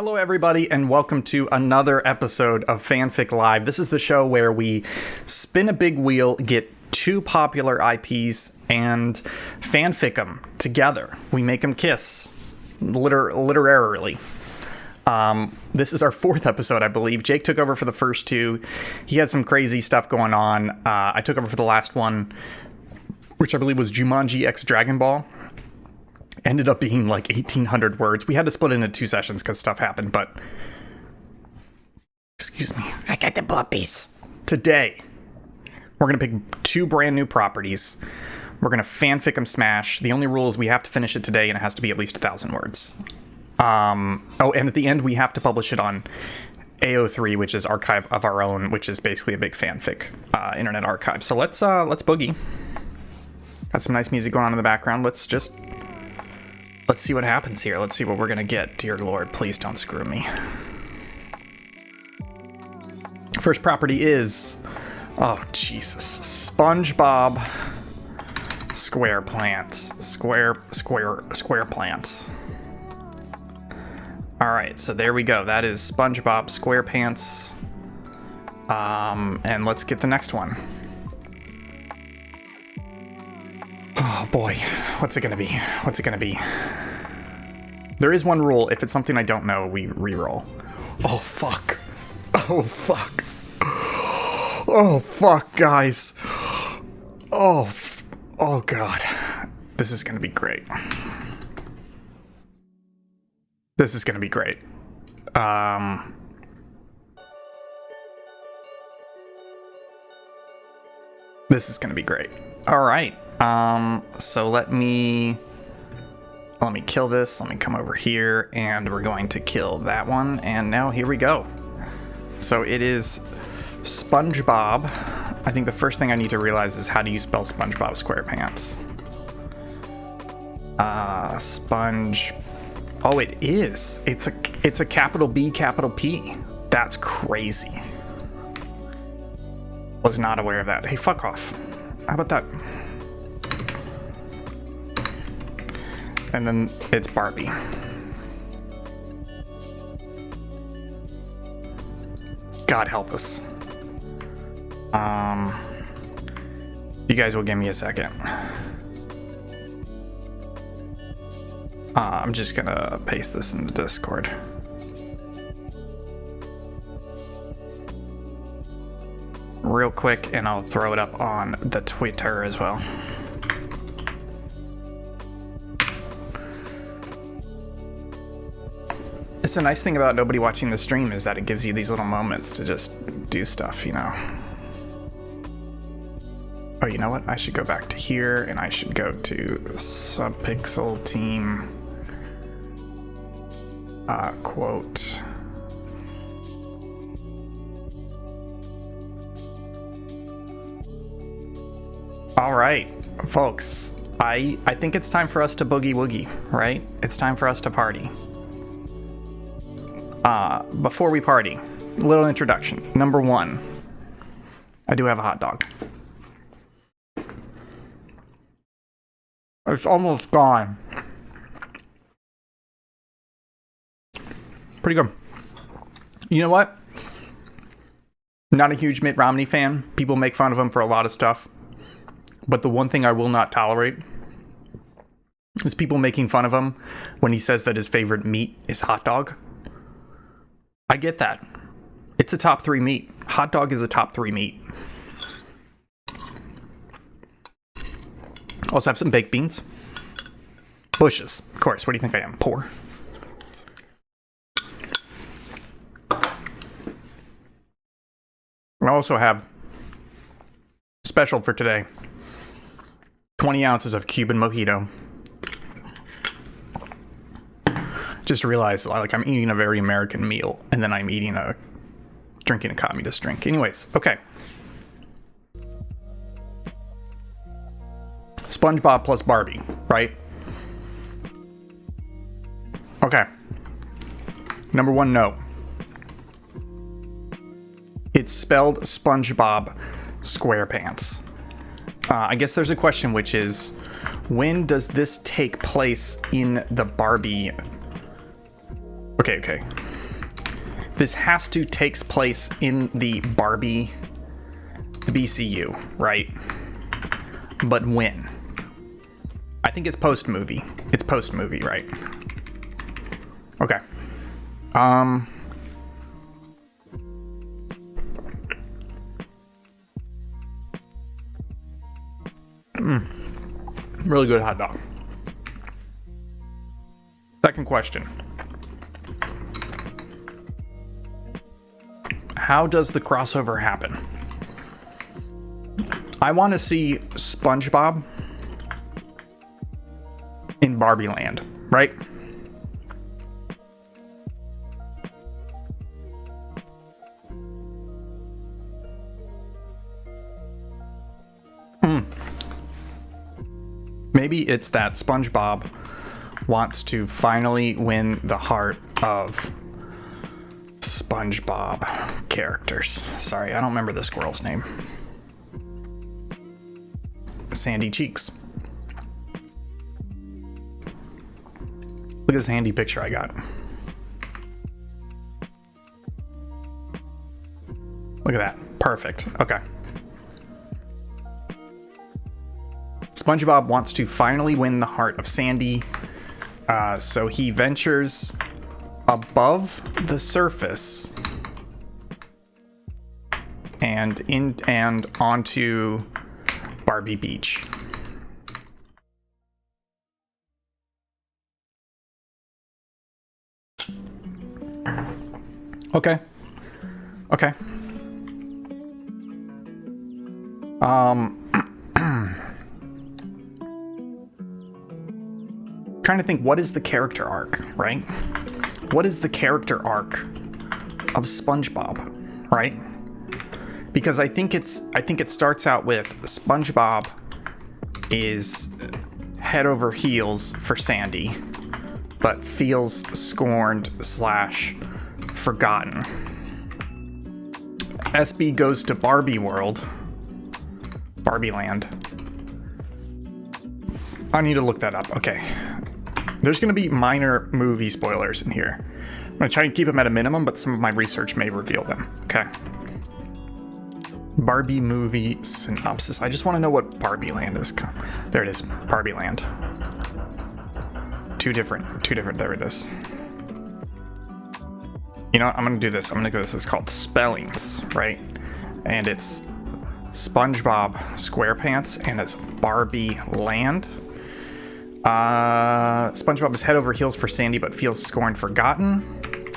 Hello, everybody, and welcome to another episode of FANFIC Live. This is the show where we spin a big wheel, get two popular IPs, and fanfic them together. We make them kiss, literarily. This is our fourth episode, I believe. Jake took over for the first two. He had some crazy stuff going on. I took over for the last one, which I believe was Jumanji X Dragon Ball. Ended up being like 1,800 words. We had to split it into two sessions because stuff happened, but... Excuse me. I got the burpees. Today, we're going to pick two brand new properties. We're going to fanfic them smash. The only rule is we have to finish it today, and it has to be at least 1,000 words. Oh, and at the end, we have to publish it on AO3, which is Archive of Our Own, which is basically a big fanfic internet archive. So let's boogie. Got some nice music going on in the background. Let's see what happens here. Let's see what we're gonna get. Dear Lord, please don't screw me. First property is, oh Jesus, SpongeBob square plants. Square plants. All right, so there we go. That is SpongeBob SquarePants. And let's get the next one. Oh boy, what's it gonna be? What's it gonna be? There is one rule. If it's something I don't know, we re-roll. Oh fuck. Oh fuck. Oh fuck, guys. Oh god. This is gonna be great. This is gonna be great. This is gonna be great. All right. So let me kill this. Let me come over here, and we're going to kill that one. And now here we go. So it is SpongeBob. I think the first thing I need to realize is how do you spell SpongeBob SquarePants? Sponge. Oh, it is. It's a capital B, capital P. That's crazy. Was not aware of that. Hey, fuck off. How about that? And then it's Barbie. God help us. You guys will give me a second. I'm just gonna paste this in the Discord. Real quick, and I'll throw it up on the Twitter as well. It's a nice thing about nobody watching the stream is that it gives you these little moments to just do stuff, you know. Oh, you know what? I should go back to here, and I should go to subpixel team quote. All right, folks. I think it's time for us to boogie woogie, right? It's time for us to party. Before we party, a little introduction. Number one, I do have a hot dog. It's almost gone. Pretty good. You know what? Not a huge Mitt Romney fan. People make fun of him for a lot of stuff. But the one thing I will not tolerate is people making fun of him when he says that his favorite meat is hot dog. I get that. It's a top 3 meat. Hot dog is a top 3 meat. Also have some baked beans. Bushes, of course. What do you think I am? Poor. I also have special for today. 20 ounces of Cuban mojito. Just realized, like, I'm eating a very American meal, and then I'm drinking a communist drink. Anyways, okay. SpongeBob plus Barbie, right? Okay. Number one, no. It's spelled SpongeBob SquarePants. I guess there's a question, which is, when does this take place in the Barbie? Okay. this has to takes place in the Barbie, the BCU, right? But when? I think it's post-movie. It's post-movie, right? Okay. Really good hot dog. Second question. How does the crossover happen? I want to see SpongeBob in Barbie Land, right? Maybe it's that SpongeBob wants to finally win the heart of SpongeBob characters. Sorry, I don't remember the squirrel's name. Sandy Cheeks. Look at this handy picture I got. Look at that. Perfect. Okay. SpongeBob wants to finally win the heart of Sandy, so he ventures above the surface and onto Barbie Beach. Okay. Okay. Trying to think, what is the character arc, right? What is the character arc of SpongeBob, right? Because I think it starts out with SpongeBob is head over heels for Sandy, but feels scorned / forgotten. SB goes to Barbie World, Barbie Land. I need to look that up. Okay. There's going to be minor movie spoilers in here. I'm going to try and keep them at a minimum, but some of my research may reveal them. Okay. Barbie movie synopsis. I just want to know what Barbie Land is. There it is. Barbie Land. Two different. There it is. You know what? I'm going to do this. It's called Spellings, right? And it's SpongeBob SquarePants, and it's Barbie Land. SpongeBob is head over heels for Sandy, but feels scorned, forgotten.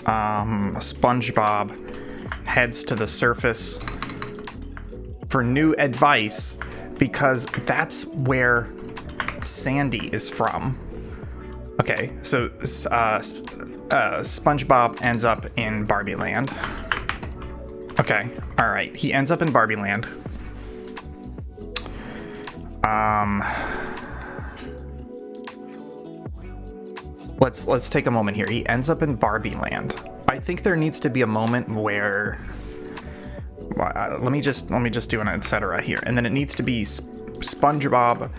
SpongeBob heads to the surface for new advice because that's where Sandy is from. Okay, so SpongeBob ends up in Barbie Land. Okay, all right, he ends up in Barbie Land. Let's take a moment here. He ends up in Barbie Land. I think there needs to be a moment where let me just do an etc. here, and then it needs to be SpongeBob.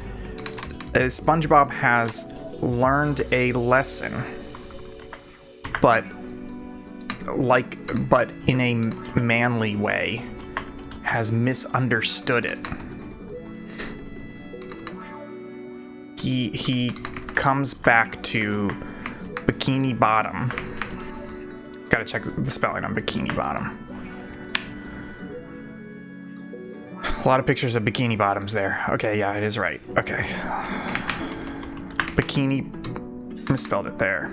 SpongeBob has learned a lesson, but in a manly way, has misunderstood it. He comes back to Bikini Bottom. Gotta check the spelling on Bikini Bottom. A lot of pictures of Bikini Bottoms there. Okay, yeah, it is right. Okay. Bikini, misspelled it there.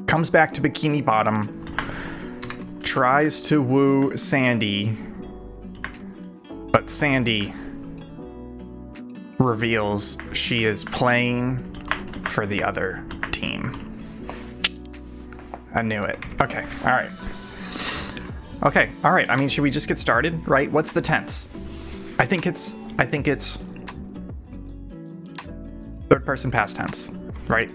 Comes back to Bikini Bottom, tries to woo Sandy, but Sandy reveals she is playing for the other team. I knew it. Okay, all right. Okay, all right. I mean, should we just get started, right? What's the tense? I think it's third person past tense, right?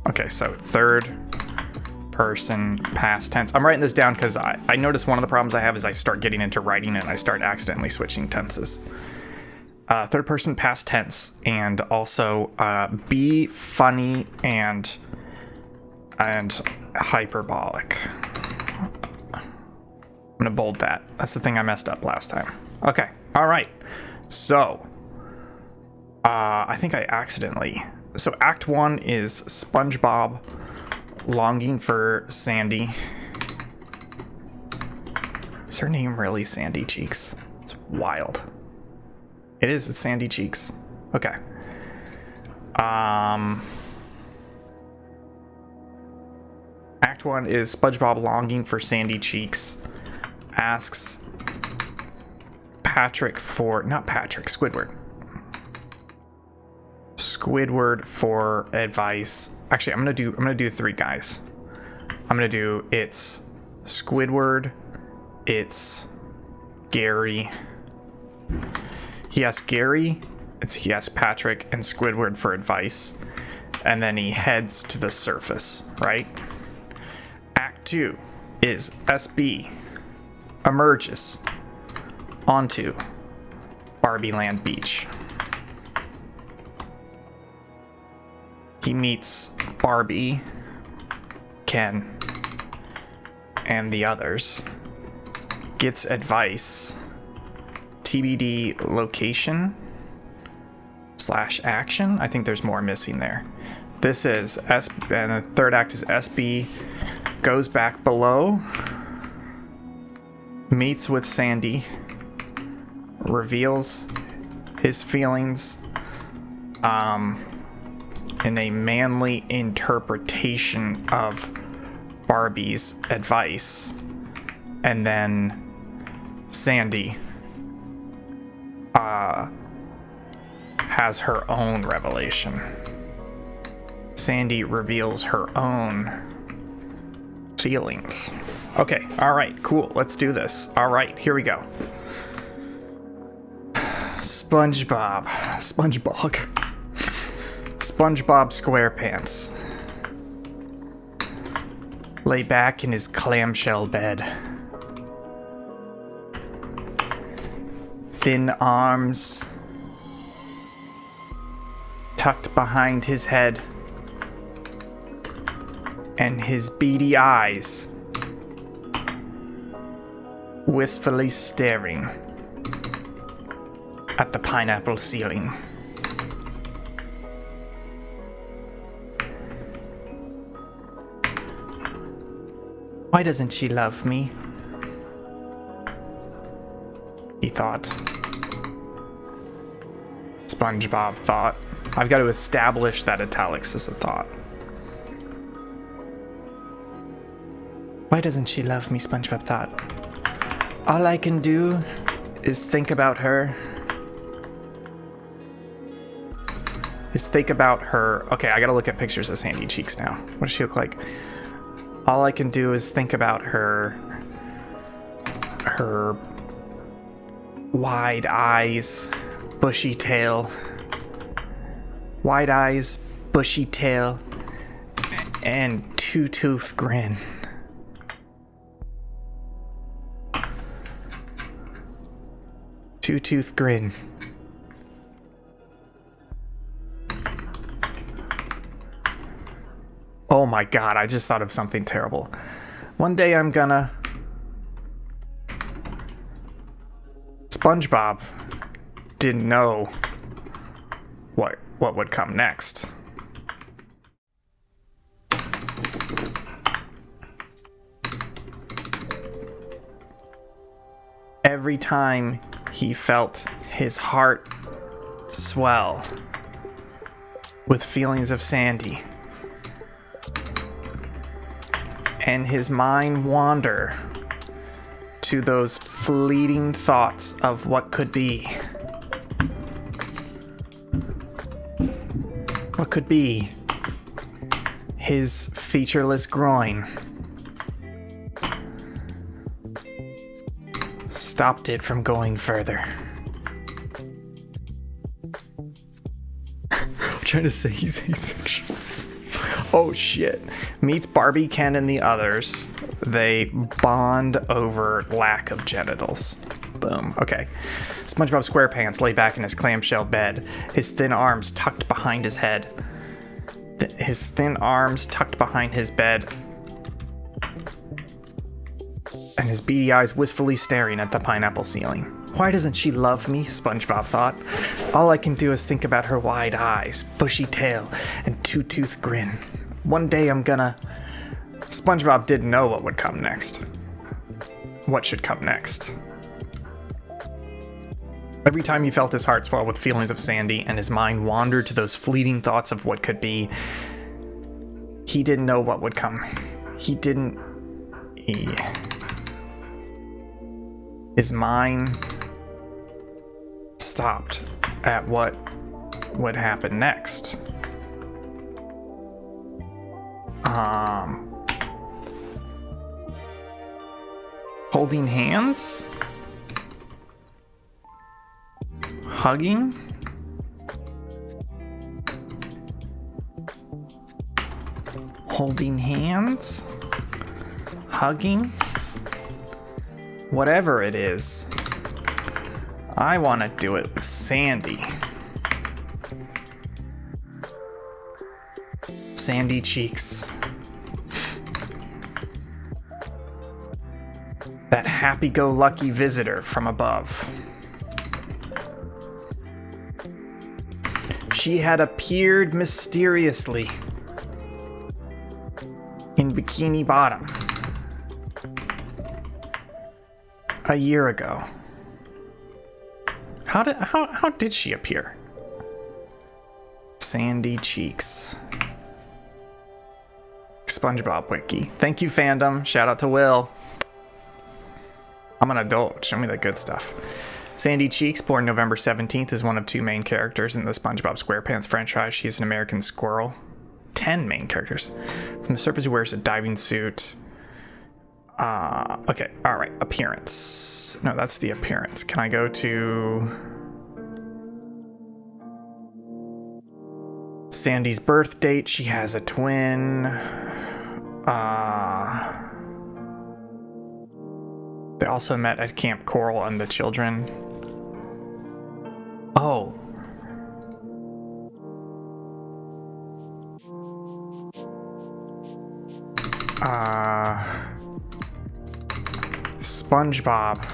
Okay, so third person past tense. I'm writing this down because I notice one of the problems I have is I start getting into writing and I start accidentally switching tenses. Third person past tense, and also be funny and and hyperbolic. I'm gonna bold that. That's the thing I messed up last time. Okay, all right. So, I think I accidentally. So Act 1 is SpongeBob longing for Sandy. Is her name really Sandy Cheeks? It's wild. It is, it's Sandy Cheeks. Okay. Act 1 is SpongeBob longing for Sandy Cheeks. Asks Patrick for, not Patrick, Squidward for advice. Actually, I'm gonna do 3 guys. I'm gonna do, it's Squidward, it's Gary. He asks Gary, he asks Patrick and Squidward for advice, and then he heads to the surface, right? Act 2 is SB emerges onto Barbie Land Beach. He meets Barbie, Ken, and the others. Gets advice. TBD location / action. I think there's more missing there. This is and the third act is SB goes back below, meets with Sandy, reveals his feelings in a manly interpretation of Barbie's advice, and then Sandy has her own revelation. Sandy reveals her own feelings. Okay, all right, cool. Let's do this. All right, here we go. SpongeBob SquarePants lay back in his clamshell bed. Thin arms tucked behind his head, and his beady eyes wistfully staring at the pineapple ceiling. Why doesn't she love me? He thought. SpongeBob thought. I've got to establish that italics is a thought. Why doesn't she love me? SpongeBob thought. All I can do is think about her. Okay, I gotta look at pictures of Sandy Cheeks now. What does she look like? All I can do is think about her wide eyes, bushy tail. Wide eyes, bushy tail, and two-tooth grin. Two-tooth grin. Oh my god, I just thought of something terrible. One day I'm gonna... SpongeBob didn't know what would come next. Every time he felt his heart swell with feelings of Sandy, and his mind wander to those fleeting thoughts of what could be. What could be his featureless groin stopped it from going further. I'm trying to say he's asexual. Oh shit. Meets Barbie, Ken, and the others. They bond over lack of genitals. Boom. Okay. SpongeBob SquarePants lay back in his clamshell bed, his thin arms tucked behind his head. His thin arms tucked behind his bed, and his beady eyes wistfully staring at the pineapple ceiling. Why doesn't she love me? SpongeBob thought. All I can do is think about her wide eyes, bushy tail, and two-tooth grin. One day I'm gonna... SpongeBob didn't know what would come next. What should come next? Every time he felt his heart swell with feelings of Sandy and his mind wandered to those fleeting thoughts of what could be, he didn't know what would come. His mind stopped at what would happen next. Holding hands? Hugging? Holding hands? Hugging? Whatever it is, I want to do it with Sandy. Sandy cheeks. That happy-go-lucky visitor from above. She had appeared mysteriously in Bikini Bottom a year ago. How did she appear? Sandy cheeks. SpongeBob wiki. Thank you, fandom. Shout out to Will. I'm an adult. Show me the good stuff. Sandy Cheeks, born November 17th, is one of 2 main characters in the SpongeBob SquarePants franchise. She is an American squirrel. 10 main characters. From the surface, he wears a diving suit. Okay, alright. Appearance. No, that's the appearance. Can I go to... Sandy's birth date? She has a twin. They also met at Camp Coral and the children. Oh. SpongeBob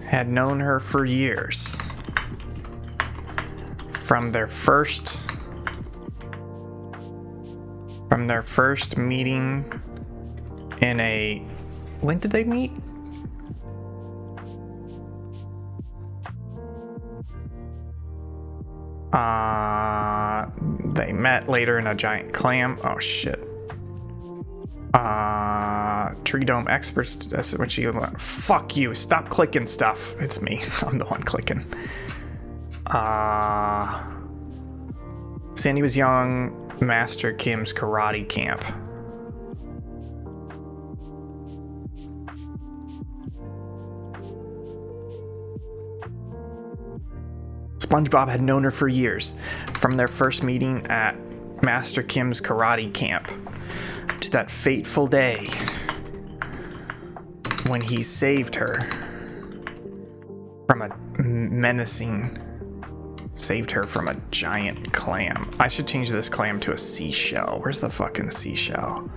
had known her for years. From their first meeting in a... When did they meet? They met later in a giant clam. Oh shit. Tree Dome Experts. That's what she... Fuck you. Stop clicking stuff. It's me. I'm the one clicking. Sandy was young. Master Kim's karate camp. SpongeBob had known her for years, from their first meeting at Master Kim's karate camp to that fateful day when he saved her from a giant clam. I should change this clam to a seashell. Where's the fucking seashell?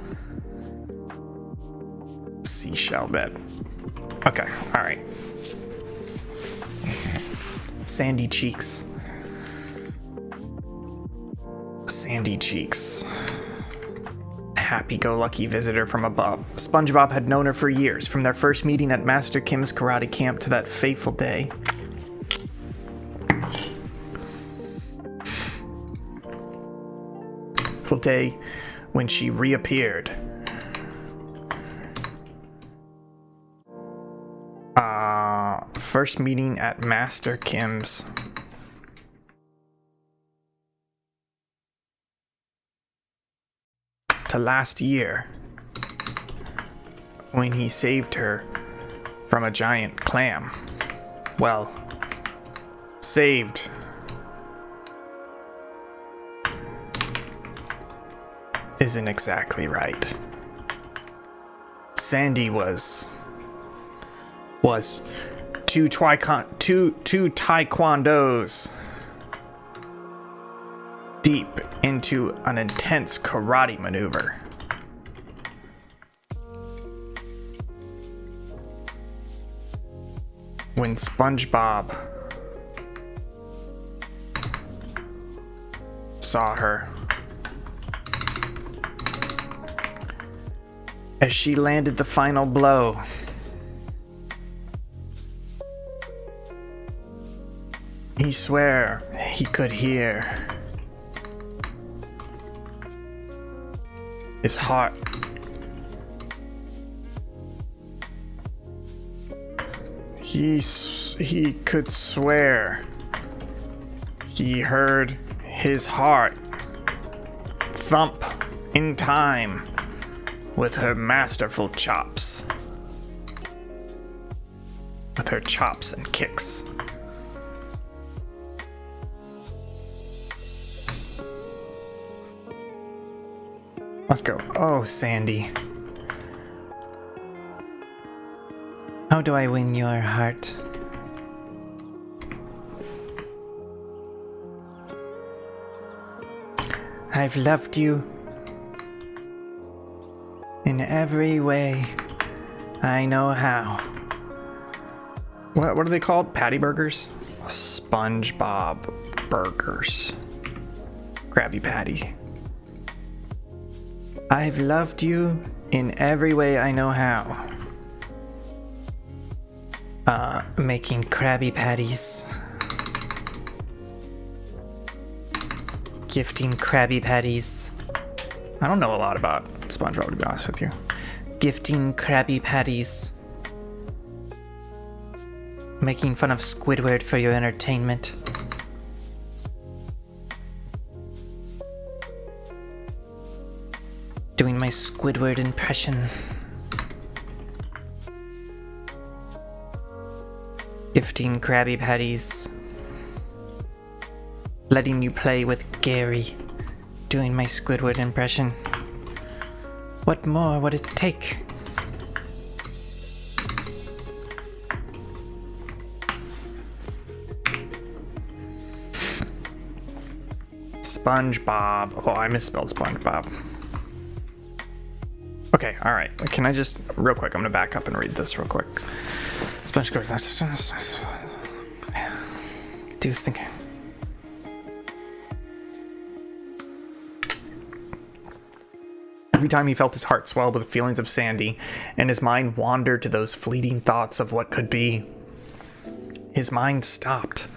Seashell bed. Okay, alright. Sandy Cheeks. Sandy Cheeks. Happy-go-lucky visitor from above. SpongeBob had known her for years, from their first meeting at Master Kim's karate camp to that fateful day. Fateful day when she reappeared. First meeting at Master Kim's. To last year, when he saved her from a giant clam. Well, saved. Isn't exactly right. Sandy was two taekwondos deep into an intense karate maneuver. When SpongeBob saw her, as she landed the final blow, he swore he could hear his heart he could swear he heard his heart thump in time with her masterful chops. With her chops and kicks. Let's go. Oh, Sandy. How do I win your heart? I've loved you in every way I know how. What are they called? Patty burgers? SpongeBob burgers. Krabby Patty. I've loved you in every way I know how. Making Krabby Patties. Gifting Krabby Patties. I don't know a lot about SpongeBob, to be honest with you. Gifting Krabby Patties. Making fun of Squidward for your entertainment. Doing my Squidward impression. Gifting Krabby Patties. Letting you play with Gary. Doing my Squidward impression. What more would it take? SpongeBob. Oh, I misspelled SpongeBob. Okay, alright. Can I just, real quick, I'm gonna back up and read this real quick. SpongeBob. Dude's thinking. Every time he felt his heart swell with feelings of Sandy, and his mind wandered to those fleeting thoughts of what could be, his mind stopped.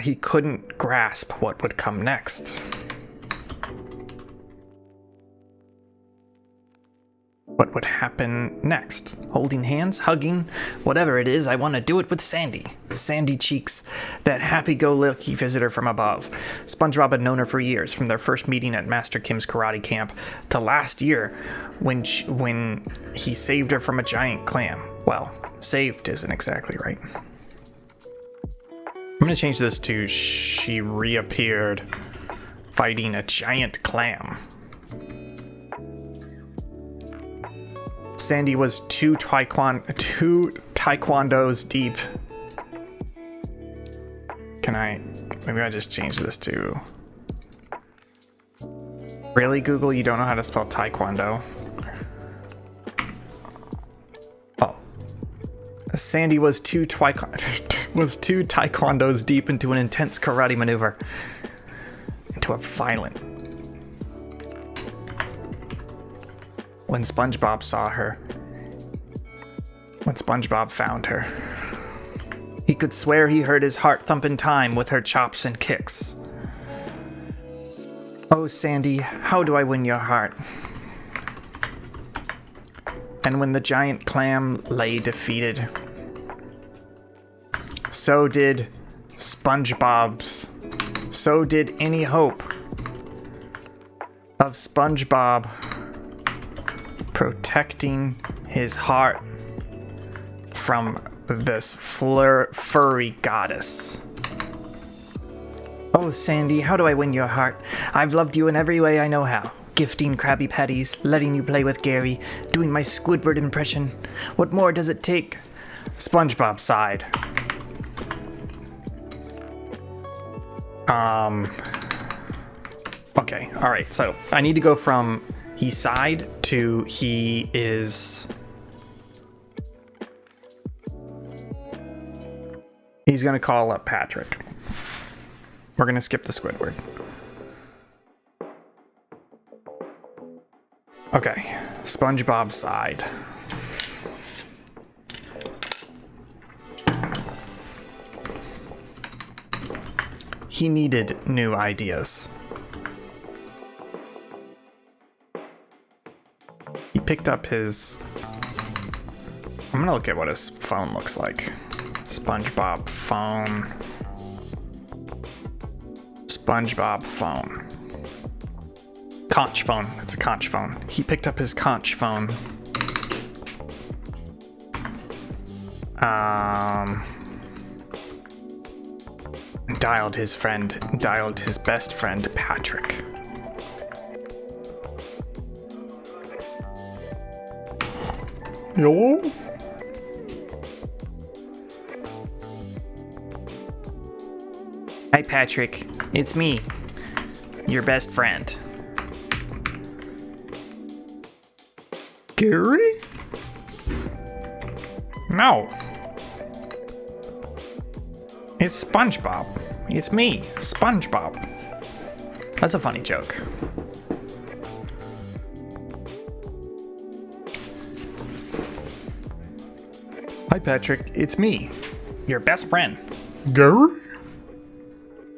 He couldn't grasp what would come next. What would happen next? Holding hands? Hugging? Whatever it is, I want to do it with Sandy. Sandy Cheeks, that happy-go-lucky visitor from above. SpongeBob had known her for years, from their first meeting at Master Kim's karate camp to last year when he saved her from a giant clam. Well, saved isn't exactly right. I'm going to change this to she reappeared fighting a giant clam. Sandy was two taekwondos deep. Maybe I just change this to... Really, Google? You don't know how to spell taekwondo? Oh. Sandy was two taekwondos deep into an intense karate maneuver. Into a violent... When SpongeBob saw her. When SpongeBob found her. He could swear he heard his heart thump in time with her chops and kicks. Oh, Sandy, how do I win your heart? And when the giant clam lay defeated, so did SpongeBob's. So did any hope of SpongeBob protecting his heart from this furry goddess. Oh, Sandy, how do I win your heart? I've loved you in every way I know how. Gifting Krabby Patties, letting you play with Gary, doing my Squidward impression. What more does it take? SpongeBob sighed. Okay, alright, so I need to go from he sighed to he is... He's gonna call up Patrick. We're gonna skip the Squidward. Okay, SpongeBob sighed. He needed new ideas. He picked up his... I'm gonna look at what his phone looks like. SpongeBob phone. SpongeBob phone. Conch phone. It's a conch phone. He picked up his conch phone. Dialed his best friend, Patrick. Hello? Hi, Patrick. It's me, your best friend. Gary? No. It's SpongeBob. It's me, SpongeBob. That's a funny joke. Hi, Patrick. It's me, your best friend. Gary?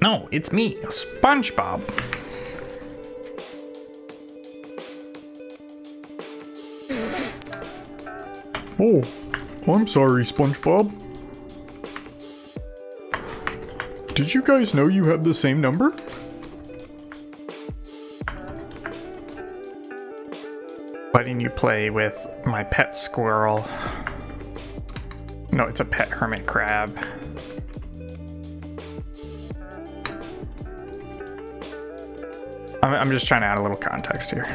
No, it's me, SpongeBob. Oh, I'm sorry, SpongeBob. Did you guys know you have the same number? Why didn't you play with my pet squirrel? No, it's a pet hermit crab. I'm just trying to add a little context here.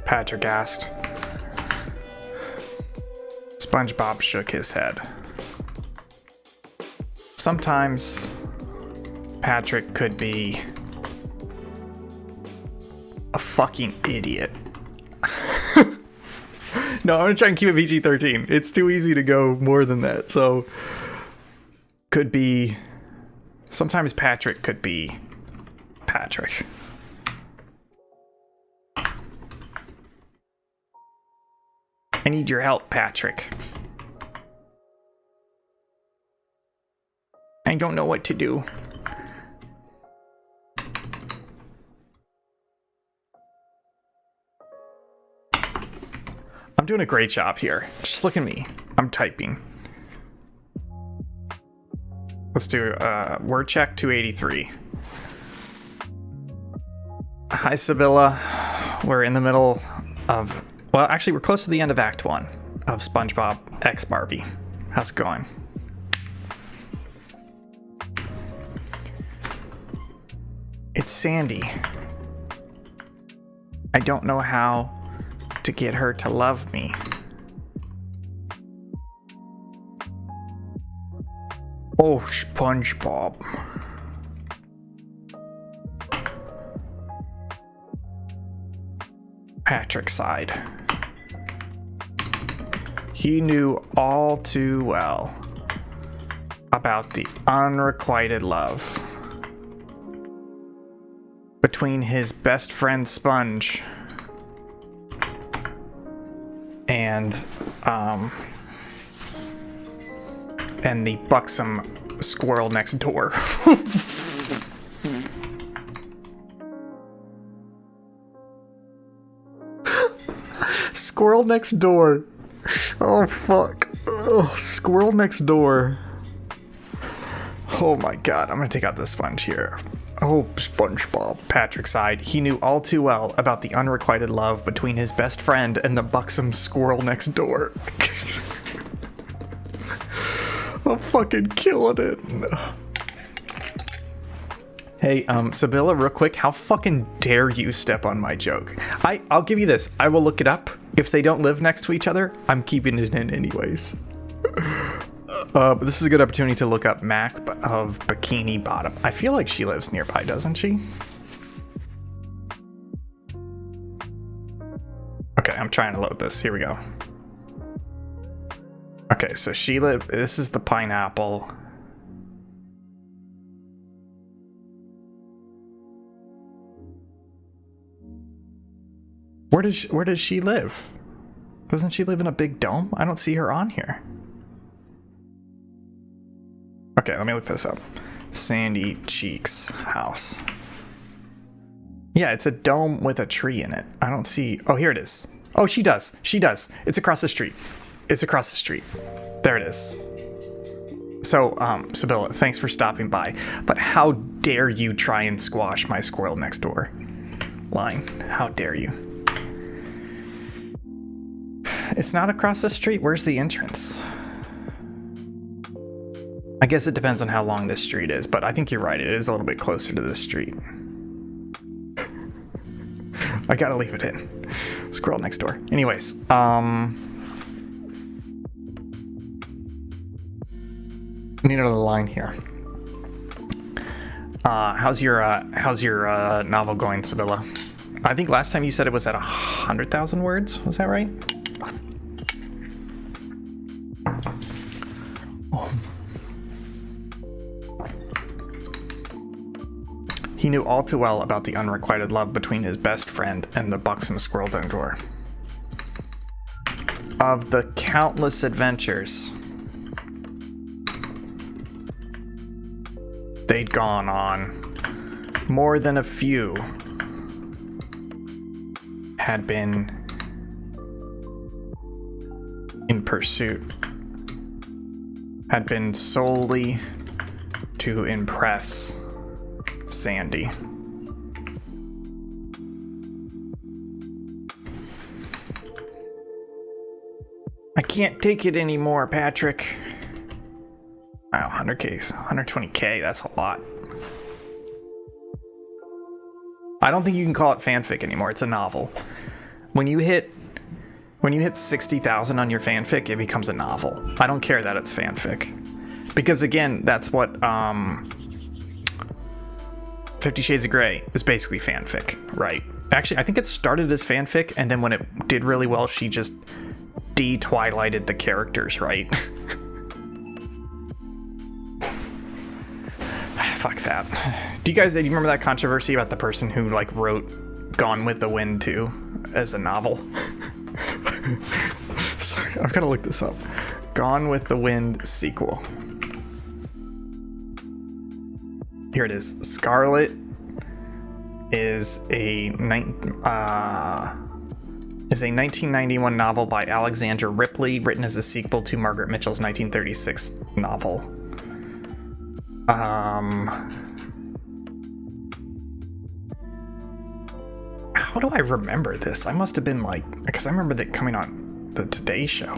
Patrick asked. SpongeBob shook his head. Sometimes Patrick could be a fucking idiot. No, I'm gonna try and keep it PG-13. It's too easy to go more than that, so... Could be... Sometimes Patrick could be... Patrick. I need your help, Patrick. I don't know what to do. I'm doing a great job here. Just look at me. I'm typing. Let's do word check 283. Hi, Sibylla. We're in the middle of... Well, actually, we're close to the end of Act 1 of SpongeBob X Barbie. How's it going? It's Sandy. I don't know how to get her to love me. Oh, SpongeBob. Patrick sighed. He knew all too well about the unrequited love between his best friend Sponge and the buxom squirrel next door. Squirrel next door. Oh, fuck. Oh, squirrel next door. Oh my god, I'm gonna take out the sponge here. Oh, SpongeBob. Patrick sighed. He knew all too well about the unrequited love between his best friend and the buxom squirrel next door. I'm fucking killing it. Hey, Sibylla, real quick, how fucking dare you step on my joke? I'll give you this. I will look it up. If they don't live next to each other, I'm keeping it in anyways. But this is a good opportunity to look up Mac of Bikini Bottom. I feel like she lives nearby, doesn't she? Okay, I'm trying to load this. Here we go. Okay, so this is the pineapple. Where does she live? Doesn't she live in a big dome? I don't see her on here. Okay, let me look this up. Sandy Cheeks house. Yeah, it's a dome with a tree in it. I don't see... Oh, here it is. Oh, she does. She does. It's across the street. It's across the street. There it is. So, Sibylla, thanks for stopping by. But how dare you try and squash my squirrel next door line? How dare you? It's not across the street. Where's the entrance? I guess it depends on how long this street is, but I think you're right. It is a little bit closer to this street. I gotta leave it in. Squirrel next door. Anyways, need another line here. How's your novel going, Sibylla? I think last time you said it was at 100,000 words. Was that right? He knew all too well about the unrequited love between his best friend and the buxom squirrel door. Of the countless adventures they'd gone on, more than a few had been in pursuit, had been solely to impress Sandy. I can't take it anymore, Patrick. Wow, 100K, 120K, that's a lot. I don't think you can call it fanfic anymore. It's a novel. When you hit 60,000 on your fanfic, it becomes a novel. I don't care that it's fanfic. Because again, that's what 50 Shades of Grey is basically fanfic, right? Actually, I think it started as fanfic, and then when it did really well, she just de-twilighted the characters, right? Fuck that. Do you remember that controversy about the person who like wrote Gone with the Wind 2 as a novel? Sorry, I've got to look this up. Gone with the Wind sequel. Here it is. Scarlet is a 1991 novel by Alexandra Ripley, written as a sequel to Margaret Mitchell's 1936 novel. How do I remember this? I must have been because I remember that coming on the Today Show.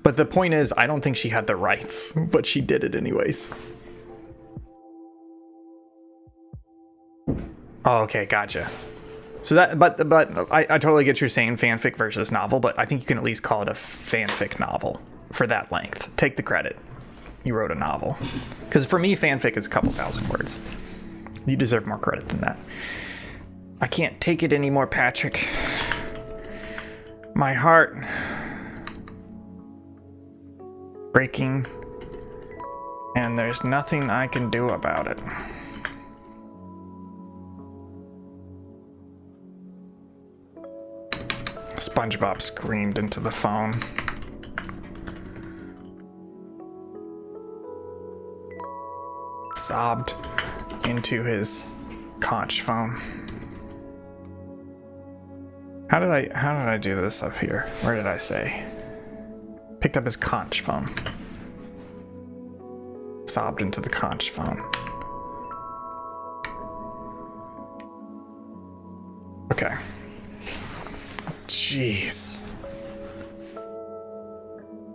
But the point is, I don't think she had the rights, but she did it anyways. Oh, okay, gotcha. So that, but I totally get you're saying fanfic versus novel, but I think you can at least call it a fanfic novel for that length. Take the credit. You wrote a novel. Because for me, fanfic is a couple thousand words. You deserve more credit than that. I can't take it anymore, Patrick. My heart breaking, and there's nothing I can do about it. SpongeBob screamed into the phone. Sobbed into his conch phone. How did I do this up here? Where did I say? Picked up his conch phone. Sobbed into the conch phone. Okay. Jeez.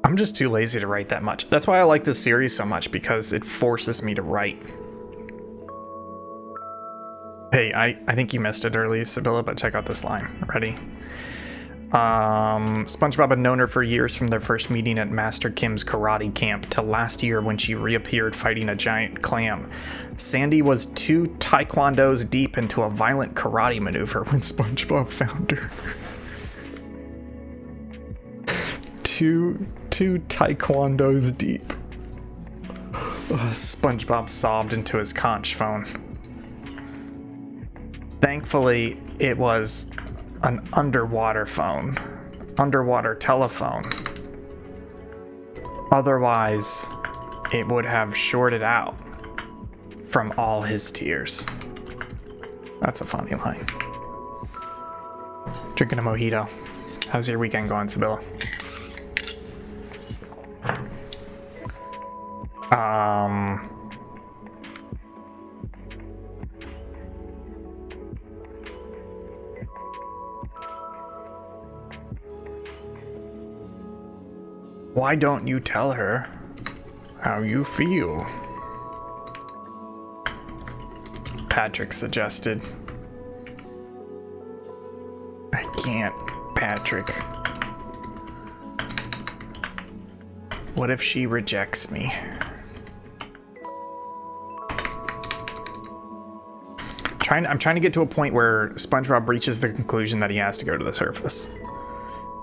I'm just too lazy to write that much. That's why I like this series so much, because it forces me to write. Hey, I think you missed it early, Sibylla, but check out this line. Ready? SpongeBob had known her for years, from their first meeting at Master Kim's karate camp till last year when she reappeared fighting a giant clam. Sandy was 2 taekwondos deep into a violent karate maneuver when SpongeBob found her. Two taekwondos deep. SpongeBob sobbed into his conch phone. Thankfully, it was an underwater phone. Underwater telephone. Otherwise, it would have shorted out from all his tears. That's a funny line. Drinking a mojito. How's your weekend going, Sibylla? Why don't you tell her how you feel? Patrick suggested. I can't, Patrick. What if she rejects me? I'm trying to get to a point where SpongeBob reaches the conclusion that he has to go to the surface.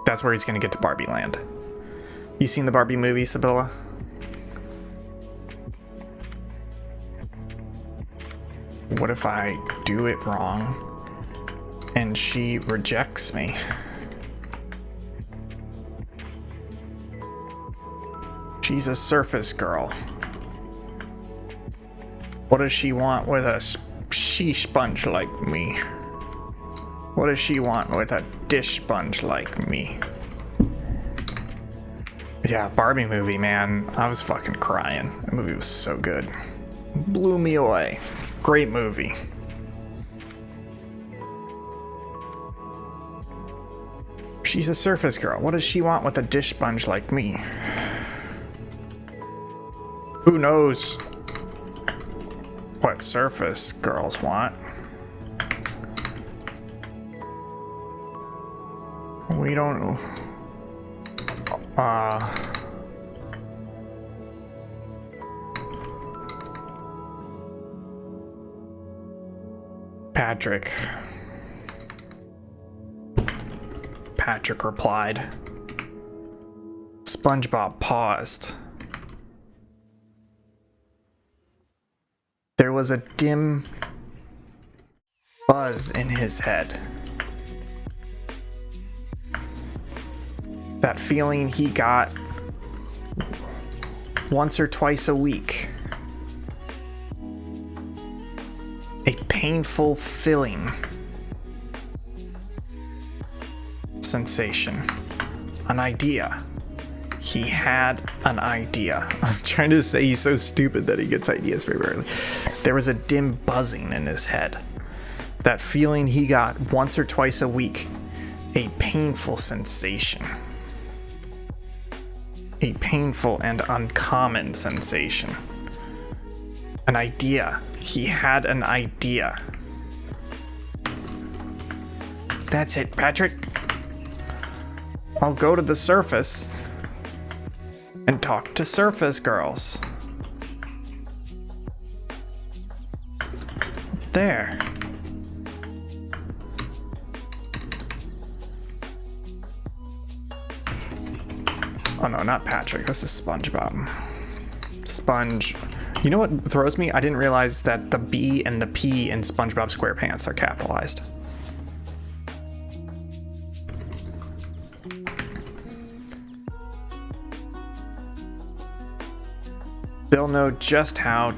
That's where he's going to get to Barbie Land. You seen the Barbie movie, Sibylla? What if I do it wrong and she rejects me? She's a surface girl. What does she want with a she sponge like me? What does she want with a dish sponge like me? Yeah, Barbie movie, man. I was fucking crying. That movie was so good. Blew me away. Great movie. She's a surface girl. What does she want with a dish sponge like me? Who knows what surface girls want? We don't know. Patrick replied. SpongeBob paused. There was a dim buzz in his head. That feeling he got once or twice a week. A painful filling sensation. An idea. He had an idea. I'm trying to say he's so stupid that he gets ideas very rarely. There was a dim buzzing in his head. That feeling he got once or twice a week. A painful sensation. A painful and uncommon sensation. An idea. He had an idea. That's it, Patrick. I'll go to the surface and talk to surface girls. There. Oh no, not Patrick. This is SpongeBob. Sponge. You know what throws me? I didn't realize that the B and the P in SpongeBob SquarePants are capitalized. They'll know just how.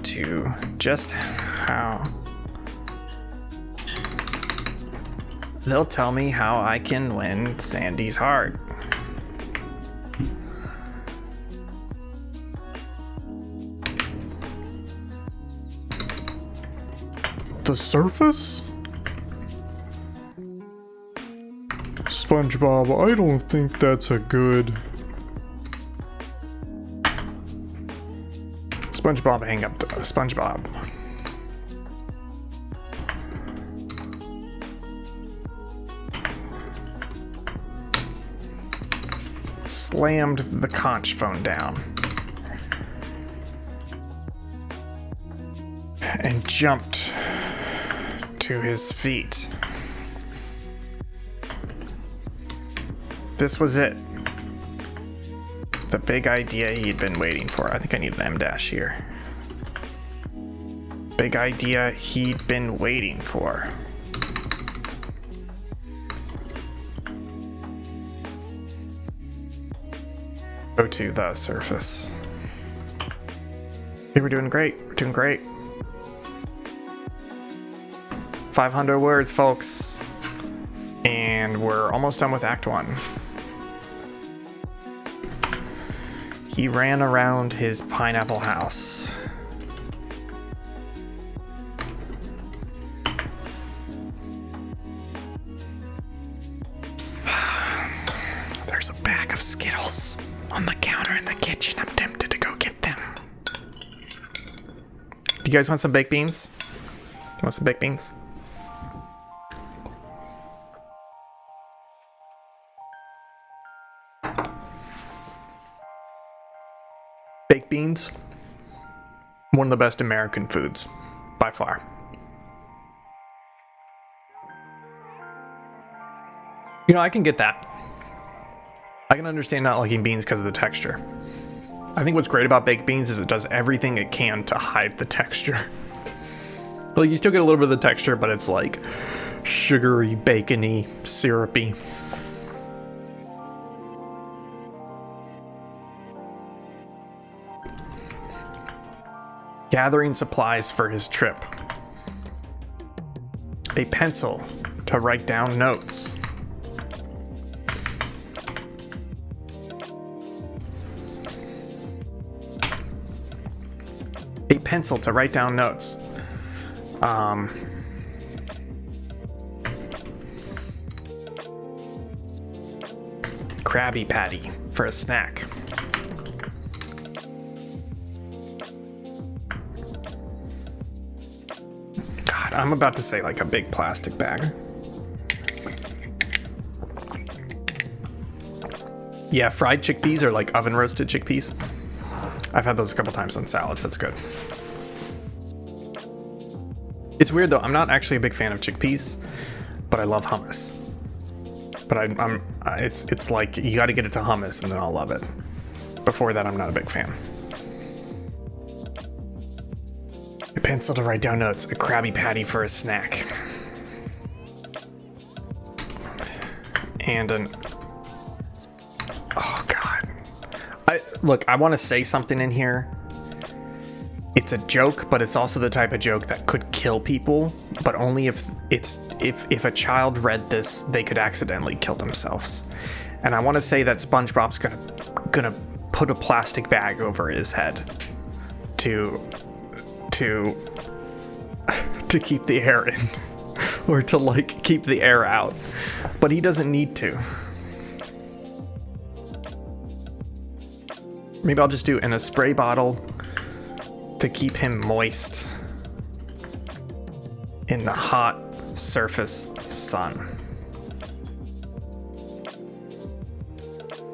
They'll tell me how I can win Sandy's heart. The surface? SpongeBob, I don't think that's a good... SpongeBob, hang up. SpongeBob. slammed the conch phone down and jumped to his feet. This was it. The big idea he'd been waiting for. I think I need an M dash here. Big idea he'd been waiting for. Go to the surface. Okay, we're doing great. We're doing great. 500 words, folks. And we're almost done with Act 1. He ran around his pineapple house. There's a bag of Skittles on the counter in the kitchen. I'm tempted to go get them. Do you guys want some baked beans? You want some baked beans? Baked beans, one of the best American foods, by far. You know, I can get that. I can understand not liking beans because of the texture. I think what's great about baked beans is it does everything it can to hide the texture. Like, you still get a little bit of the texture, but it's like sugary, bacony, syrupy. Gathering supplies for his trip. A pencil to write down notes. A pencil to write down notes. Krabby Patty for a snack. God, I'm about to say like a big plastic bag. Yeah, fried chickpeas or like oven roasted chickpeas. I've had those a couple times on salads. That's good. It's weird though. I'm not actually a big fan of chickpeas, but I love hummus. But it's like you got to get it to hummus and then I'll love it. Before that, I'm not a big fan. A pencil to write down notes. A Krabby Patty for a snack. And an... Oh, God. Look, I want to say something in here. It's a joke, but it's also the type of joke that could kill people, but only if a child read this, they could accidentally kill themselves. And I want to say that SpongeBob's gonna put a plastic bag over his head to keep the air in, or to like keep the air out, but he doesn't need to. Maybe I'll just do in a spray bottle to keep him moist in the hot surface sun.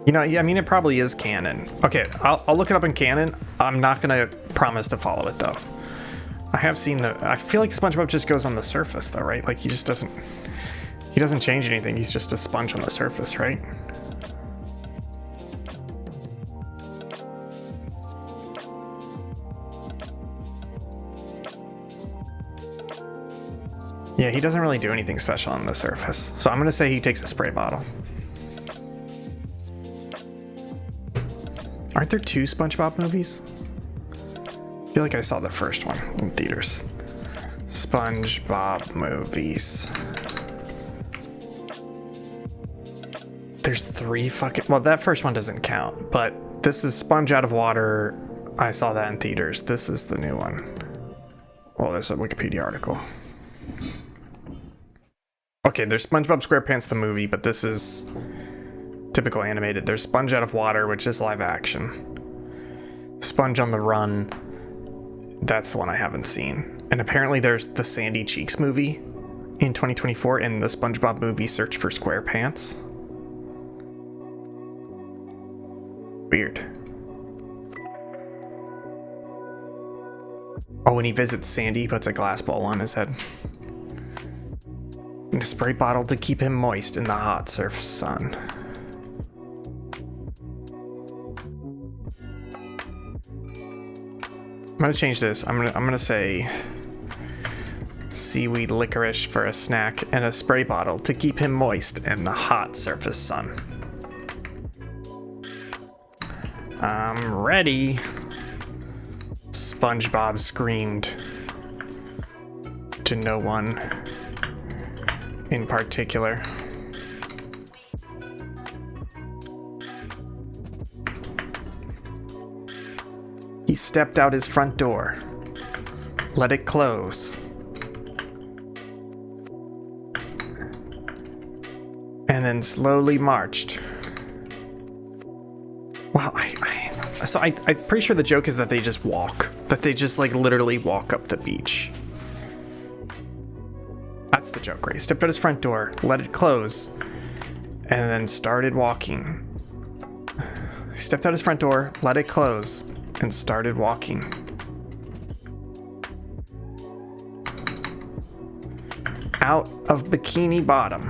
You know, I mean, it probably is canon. Okay, I'll look it up in canon. I'm not gonna promise to follow it though. I have seen I feel like SpongeBob just goes on the surface though, right? Like he doesn't change anything. He's just a sponge on the surface, right? Yeah, he doesn't really do anything special on the surface. So I'm going to say he takes a spray bottle. Aren't there 2 SpongeBob movies? I feel like I saw the first one in theaters. SpongeBob movies. There's 3 fucking... Well, that first one doesn't count, but this is Sponge Out of Water. I saw that in theaters. This is the new one. Well, there's a Wikipedia article. Okay, there's SpongeBob SquarePants the movie, but this is typical animated. There's Sponge Out of Water, which is live action. Sponge on the Run, that's the one I haven't seen. And apparently there's the Sandy Cheeks movie in 2024 and the SpongeBob movie Search for SquarePants. Weird. Oh, when he visits Sandy, he puts a glass bowl on his head. And a spray bottle to keep him moist in the hot surf sun. I'm gonna change this. I'm gonna say seaweed licorice for a snack and a spray bottle to keep him moist in the hot surface sun. I'm ready. SpongeBob screamed to no one in particular. He stepped out his front door, let it close, and then slowly marched. Wow, I'm pretty sure the joke is that they just walk. That they just, like, literally walk up the beach. That's the joke, right? He stepped out his front door, let it close, and then started walking. He stepped out his front door, let it close, and started walking. Out of Bikini Bottom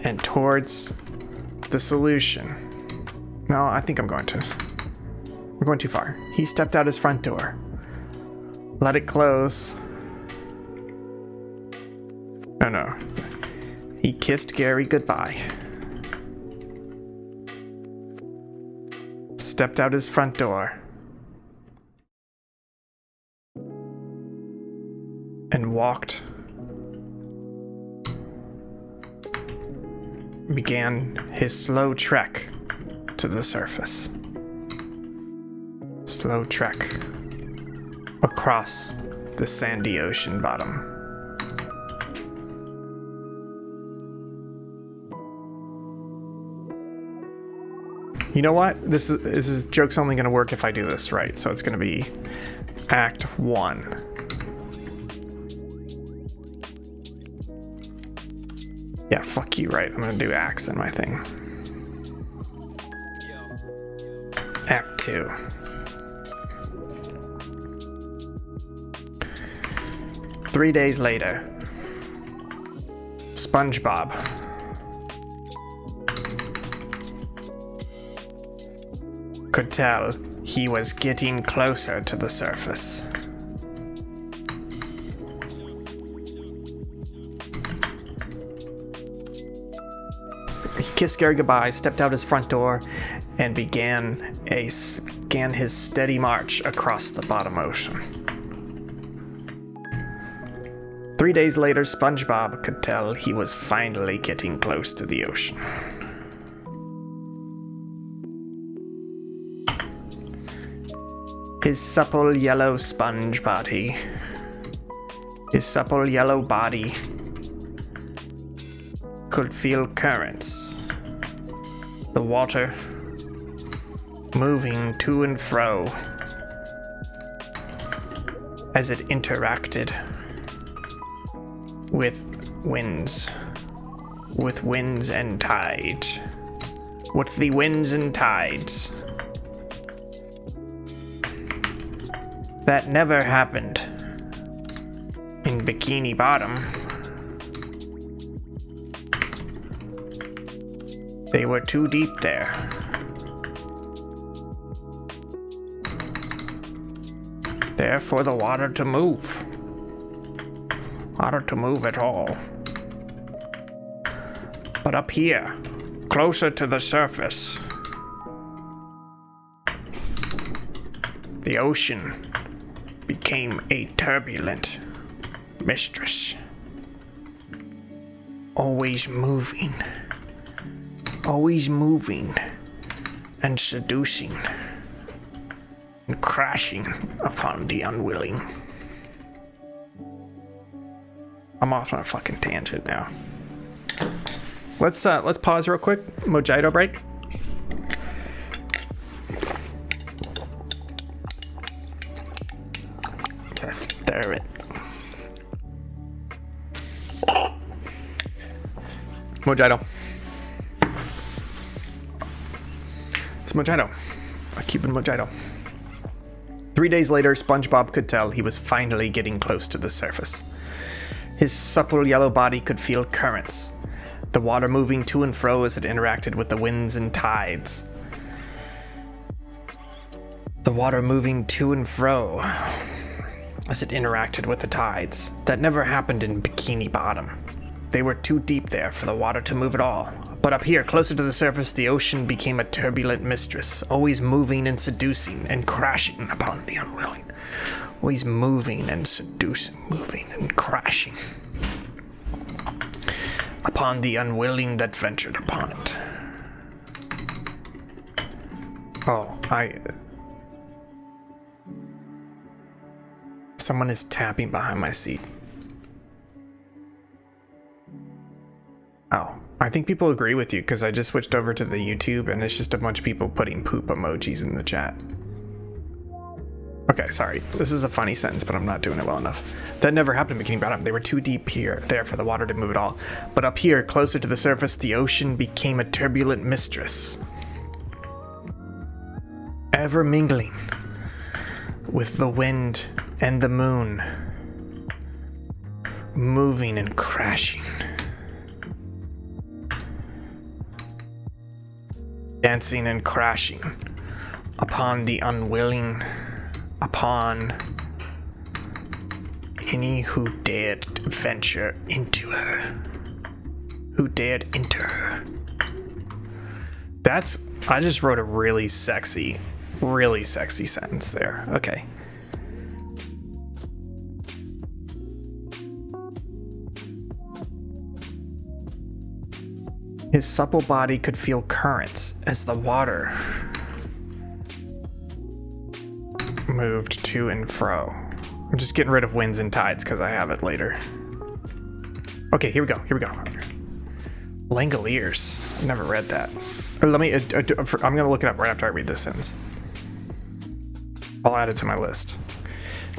and towards the solution. No, I think we're going too far. He stepped out his front door, let it close. No. He kissed Gary goodbye. Stepped out his front door. And walked. Began his slow trek to the surface. Slow trek across the sandy ocean bottom. You know what? This is joke's only gonna work if I do this right. So it's gonna be Act 1. Yeah, fuck you, right? I'm gonna do acts in my thing. Act 2. Three days later, SpongeBob could tell he was getting closer to the surface. He kissed Gary goodbye, stepped out his front door, and began his steady march across the bottom ocean. 3 days later, SpongeBob could tell he was finally getting close to the ocean. His supple yellow sponge body. His supple yellow body could feel currents. The water moving to and fro as it interacted with winds and tides. With the winds and tides. That never happened in Bikini Bottom. They were too deep there. There for the water to move. Water to move at all. But up here, closer to the surface, the ocean became a turbulent mistress. Always moving and seducing and crashing upon the unwilling. I'm off on a fucking tangent now. Let's pause real quick. Mojito break. Stir it. Mojito. It's Mojito. A Cuban Mojito. 3 days later, SpongeBob could tell he was finally getting close to the surface. His supple yellow body could feel currents, the water moving to and fro as it interacted with the winds and tides. The water moving to and fro as it interacted with the tides. That never happened in Bikini Bottom. They were too deep there for the water to move at all. But up here, closer to the surface, the ocean became a turbulent mistress, always moving and seducing and crashing upon the unwilling. Always moving and seducing, moving and crashing upon the unwilling that ventured upon it. Oh, someone is tapping behind my seat. Oh, I think people agree with you because I just switched over to the YouTube and it's just a bunch of people putting poop emojis in the chat. Okay, sorry. This is a funny sentence, but I'm not doing it well enough. That never happened in Bikini Bottom. They were too deep there for the water to move at all. But up here, closer to the surface, the ocean became a turbulent mistress, ever mingling with the wind and the moon, moving and crashing, dancing and crashing upon the unwilling, upon any who dared venture into her, who dared enter her. I just wrote a really sexy sentence there. Okay. His supple body could feel currents as the water moved to and fro. I'm just getting rid of winds and tides because I have it later. Okay, here we go. Langoliers. I've never read that. Let me. I'm gonna look it up right after I read this sentence. I'll add it to my list.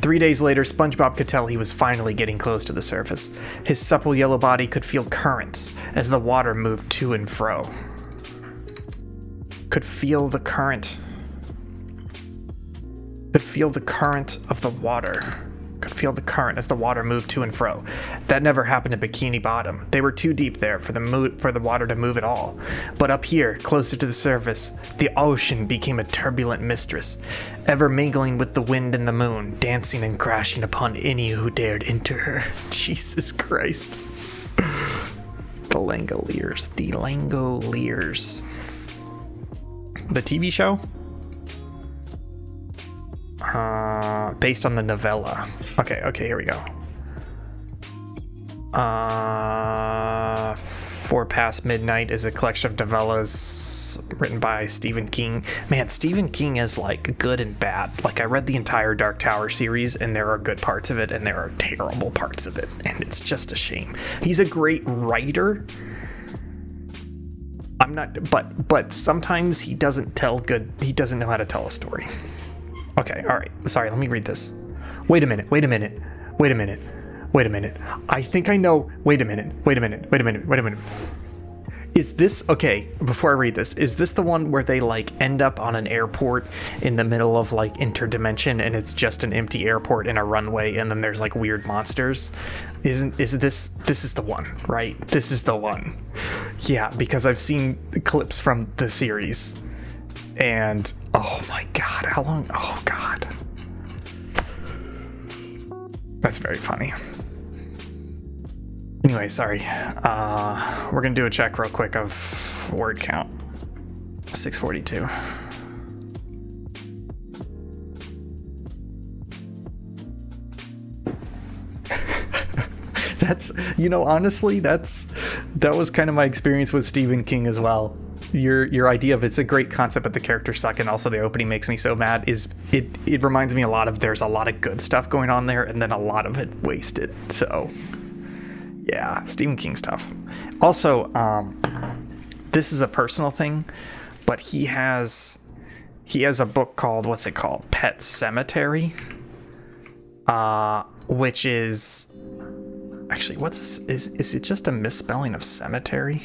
3 days later, SpongeBob could tell he was finally getting close to the surface. His supple yellow body could feel currents as the water moved to and fro. Could feel the current. Could feel the current of the water. Could feel the current as the water moved to and fro. That never happened at Bikini Bottom. They were too deep there for the water to move at all. But up here, closer to the surface, the ocean became a turbulent mistress, ever mingling with the wind and the moon, dancing and crashing upon any who dared enter her. Jesus Christ. The Langoliers. The Langoliers. The TV show? Based on the novella. Okay, here we go. 4 Past Midnight is a collection of novellas written by Stephen King. Man, Stephen King is like good and bad. Like I read the entire Dark Tower series and there are good parts of it and there are terrible parts of it. And it's just a shame. He's a great writer. But sometimes he doesn't know how to tell a story. Okay, all right. Sorry, let me read this. Wait a minute. I think I know. Wait a minute. Is this, okay, before I read this, is this the one where they like end up on an airport in the middle of like interdimension and it's just an empty airport and a runway and then there's like weird monsters? This is the one, right? This is the one. Yeah, because I've seen clips from the series. And oh my god, how long? Oh god. That's very funny. Anyway, sorry. We're gonna do a check real quick of word count. 642. That's, honestly, that was kind of my experience with Stephen King as well. Your idea of it's a great concept, but the characters suck, and also the opening makes me so mad. It reminds me a lot of there's a lot of good stuff going on there, and then a lot of it wasted. So, yeah, Stephen King's tough. Also, this is a personal thing, but he has a book called, what's it called? Pet Cemetery, which is actually, what's this? Is it just a misspelling of cemetery?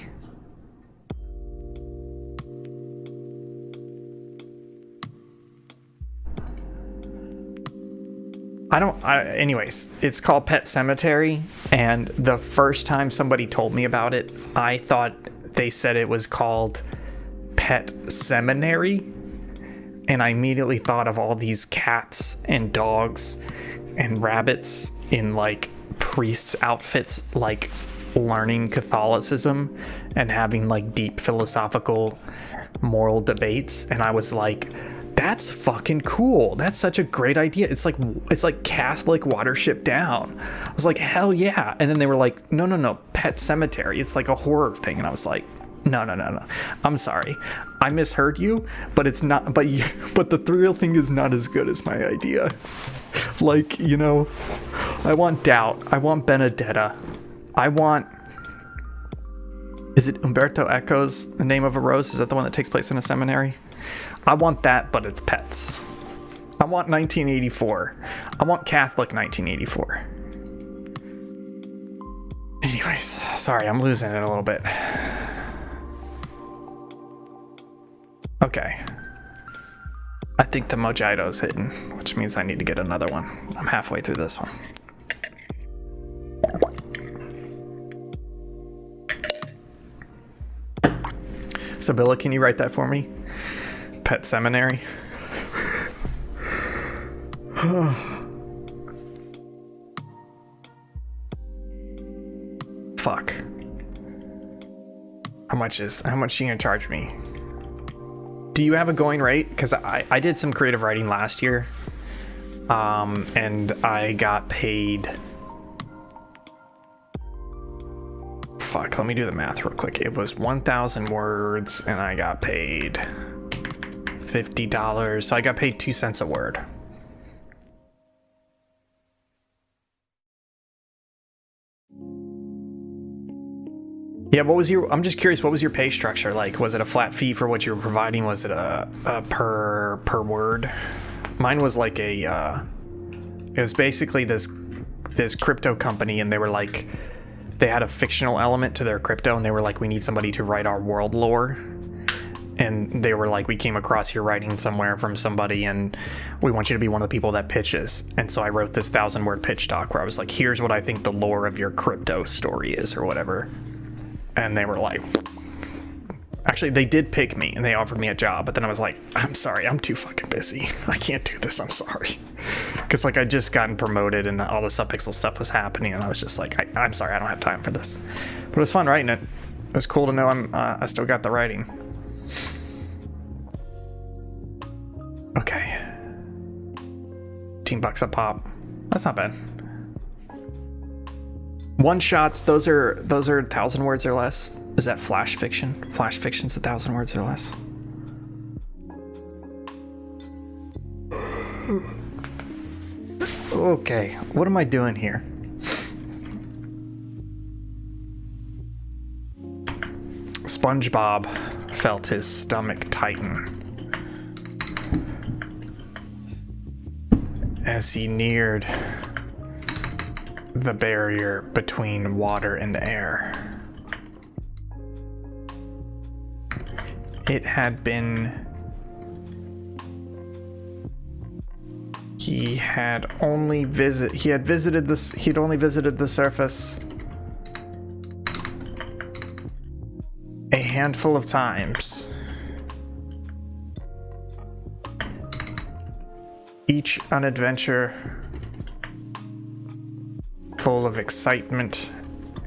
Anyways, it's called Pet Cemetery, and the first time somebody told me about it, I thought they said it was called Pet Seminary, and I immediately thought of all these cats and dogs and rabbits in like priests' outfits, like learning Catholicism and having like deep philosophical moral debates, and I was like, that's fucking cool. That's such a great idea. It's like Catholic Watership Down. I was like, hell yeah. And then they were like, no, Pet Cemetery. It's like a horror thing. And I was like, no. I'm sorry. I misheard you, but it's not. But the real thing is not as good as my idea. Like, you know, I want Doubt. I want Benedetta. I want. Is it Umberto Eco's The Name of a Rose? Is that the one that takes place in a seminary? I want that, but it's pets. I want 1984. I want Catholic 1984. Anyways, sorry, I'm losing it a little bit. Okay. I think the mojito's hidden, which means I need to get another one. I'm halfway through this one. Sibylla, can you write that for me? Pet Seminary. Fuck. How much are you gonna charge me? Do you have a going rate? Because I did some creative writing last year, and I got paid. Fuck, let me do the math real quick. It was 1,000 words, and I got paid $50. So I got paid 2 cents a word. Yeah, I'm just curious, what was your pay structure like? Was it a flat fee for what you were providing? Was it a per word? Mine was like it was basically this crypto company, and they were like, they had a fictional element to their crypto, and they were like, we need somebody to write our world lore. And they were like, we came across your writing somewhere from somebody, and we want you to be one of the people that pitches. And so I wrote this 1,000-word pitch doc where I was like, here's what I think the lore of your crypto story is, or whatever. And they were like, actually, they did pick me, and they offered me a job. But then I was like, I'm sorry, I'm too fucking busy. I can't do this. I'm sorry. Because like I just gotten promoted, and all the Subpixel stuff was happening, and I was just like, I'm sorry, I don't have time for this. But it was fun writing it. It was cool to know I still got the writing. Okay. $15 a pop. That's not bad. One shots, those are 1,000 words or less. Is that flash fiction? Flash fiction's 1,000 words or less. Okay, what am I doing here? SpongeBob felt his stomach tighten as he neared the barrier between water and air. It had been... He'd only visited the surface a handful of times. Each an adventure full of excitement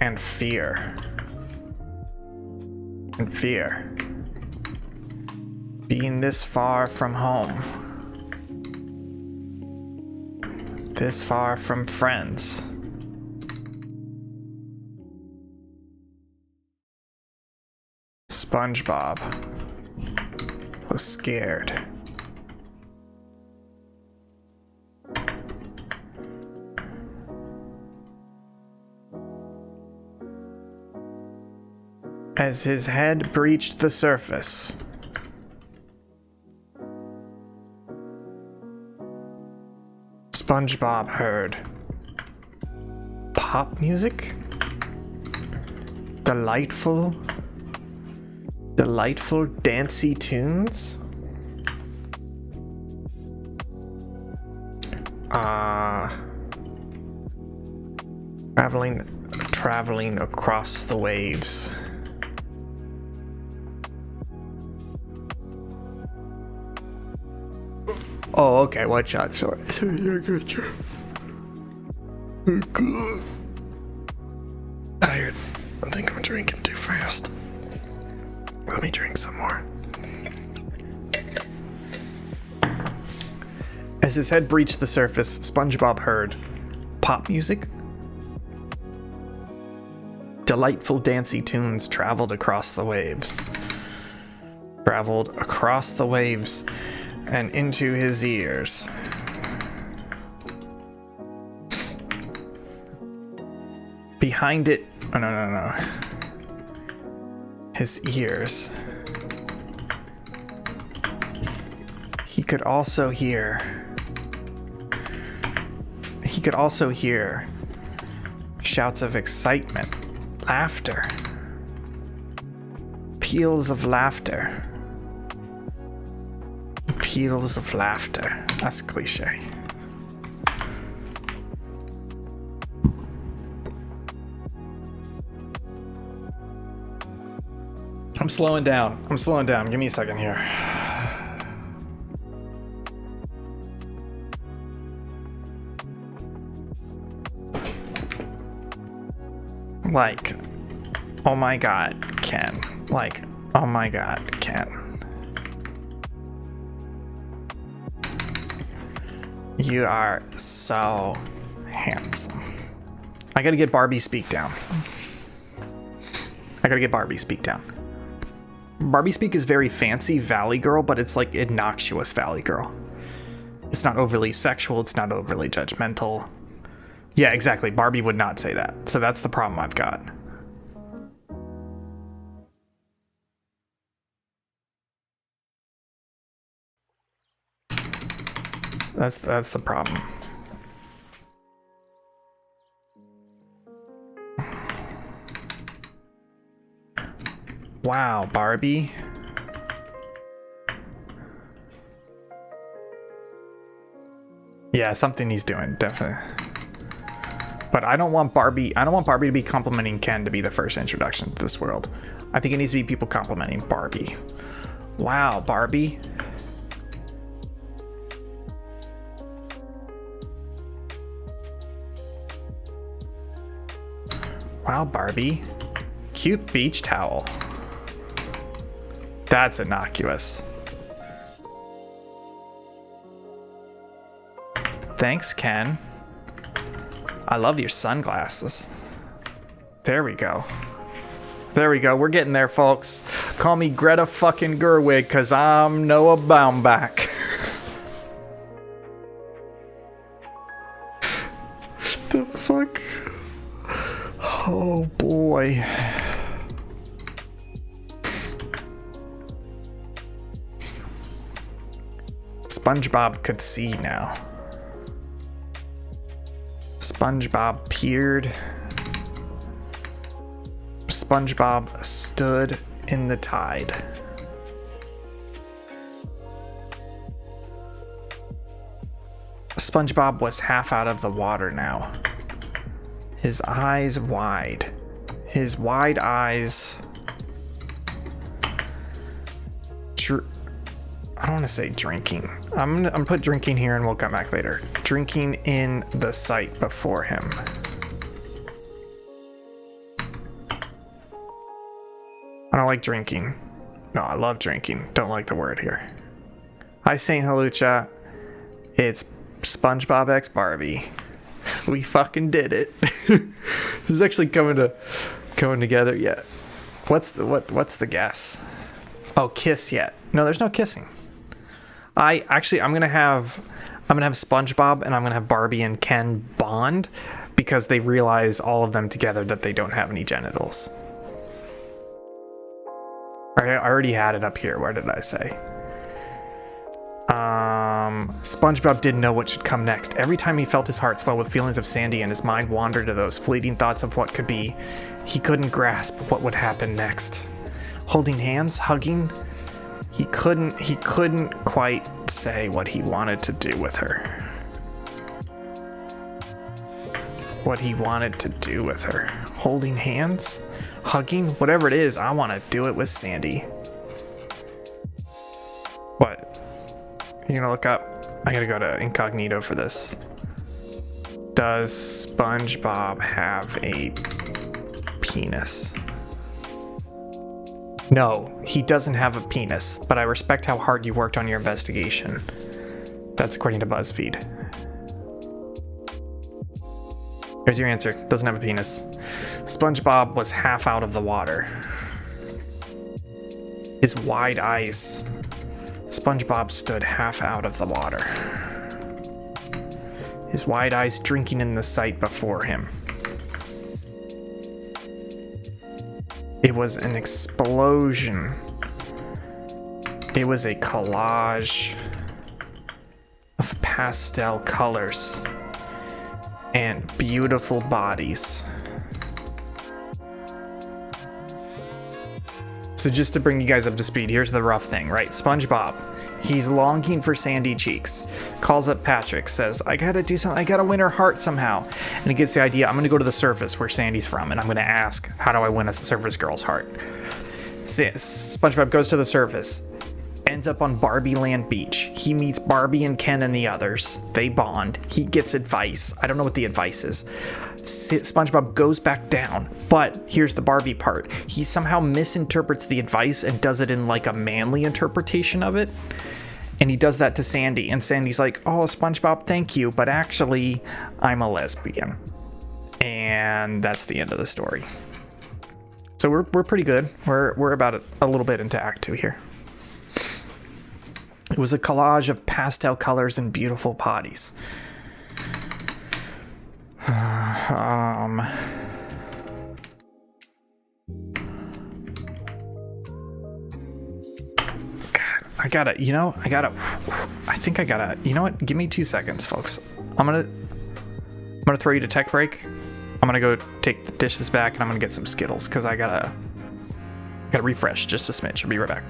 and fear. Being this far from home. This far from friends. SpongeBob was scared. As his head breached the surface, SpongeBob heard pop music, delightful dancey tunes, Traveling across the waves. Oh, okay, one shot, sorry. Tired. I think I'm drinking too fast. Let me drink some more. As his head breached the surface, SpongeBob heard pop music. Delightful dancey tunes traveled across the waves. And into his ears. Behind it, oh no. His ears. He could also hear shouts of excitement, laughter, peals of laughter. That's cliche. I'm slowing down. Give me a second here. Like, oh my God, Ken. You are so handsome. I gotta get Barbie speak down. Barbie speak is very fancy Valley Girl, but it's like innocuous Valley Girl. It's not overly sexual, it's not overly judgmental. Yeah, exactly. Barbie would not say that. So that's the problem I've got. That's the problem. Wow, Barbie. Yeah, something he's doing, definitely. But I don't want Barbie to be complimenting Ken to be the first introduction to this world. I think it needs to be people complimenting Barbie. Wow, Barbie. Wow, Barbie. Cute beach towel. That's innocuous. Thanks, Ken. I love your sunglasses. There we go. We're getting there, folks. Call me Greta fucking Gerwig, cause I'm Noah Baumbach. The fuck? Oh boy. SpongeBob could see now. SpongeBob peered. SpongeBob stood in the tide. SpongeBob was half out of the water now. His eyes wide. His wide eyes. I don't want to say drinking. I'm gonna put drinking here and we'll come back later. Drinking in the sight before him. I don't like drinking. No, I love drinking. Don't like the word here. Hi, Saint Halucha. It's SpongeBob x Barbie. We fucking did it. This is actually coming together yet. What's the guess? Oh, kiss yet. No, there's no kissing. I'm gonna have SpongeBob and I'm gonna have Barbie and Ken bond because they realize all of them together that they don't have any genitals. I already had it up here. Where did I say? SpongeBob didn't know what should come next. Every time he felt his heart swell with feelings of Sandy and his mind wandered to those fleeting thoughts of what could be, he couldn't grasp what would happen next. Holding hands, hugging, he couldn't quite say what he wanted to do with her. what he wanted to do with her. Holding hands? Hugging? Whatever it is, I want to do it with Sandy. What? You gonna look up? I gotta go to incognito for this. Does SpongeBob have a penis? No, he doesn't have a penis, but I respect how hard you worked on your investigation. That's according to BuzzFeed. Here's your answer. Doesn't have a penis. SpongeBob was half out of the water. His wide eyes. SpongeBob stood half out of the water. His wide eyes drinking in the sight before him. It was an explosion. It was a collage of pastel colors and beautiful bodies. So just to bring you guys up to speed, here's the rough thing, right? SpongeBob, he's longing for Sandy Cheeks, calls up Patrick, says, I gotta do something, I gotta win her heart somehow. And he gets the idea, I'm gonna go to the surface where Sandy's from, and I'm gonna ask, how do I win a surface girl's heart? SpongeBob goes to the surface, ends up on Barbie Land Beach. He meets Barbie and Ken and the others. They bond. He gets advice. I don't know what the advice is. SpongeBob goes back down, but here's the Barbie part. He somehow misinterprets the advice and does it in like a manly interpretation of it. And he does that to Sandy, and Sandy's like, oh, SpongeBob, thank you, but actually, I'm a lesbian. And that's the end of the story. So we're pretty good. We're about a little bit into Act 2 here. It was a collage of pastel colors and beautiful bodies. God, I think I gotta, you know what? Give me 2 seconds, folks. I'm gonna throw you to tech break. I'm gonna go take the dishes back and I'm gonna get some Skittles because I gotta refresh just a smidge. I'll be right back.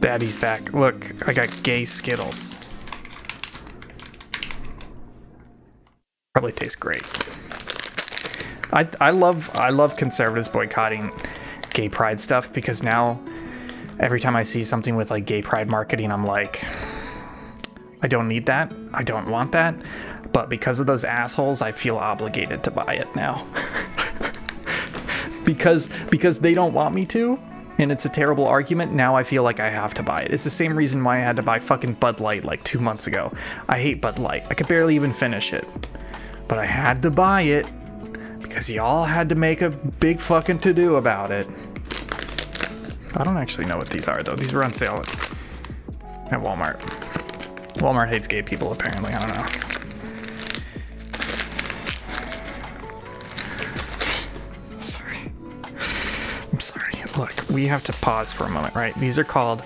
Daddy's back. Look, I got gay Skittles. Probably tastes great. I love conservatives boycotting gay pride stuff because now every time I see something with like gay pride marketing, I'm like, I don't need that. I don't want that. But because of those assholes, I feel obligated to buy it now. because they don't want me to. And it's a terrible argument. Now I feel like I have to buy it. It's the same reason why I had to buy fucking Bud Light like 2 months ago. I hate Bud Light. I could barely even finish it. But I had to buy it because y'all had to make a big fucking to-do about it. I don't actually know what these are though. These were on sale at Walmart. Walmart hates gay people apparently. I don't know. Look, we have to pause for a moment, right? These are called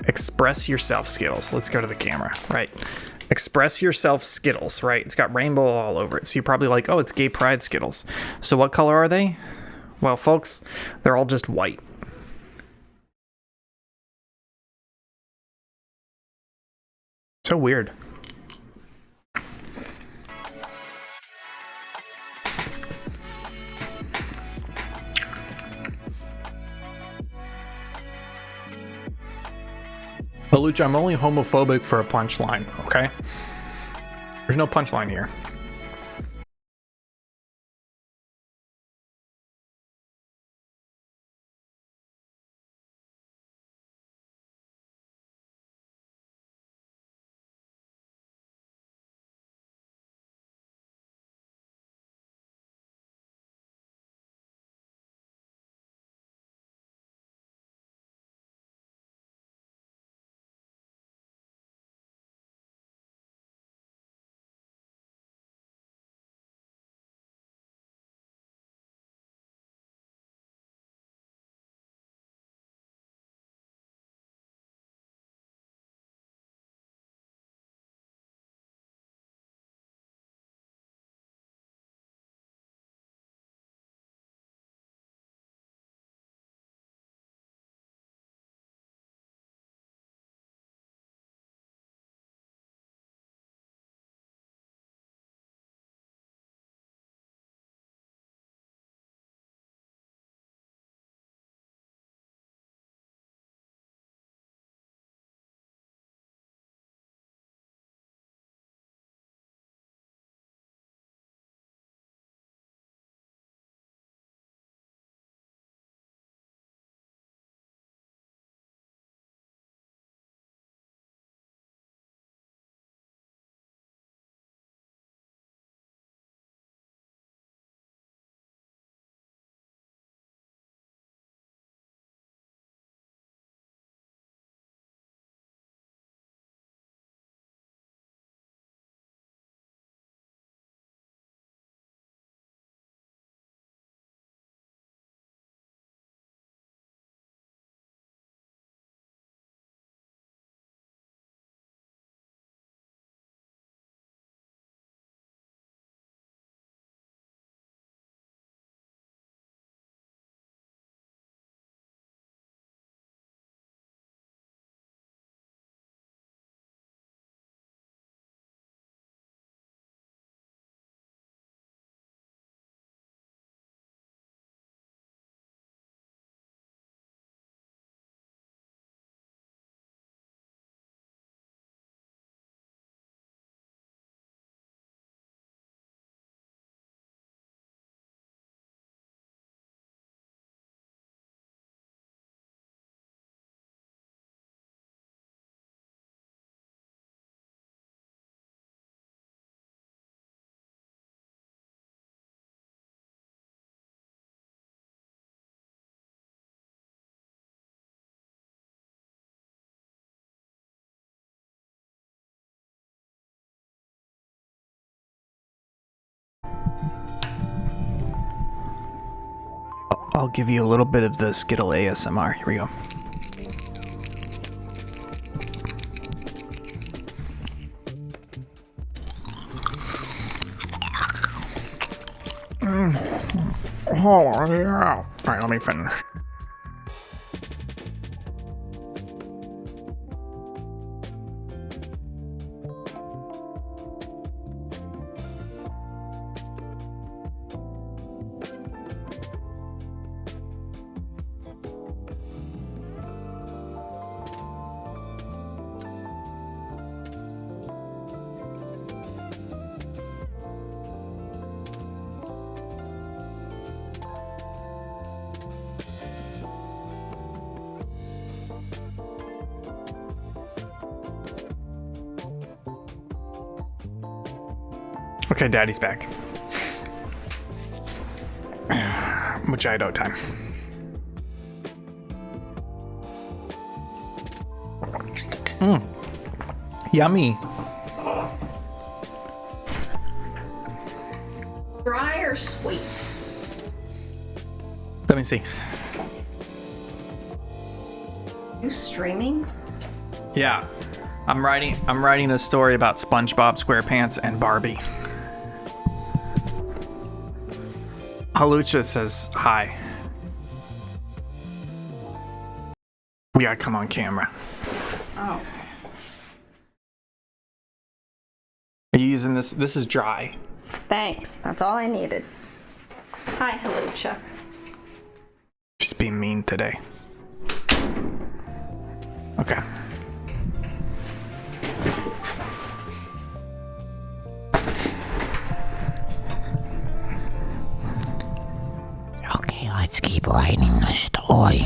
Express Yourself Skittles. Let's go to the camera, right? Express Yourself Skittles, right? It's got rainbow all over it. So you're probably like, oh, it's gay pride Skittles. So what color are they? Well, folks, they're all just white. So weird. But Lucha, I'm only homophobic for a punchline, okay? There's no punchline here. I'll give you a little bit of the Skittle ASMR. Here we go. Oh, yeah. All right, let me finish. Okay, Daddy's back. Mojito time. Yummy. Dry or sweet? Let me see. You streaming? Yeah. I'm writing a story about SpongeBob SquarePants and Barbie. Halucha says hi. We gotta come on camera. Oh. Are you using this? This is dry. Thanks. That's all I needed. Hi, Halucha. She's being mean today. Okay. Okay, let's keep writing the story.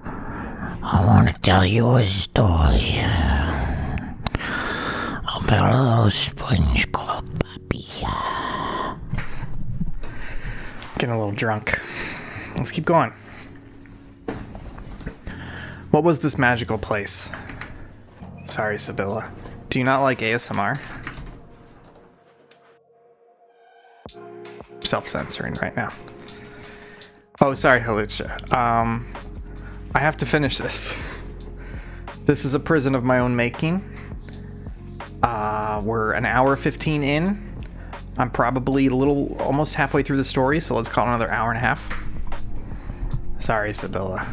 I want to tell you a story about a little sponge called Barbie. Getting a little drunk. Let's keep going. What was this magical place? Sorry, Sibylla. Do you not like ASMR? Self-censoring right now. Oh, sorry, Halucha. I have to finish this. This is a prison of my own making. We're an hour 15 in. I'm probably almost halfway through the story, so let's call it another hour and a half. Sorry, Sibylla.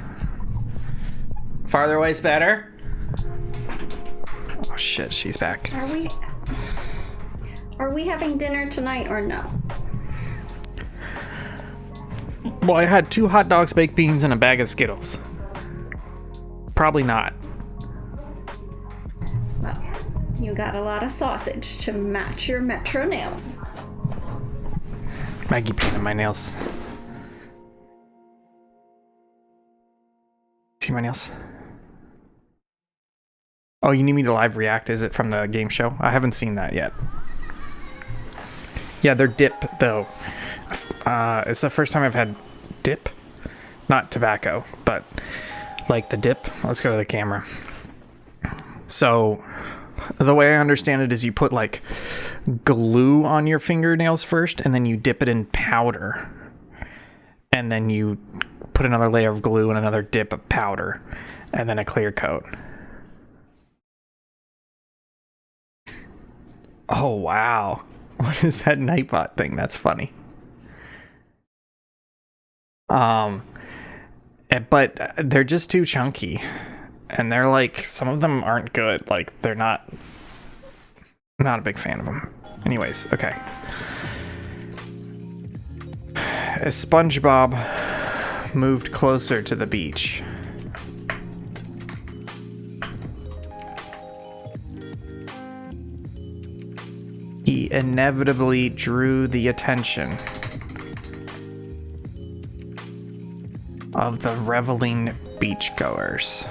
Farther away's better. Oh shit, she's back. Are we having dinner tonight or no? Well, I had 2 hot dogs, baked beans, and a bag of Skittles. Probably not. Well, you got a lot of sausage to match your Metro nails. Maggie painted my nails. See my nails? Oh, you need me to live react? Is it from the game show? I haven't seen that yet. Yeah, they're dip, though. It's the first time I've had dip. Not tobacco, but like the dip. Let's go to the camera. So, the way I understand it is you put like glue on your fingernails first, and then you dip it in powder. And then you put another layer of glue and another dip of powder, and then a clear coat. Oh, wow. What is that Nightbot thing? That's funny. But they're just too chunky. And they're like, some of them aren't good. Like, they're not a big fan of them. Anyways, okay. As SpongeBob moved closer to the beach, he inevitably drew the attention of the reveling beachgoers.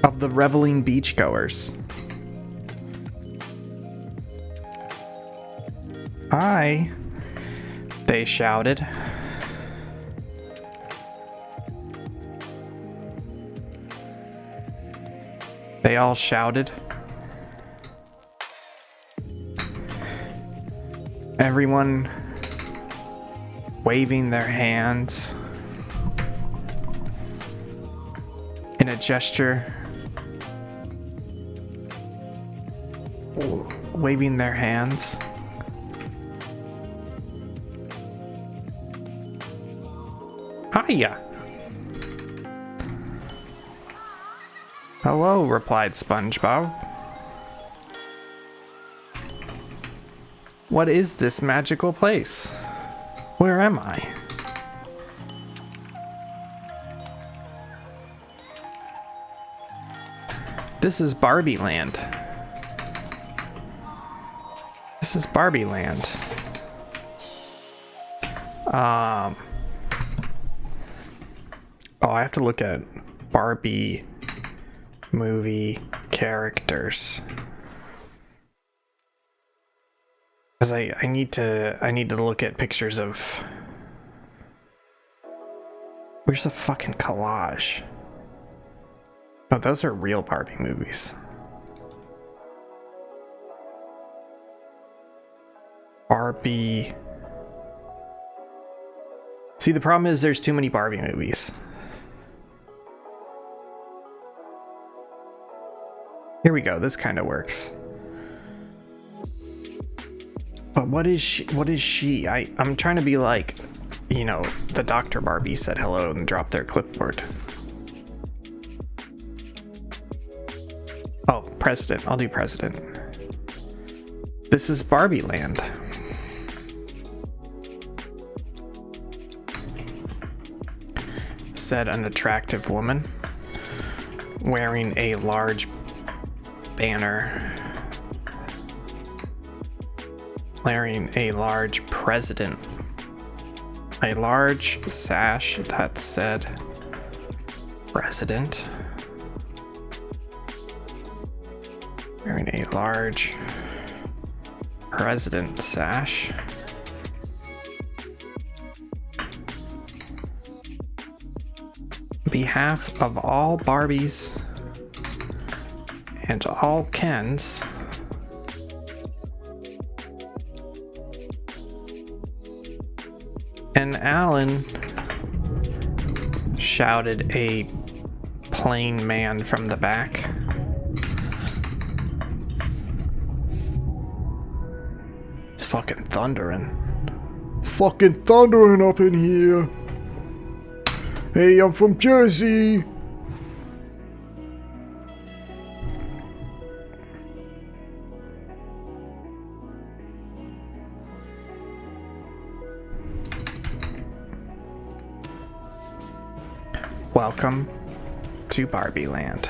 Of the reveling beachgoers. Hi, they shouted. They all shouted. Everyone waving their hands in a gesture. Waving their hands. Hiya! Hello, replied SpongeBob. What is this magical place? Where am I? This is Barbie Land. This is Barbie Land. Oh, I have to look at Barbie movie characters. Because I need to look at pictures of... Where's the fucking collage? No, those are real Barbie movies. Barbie... See, the problem is there's too many Barbie movies. Here we go, this kind of works. But what is she? I'm trying to be like, you know, the Dr. Barbie said hello and dropped their clipboard. Oh, president. I'll do president. This is Barbie Land. Said an attractive woman wearing a large banner. Wearing a large president. A large sash that said president. Wearing a large president sash. On behalf of all Barbies and all Kens, and Alan, shouted a plain man from the back. It's fucking thundering. Fucking thundering up in here. Hey, I'm from Jersey. Welcome to Barbie Land.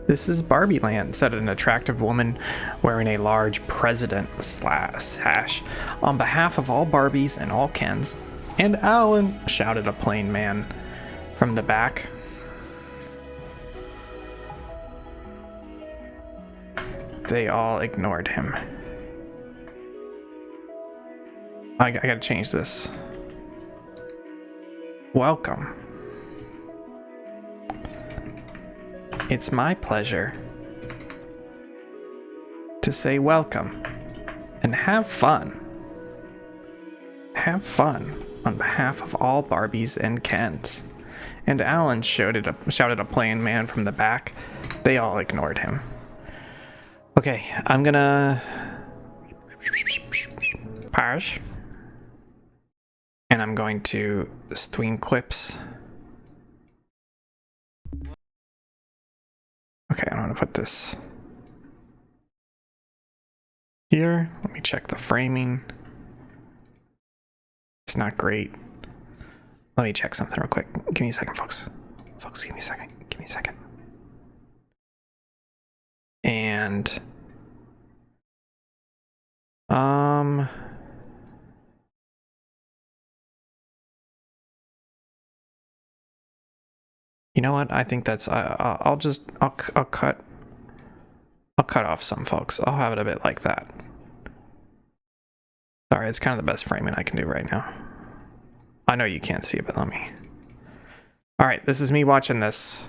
This is Barbie Land, said an attractive woman wearing a large president sash. On behalf of all Barbies and all Kens, and Alan, shouted a plain man from the back. They all ignored him. I gotta change this. Welcome. It's my pleasure to say welcome and have fun. Have fun on behalf of all Barbies and Kens. And Alan shouted a plain man from the back. They all ignored him. Okay, I'm gonna pause. And I'm going to stream clips. Okay, I'm gonna put this here. Let me check the framing. It's not great. Let me check something real quick. Give me a second, folks. Folks, give me a second. Give me a second. And you know what? I think that's I'll cut off some, folks. I'll have it a bit like that. Sorry, it's kind of the best framing I can do right now. I know you can't see it, but let me. All right, this is me watching this.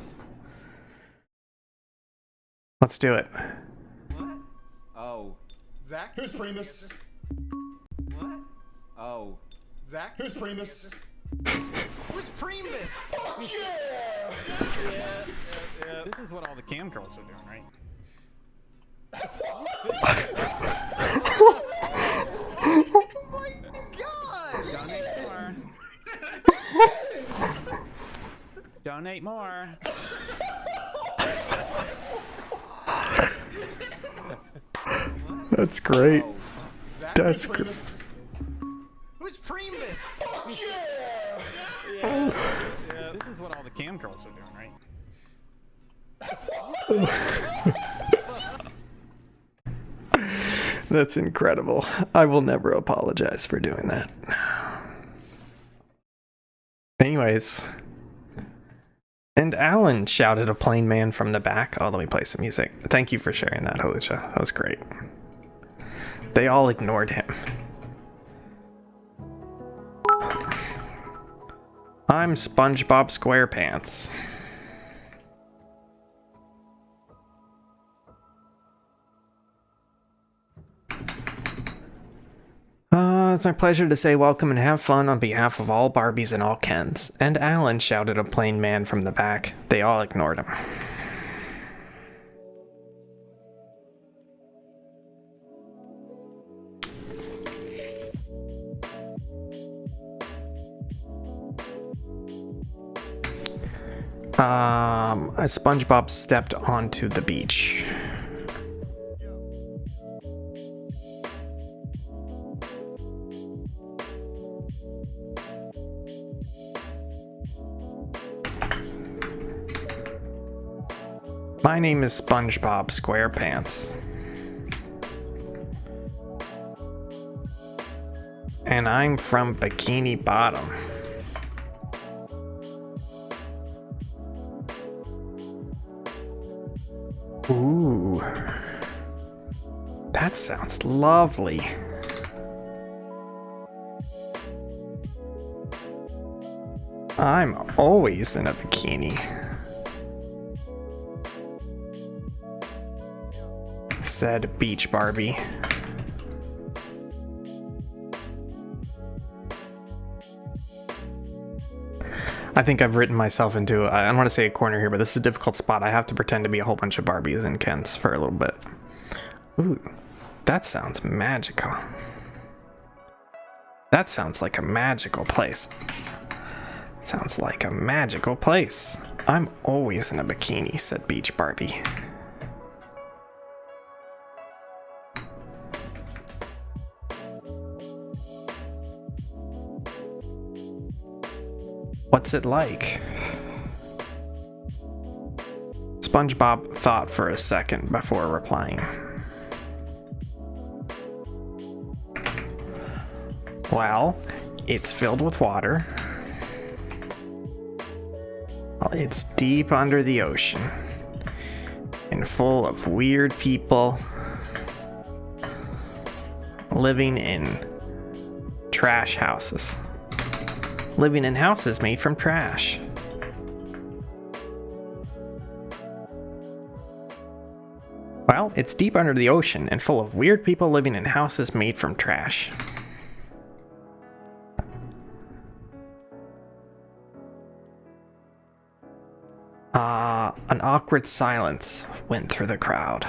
Let's do it. Zach? Who's Primus? What? Oh. Zach? Who's Primus? Who's Primus? Fuck yeah! Yeah. This is what all the cam girls are doing, right? Oh my god! Donate more. Donate more. That's great. Zach? That's Who's Primus? Who's Primus? Fuck yeah! Yeah. This is what all the cam girls are doing, right? That's incredible. I will never apologize for doing that. Anyways. And Alan shouted a plain man from the back. Oh, let me play some music. Thank you for sharing that, Holucha. That was great. They all ignored him. I'm SpongeBob SquarePants. It's my pleasure to say welcome and have fun on behalf of all Barbies and all Kens. And Alan shouted a plain man from the back. They all ignored him. SpongeBob stepped onto the beach. My name is SpongeBob SquarePants. And I'm from Bikini Bottom. Ooh. That sounds lovely. I'm always in a bikini. Said Beach Barbie. I think I've written myself into, I don't want to say a corner here, but this is a difficult spot. I have to pretend to be a whole bunch of Barbies and Kens for a little bit. Ooh, that sounds magical. That sounds like a magical place. Sounds like a magical place. I'm always in a bikini, said Beach Barbie. What's it like? SpongeBob thought for a second before replying. Well, it's filled with water. It's deep under the ocean and full of weird people living in trash houses. Living in houses made from trash. Well, it's deep under the ocean and full of weird people living in houses made from trash. An awkward silence went through the crowd.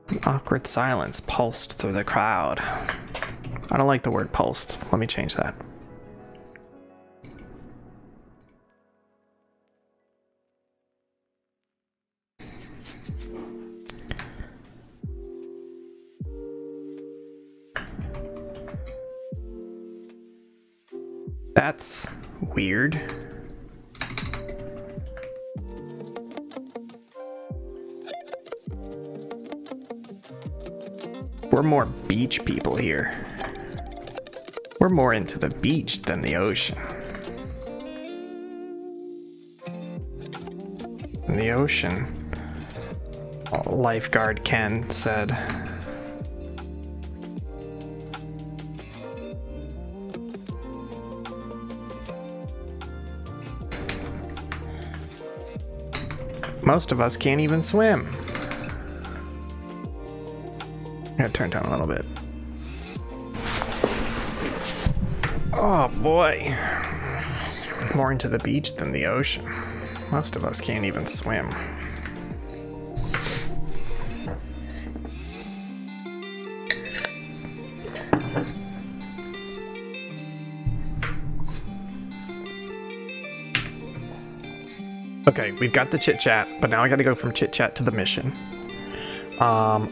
An awkward silence pulsed through the crowd. I don't like the word pulsed. Let me change that. That's weird. We're more beach people here. We're more into the beach than the ocean. In the ocean, lifeguard Ken said, most of us can't even swim. Gotta turn down a little bit. Oh boy. More into the beach than the ocean. Most of us can't even swim. Okay, we've got the chit chat, but now I gotta go from chit chat to the mission.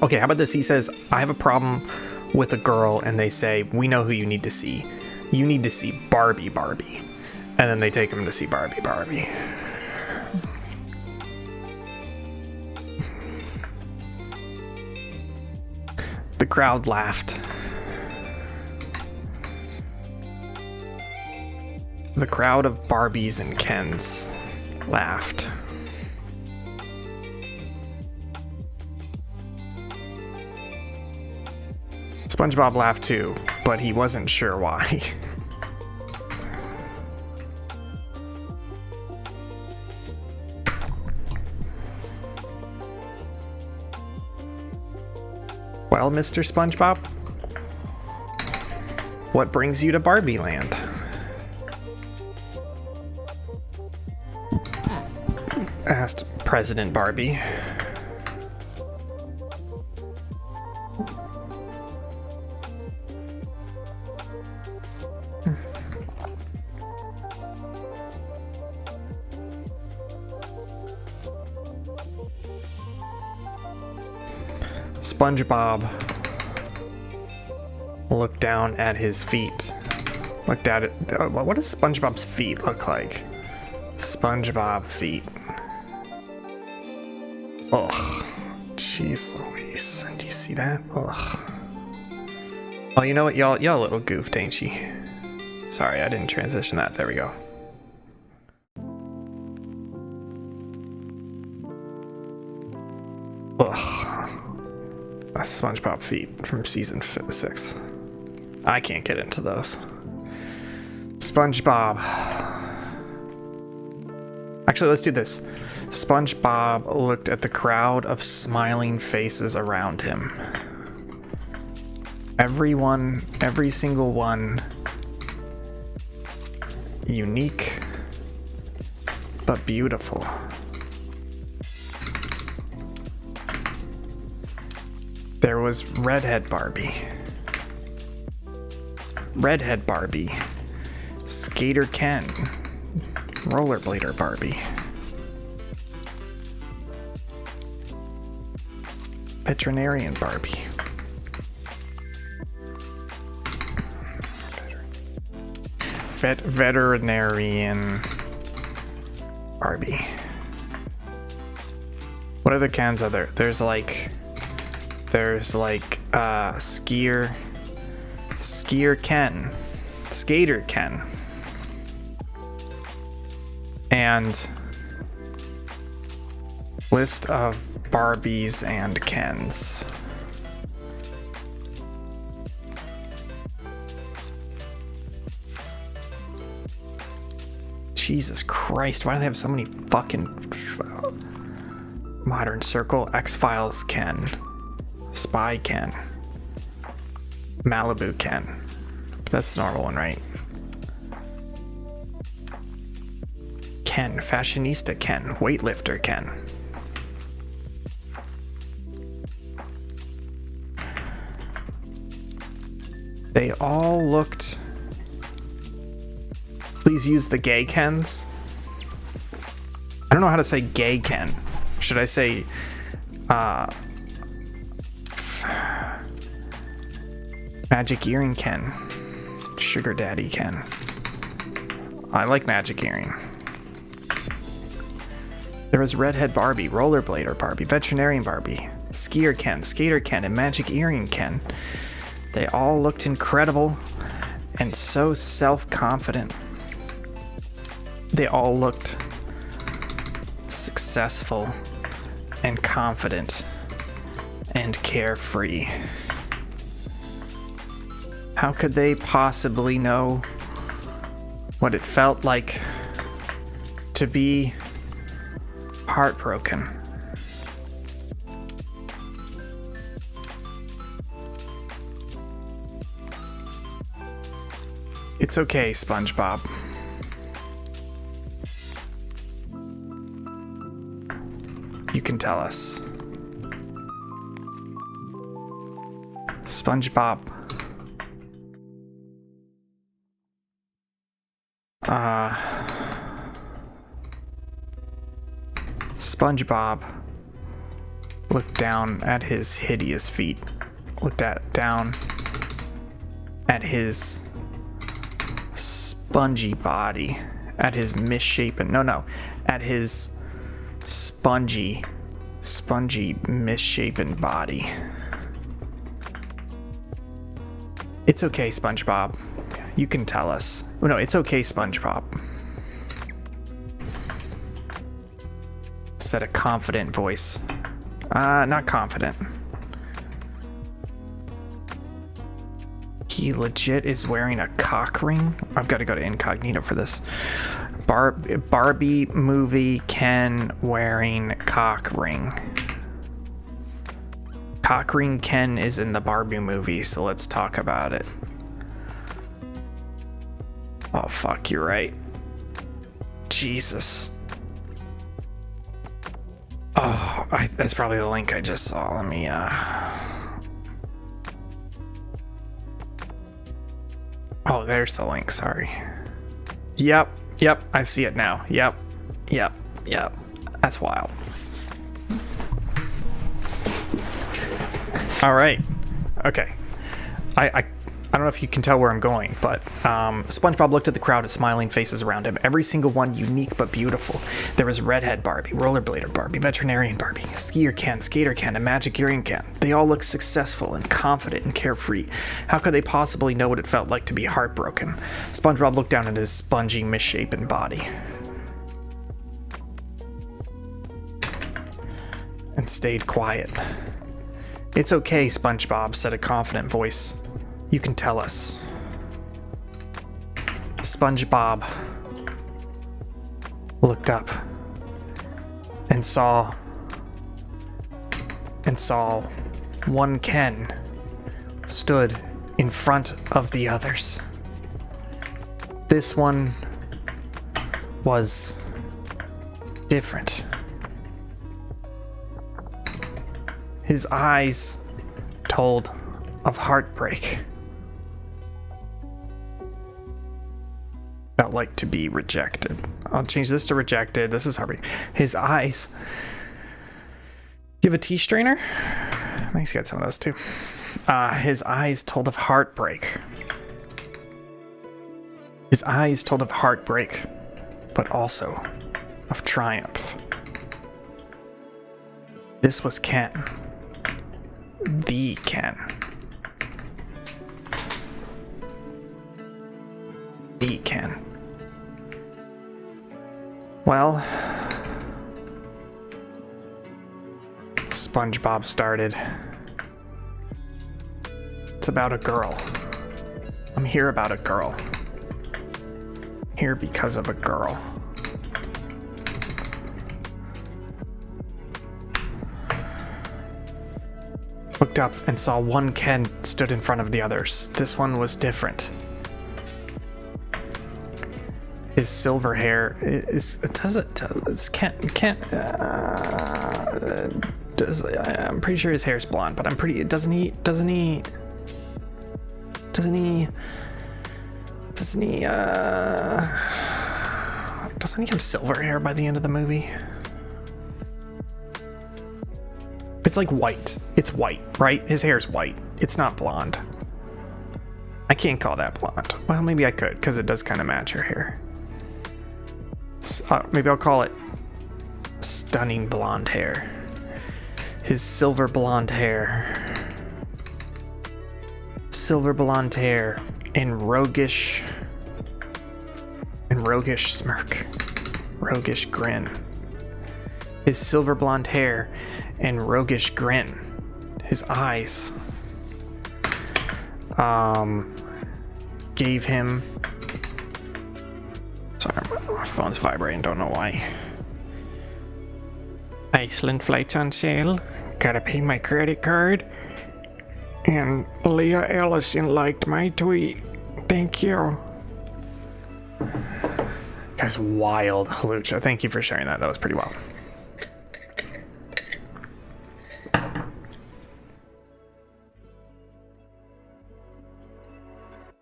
Okay, how about this? He says, I have a problem with a girl, and they say, we know who you need to see. You need to see Barbie. And then they take him to see Barbie. The crowd laughed. The crowd of Barbies and Kens laughed. SpongeBob laughed too, but he wasn't sure why. Well, Mr. SpongeBob, what brings you to Barbie Land? Asked President Barbie. SpongeBob looked down at his feet. Looked at it. What does SpongeBob's feet look like? SpongeBob feet. Ugh. Jeez Louise. Do you see that? Ugh. Oh, you know what? Y'all a little goofed, ain't you? Sorry, I didn't transition that. There we go. Ugh. That's SpongeBob feet from season 6. I can't get into those. SpongeBob. Actually, let's do this. SpongeBob looked at the crowd of smiling faces around him. Everyone, every single one, unique but beautiful. There was Redhead Barbie, Skater Ken, Rollerblader Barbie, Veterinarian Barbie, Veterinarian Barbie. What other Kens are there? There's like Skier Ken, Skater Ken, and list of Barbies and Kens. Jesus Christ, why do they have so many fucking Modern Circle, X-Files Ken, Spy Ken, Malibu Ken. That's the normal one, right? Ken, Fashionista Ken, Weightlifter Ken. They all looked... Please use the gay Kens. I don't know how to say gay Ken. Should I say... Magic Earring Ken. Sugar Daddy Ken. I like Magic Earring. There was Redhead Barbie, Rollerblader Barbie, Veterinarian Barbie, Skier Ken, Skater Ken, and Magic Earring Ken. They all looked incredible and so self-confident. They all looked successful and confident and carefree. How could they possibly know what it felt like to be heartbroken? It's okay, SpongeBob. You can tell us. SpongeBob. SpongeBob looked down at his hideous feet. Down at his spongy body, at his misshapen, at his spongy misshapen body. It's okay, SpongeBob. You can tell us. Oh, no, it's okay, SpongeBob. Said a confident voice. Not confident. He legit is wearing a cock ring. I've got to go to incognito for this. Barbie movie Ken wearing cock ring. Cock ring Ken is in the Barbie movie, so let's talk about it. Oh fuck, you're right. Jesus. Oh, that's probably the link I just saw. Let me Oh, there's the link, sorry. Yep, I see it now. Yep. That's wild. All right. Okay. I don't know if you can tell where I'm going, but SpongeBob looked at the crowd of smiling faces around him, every single one unique but beautiful. There was Redhead Barbie, Rollerblader Barbie, Veterinarian Barbie, Skier Ken, Skater Ken, and Magic Earring Ken. They all looked successful and confident and carefree. How could they possibly know what it felt like to be heartbroken? SpongeBob looked down at his spongy, misshapen body and stayed quiet. It's okay, SpongeBob, said a confident voice. You can tell us. SpongeBob looked up and saw one Ken stood in front of the others. This one was different. His eyes told of heartbreak. Felt like to be rejected. I'll change this to rejected. This is heartbreak. His eyes. You have a tea strainer? Max got some of those too. His eyes told of heartbreak. His eyes told of heartbreak, but also of triumph. This was Ken. The Ken. The Ken. Well, SpongeBob started. It's about a girl. I'm here about a girl. Here because of a girl. Looked up and saw one Ken stood in front of the others. This one was different. His silver hair I'm pretty sure his hair's blonde, but doesn't he have silver hair by the end of the movie? It's like white. It's white, right? His hair's white. It's not blonde. I can't call that blonde. Well, maybe I could, because it does kind of match her hair. Maybe I'll call it stunning blonde hair. His silver blonde hair. Silver blonde hair and roguish smirk. Roguish grin. His silver blonde hair and roguish grin. His eyes gave him... Sorry, my phone's vibrating, don't know why. Iceland flights on sale. Gotta pay my credit card. And Leah Ellison liked my tweet. Thank you. Guy's wild, Lucha. Thank you for sharing that. That was pretty wild.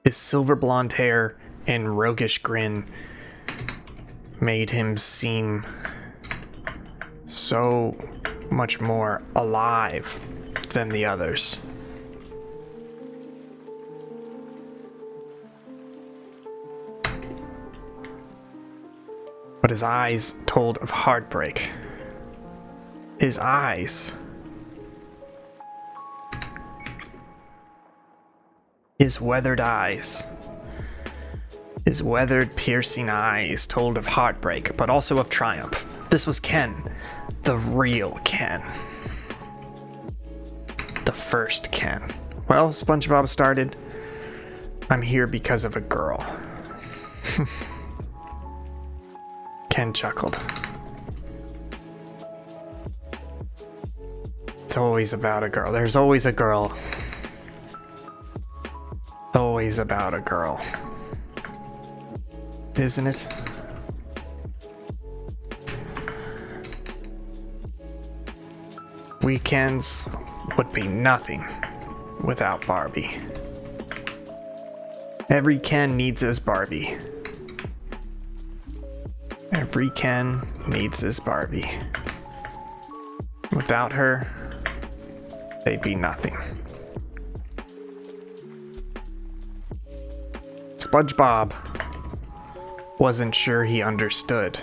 His silver blonde hair and roguish grin made him seem so much more alive than the others. But his eyes told of heartbreak. His eyes. His weathered eyes. His weathered, piercing eyes told of heartbreak, but also of triumph. This was Ken. The real Ken. The first Ken. Well, SpongeBob started. I'm here because of a girl. Ken chuckled. It's always about a girl. There's always a girl. Always about a girl. Isn't it? Weekends would be nothing without Barbie. Every Ken needs his Barbie. Every Ken needs his Barbie. Without her, they'd be nothing. SpongeBob wasn't sure he understood.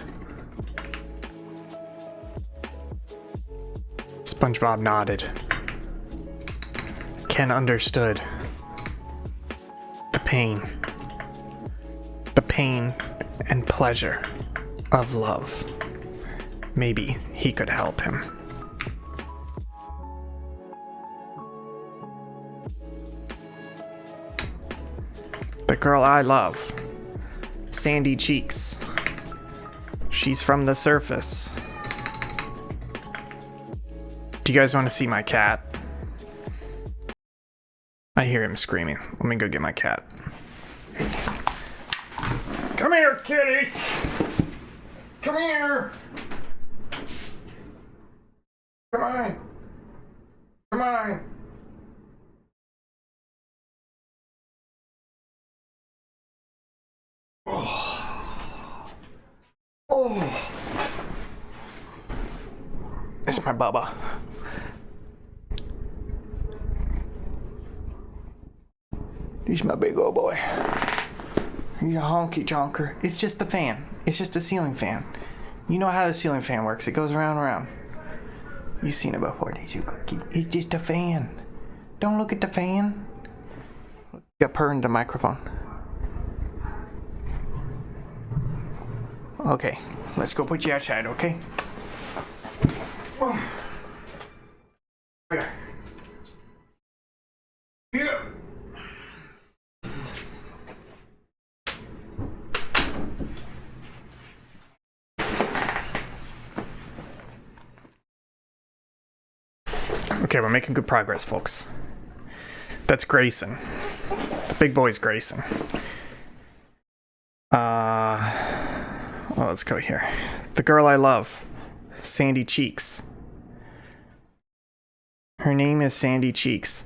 SpongeBob nodded. Ken understood. The pain. The pain and pleasure of love. Maybe he could help him. The girl I love. Sandy cheeks. She's from the surface. Do you guys want to see my cat? I hear him screaming. Let me go get my cat. Come here, kitty! Come here! Come on! Come on! Oh! It's my Bubba. He's my big old boy. He's a honky tonker. It's just the fan. It's just a ceiling fan. You know how the ceiling fan works. It goes around and around. You've seen it before, did you, Cookie? It's just a fan. Don't look at the fan. Got purr in the microphone. Okay, let's go put you outside, okay? Oh. There. Yeah. Okay, we're making good progress, folks. That's Grayson. The big boy's Grayson. Well, let's go here. The girl I love. Sandy Cheeks. Her name is Sandy Cheeks.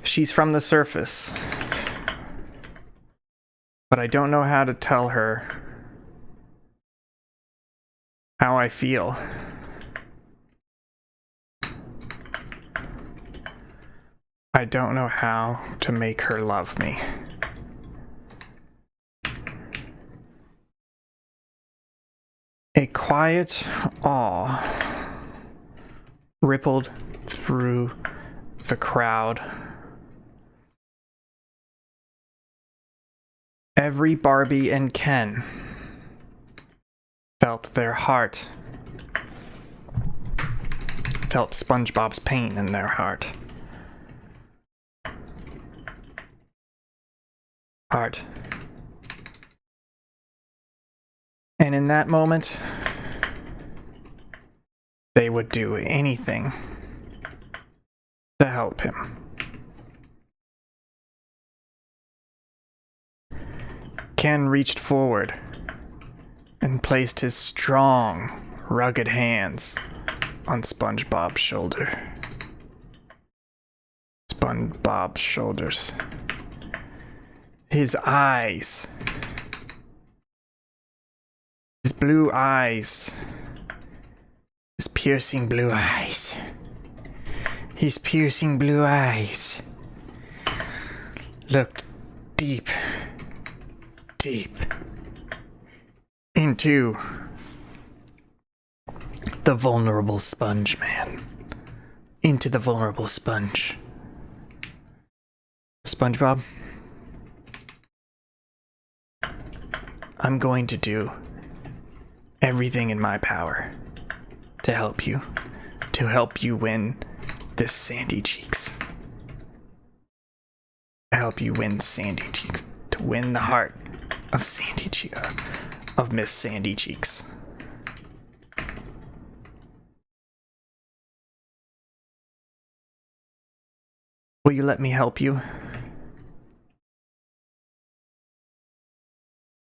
She's from the surface. But I don't know how to tell her how I feel. I don't know how to make her love me. A quiet awe rippled through the crowd. Every Barbie and Ken felt their heart, felt SpongeBob's pain in their heart. And in that moment, they would do anything to help him. Ken reached forward and placed his strong, rugged hands on SpongeBob's shoulder. SpongeBob's shoulders. His eyes. His blue eyes. His piercing blue eyes. His piercing blue eyes looked deep into the vulnerable sponge man. Into the vulnerable sponge. SpongeBob, I'm going to do everything in my power to help you win this Sandy Cheeks. To help you win Sandy Cheeks. To win the heart of Sandy Cheeks. Of Miss Sandy Cheeks. Will you let me help you?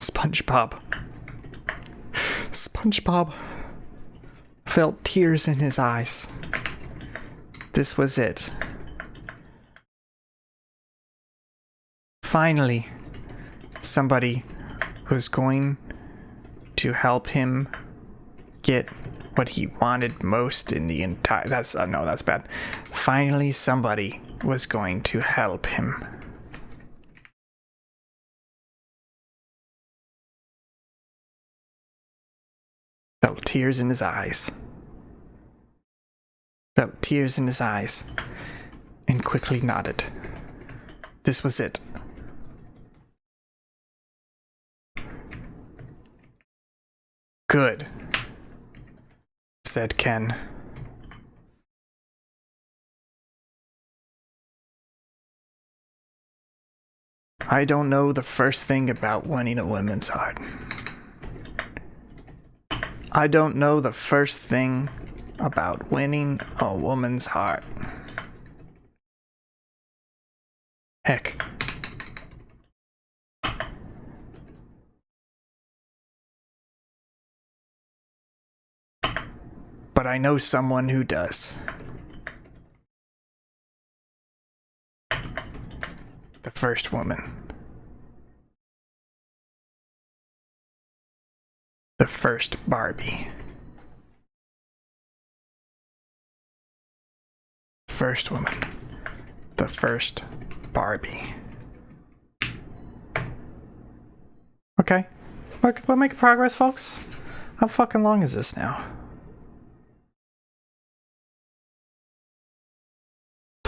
SpongeBob felt tears in his eyes. This was it. Finally, somebody who's going to help him get what he wanted most in the entire... That's bad. Finally, somebody was going to help him. Felt tears in his eyes. Felt tears in his eyes. And quickly nodded. This was it. Good, said Ken. I don't know the first thing about winning a woman's heart. I don't know the first thing about winning a woman's heart. Heck. But I know someone who does. The first woman. The first Barbie. First woman. The first Barbie. Okay. We're making progress, folks. How fucking long is this now?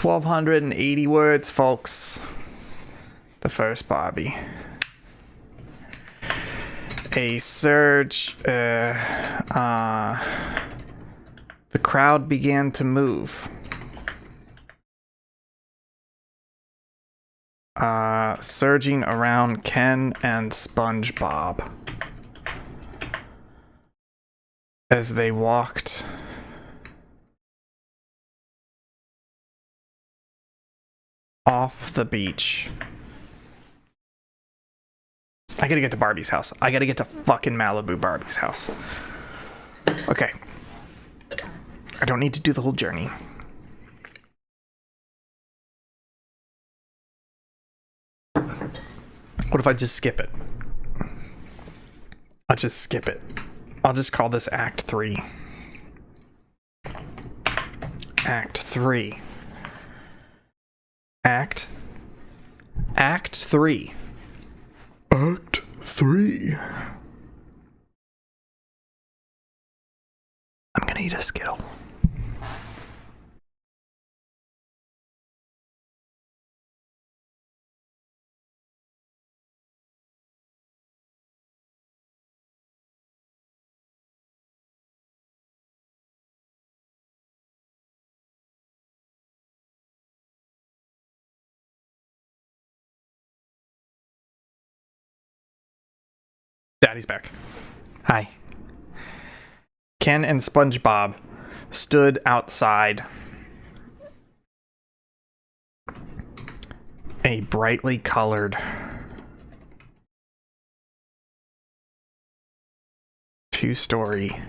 1,280 words, folks. The first Barbie. A surge. The crowd began to move. Surging around Ken and SpongeBob as they walked off the beach. I gotta get to Barbie's house. I gotta get to fucking Malibu Barbie's house. Okay. I don't need to do the whole journey. What if I just skip it? I'll just skip it. I'll just call this Act 3. Act 3. Act 3. Act 3. I'm gonna eat a Skittle. Daddy's back. Hi. Ken and SpongeBob stood outside a brightly colored two-story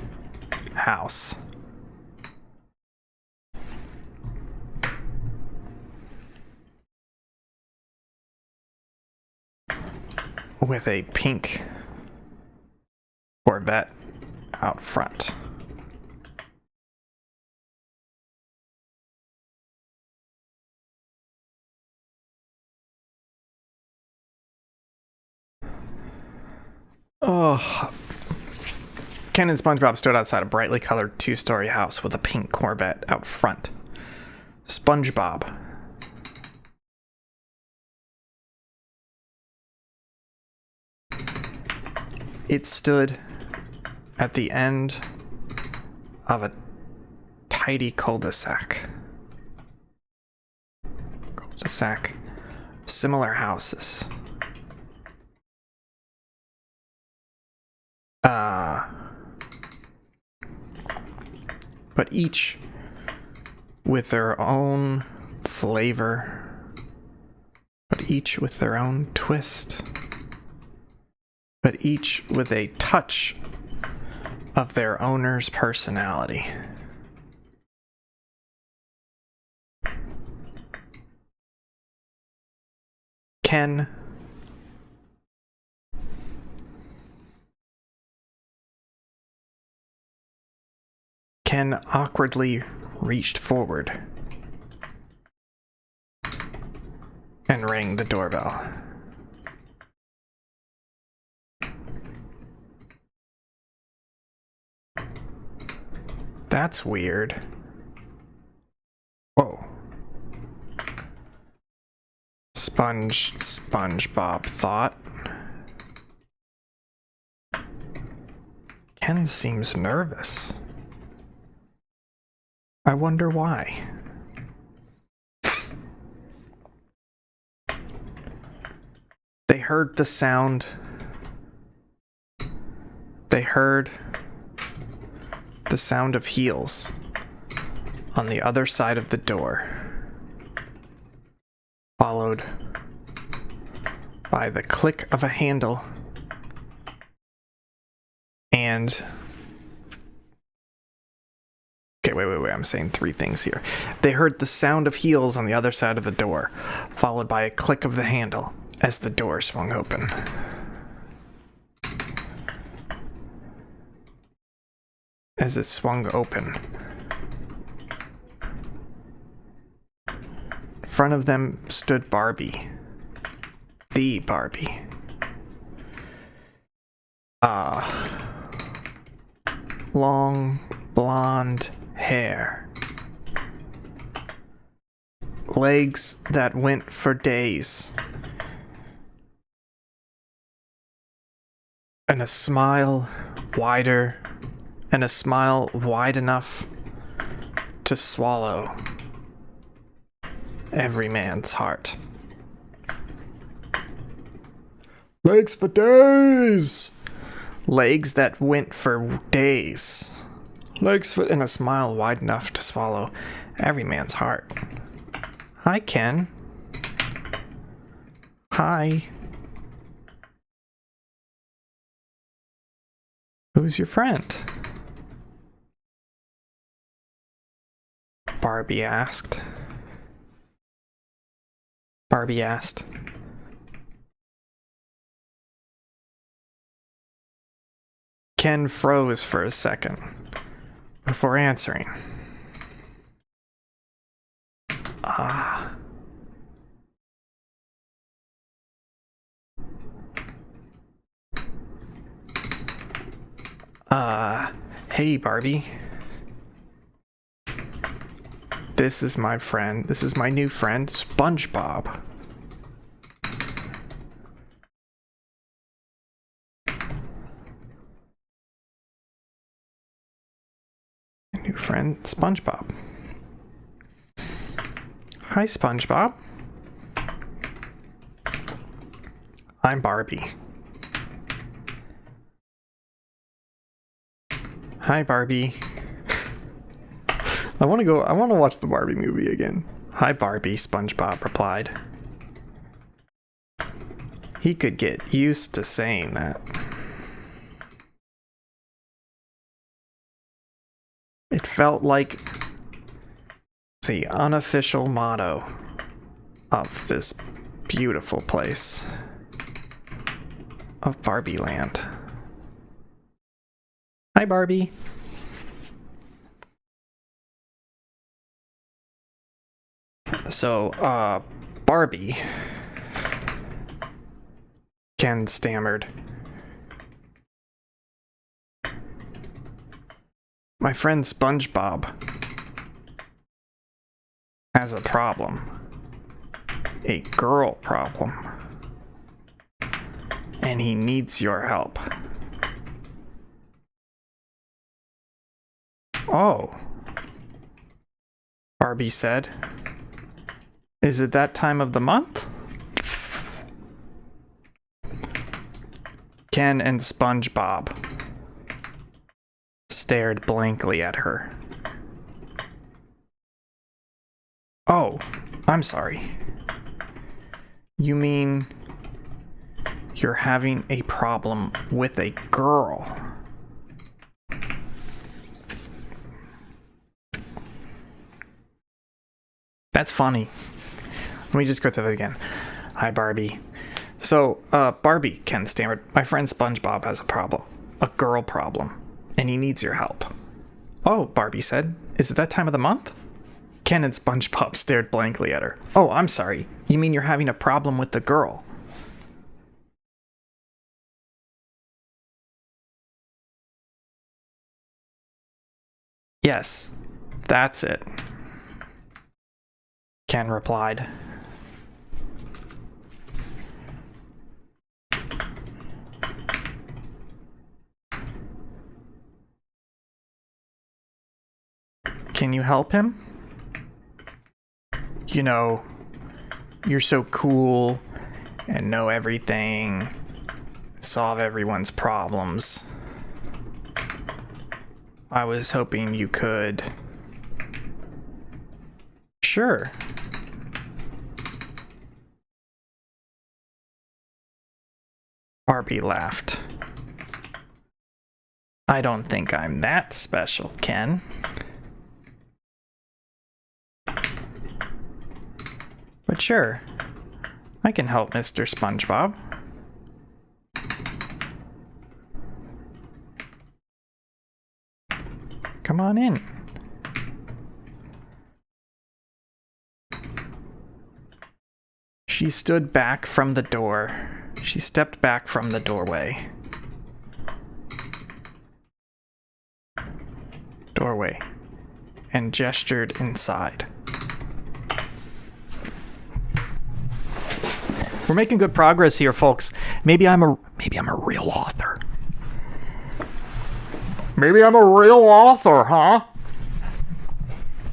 house. With a pink Corvette out front. Oh. Ken and SpongeBob stood outside a brightly colored two-story house with a pink Corvette out front. SpongeBob. It stood at the end of a tidy cul-de-sac. Similar houses. But each with their own flavor, but each with their own twist, but each with a touch of their owner's personality. Ken awkwardly reached forward and rang the doorbell. That's weird. Whoa. SpongeBob thought. Ken seems nervous. I wonder why. They heard the sound. They heard the sound of heels on the other side of the door, followed by the click of a handle and... Okay, wait, I'm saying three things here. They heard the sound of heels on the other side of the door, followed by a click of the handle as the door swung open. As it swung open, in front of them stood Barbie. The Barbie. Long, blonde hair. Legs that went for days. And a smile wide enough to swallow every man's heart. Legs for days! Legs that went for days. And a smile wide enough to swallow every man's heart. Hi, Ken. Hi. Who's your friend? Barbie asked. Ken froze for a second before answering. Hey, Barbie. This is my friend. This is my new friend, SpongeBob. New friend, SpongeBob. Hi, SpongeBob. I'm Barbie. Hi, Barbie. I want to watch the Barbie movie again. Hi, Barbie, SpongeBob replied. He could get used to saying that. felt like the unofficial motto of this beautiful place of Barbie Land. Hi, Barbie. So, Barbie, Ken stammered. My friend SpongeBob has a problem. A girl problem. And he needs your help. Oh, Barbie said. Is it that time of the month? Ken and SpongeBob stared blankly at her. Oh, I'm sorry. You mean you're having a problem with a girl? That's funny. Let me just go through that again. Hi, Barbie. So, Barbie, Ken stammered. My friend SpongeBob has a problem. A girl problem. And he needs your help. Oh, Barbie said. Is it that time of the month? Ken and SpongeBob stared blankly at her. Oh, I'm sorry. You mean you're having a problem with the girl? Yes, that's it. Ken replied. Can you help him? You know, you're so cool and know everything, solve everyone's problems. I was hoping you could. Sure. Barbie laughed. I don't think I'm that special, Ken. But sure, I can help Mr. SpongeBob. Come on in. She stood back from the door. She stepped back from the doorway. And gestured inside. We're making good progress here, folks. Maybe I'm a real author. Maybe I'm a real author, huh?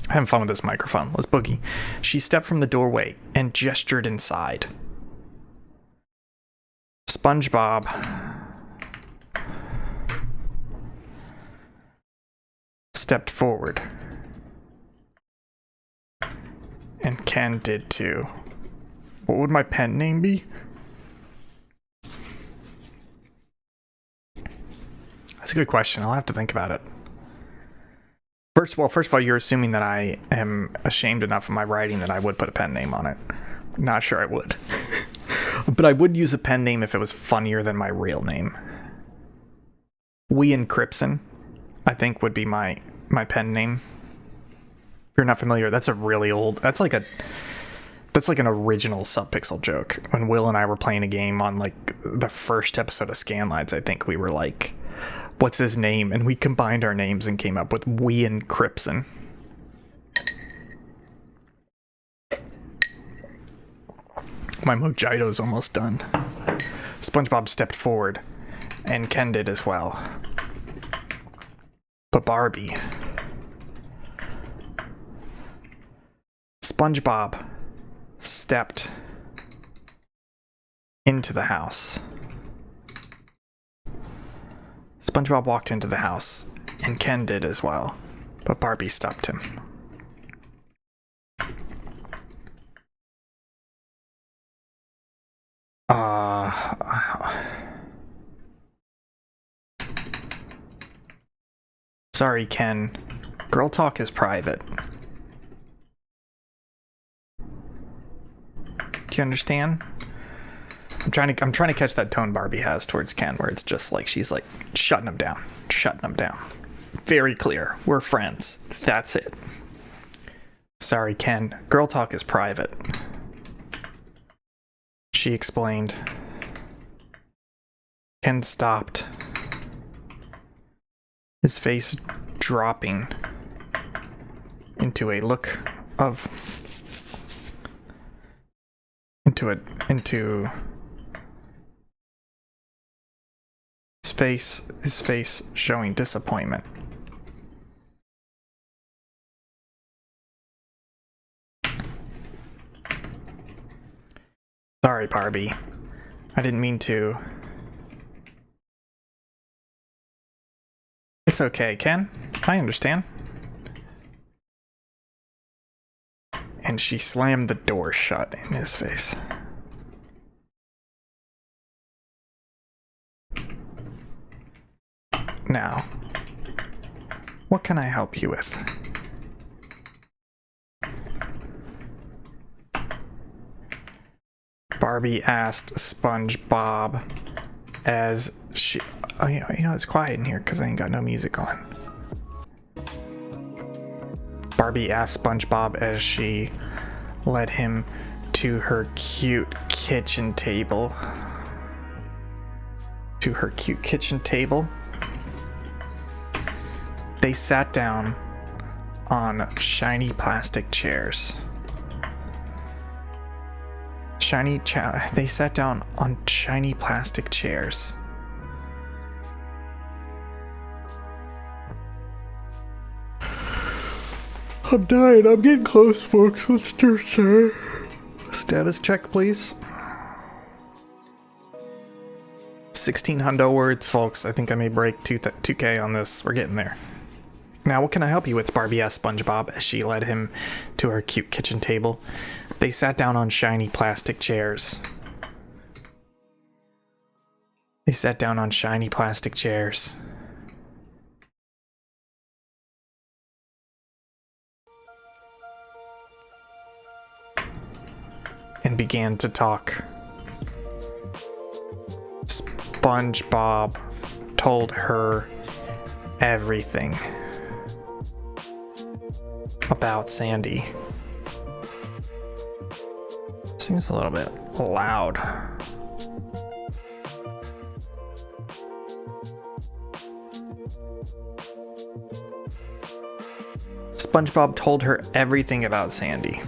Having fun with this microphone. Let's boogie. She stepped from the doorway and gestured inside. SpongeBob stepped forward. And Ken did too. What would my pen name be? That's a good question. I'll have to think about it. First of all, you're assuming that I am ashamed enough of my writing that I would put a pen name on it. Not sure I would. But I would use a pen name if it was funnier than my real name. Ian Cripson, I think, would be my pen name. If you're not familiar, that's a really old... That's like an original Subpixel joke. When Will and I were playing a game on, like, the first episode of Scanlines, I think we were like, what's his name? And we combined our names and came up with Ian Cripson. My mojito's almost done. SpongeBob stepped forward, and Ken did as well. But Barbie... SpongeBob stepped into the house. SpongeBob walked into the house, and Ken did as well, but Barbie stopped him. Sorry, Ken. Girl talk is private. Do you understand? I'm trying to catch that tone Barbie has towards Ken, where it's just like she's like shutting him down. Very clear. We're friends. That's it. Sorry, Ken. Girl talk is private. She explained. Ken stopped, his face dropping into a look of into his face showing disappointment. Sorry, Barbie. I didn't mean to. It's okay, Ken. I understand. And she slammed the door shut in his face. Now, what can I help you with? Barbie asked SpongeBob as she... Oh, it's quiet in here because I ain't got no music on. Barbie asked SpongeBob as she led him to her cute kitchen table. They sat down on shiny plastic chairs. They sat down on shiny plastic chairs. I'm dying. I'm getting close, folks. Let's do sir. Status check, please. 1,600 words, folks. I think I may break 2K on this. We're getting there. Now, what can I help you with? Barbie asked SpongeBob as she led him to her cute kitchen table. They sat down on shiny plastic chairs. And began to talk. SpongeBob told her everything about Sandy. Seems a little bit loud. SpongeBob told her everything about Sandy.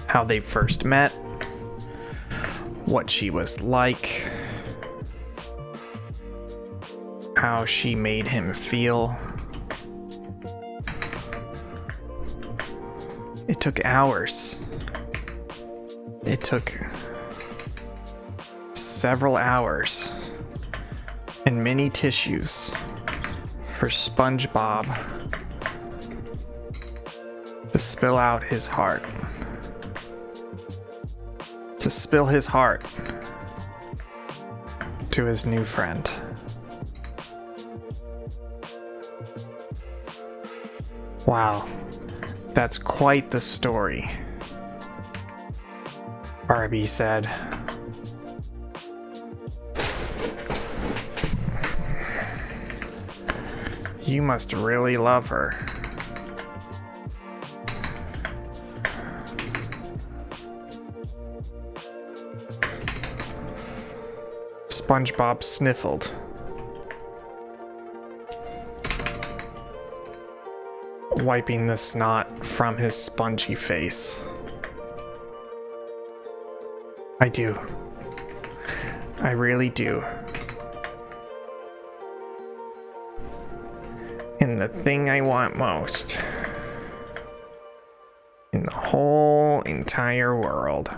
How they first met, what she was like, how she made him feel. It took hours. It took several hours and many tissues for SpongeBob to spill out his heart. To spill his heart to his new friend. Wow, that's quite the story, Barbie said. You must really love her. SpongeBob sniffled. Wiping the snot from his spongy face. I do. I really do. And the thing I want most in the whole entire world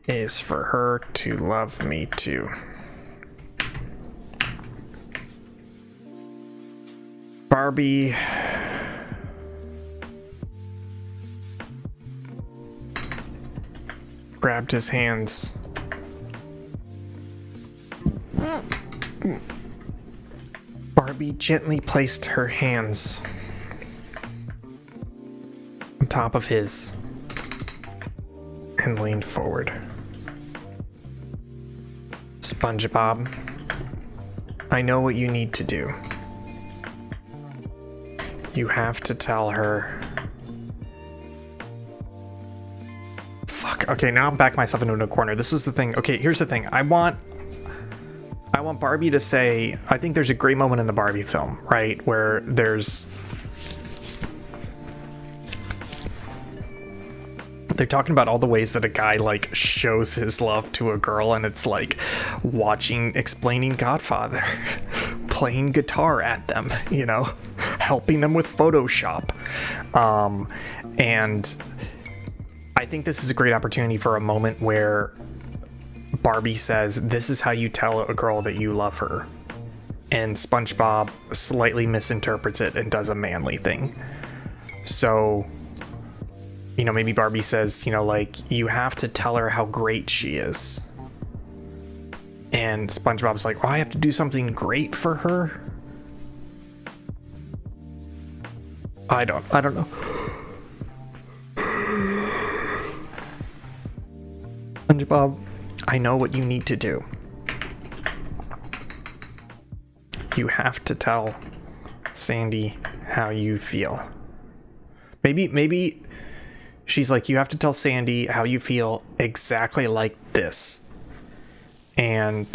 is for her to love me too. Barbie grabbed his hands. Barbie gently placed her hands on top of his and leaned forward. SpongeBob, I know what you need to do. You have to tell her. Fuck. Okay, now I'm back myself into a corner. This is the thing. Okay, here's the thing. I want Barbie to say, I think there's a great moment in the Barbie film, right? Where they're talking about all the ways that a guy like shows his love to a girl, and it's like explaining Godfather, playing guitar at them, you know, helping them with Photoshop. And I think this is a great opportunity for a moment where Barbie says, this is how you tell a girl that you love her. And SpongeBob slightly misinterprets it and does a manly thing. So, you know, maybe Barbie says, you know, like, you have to tell her how great she is. And SpongeBob's like, oh, I have to do something great for her? I don't know. SpongeBob, I know what you need to do. You have to tell Sandy how you feel. Maybe she's like, you have to tell Sandy how you feel exactly like this. And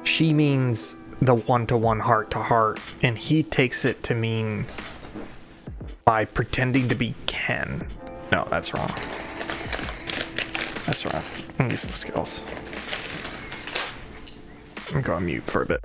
she means the one-to-one heart-to-heart, and he takes it to mean by pretending to be Ken. No, that's wrong. That's wrong. I need some skills. I'm gonna go on mute for a bit.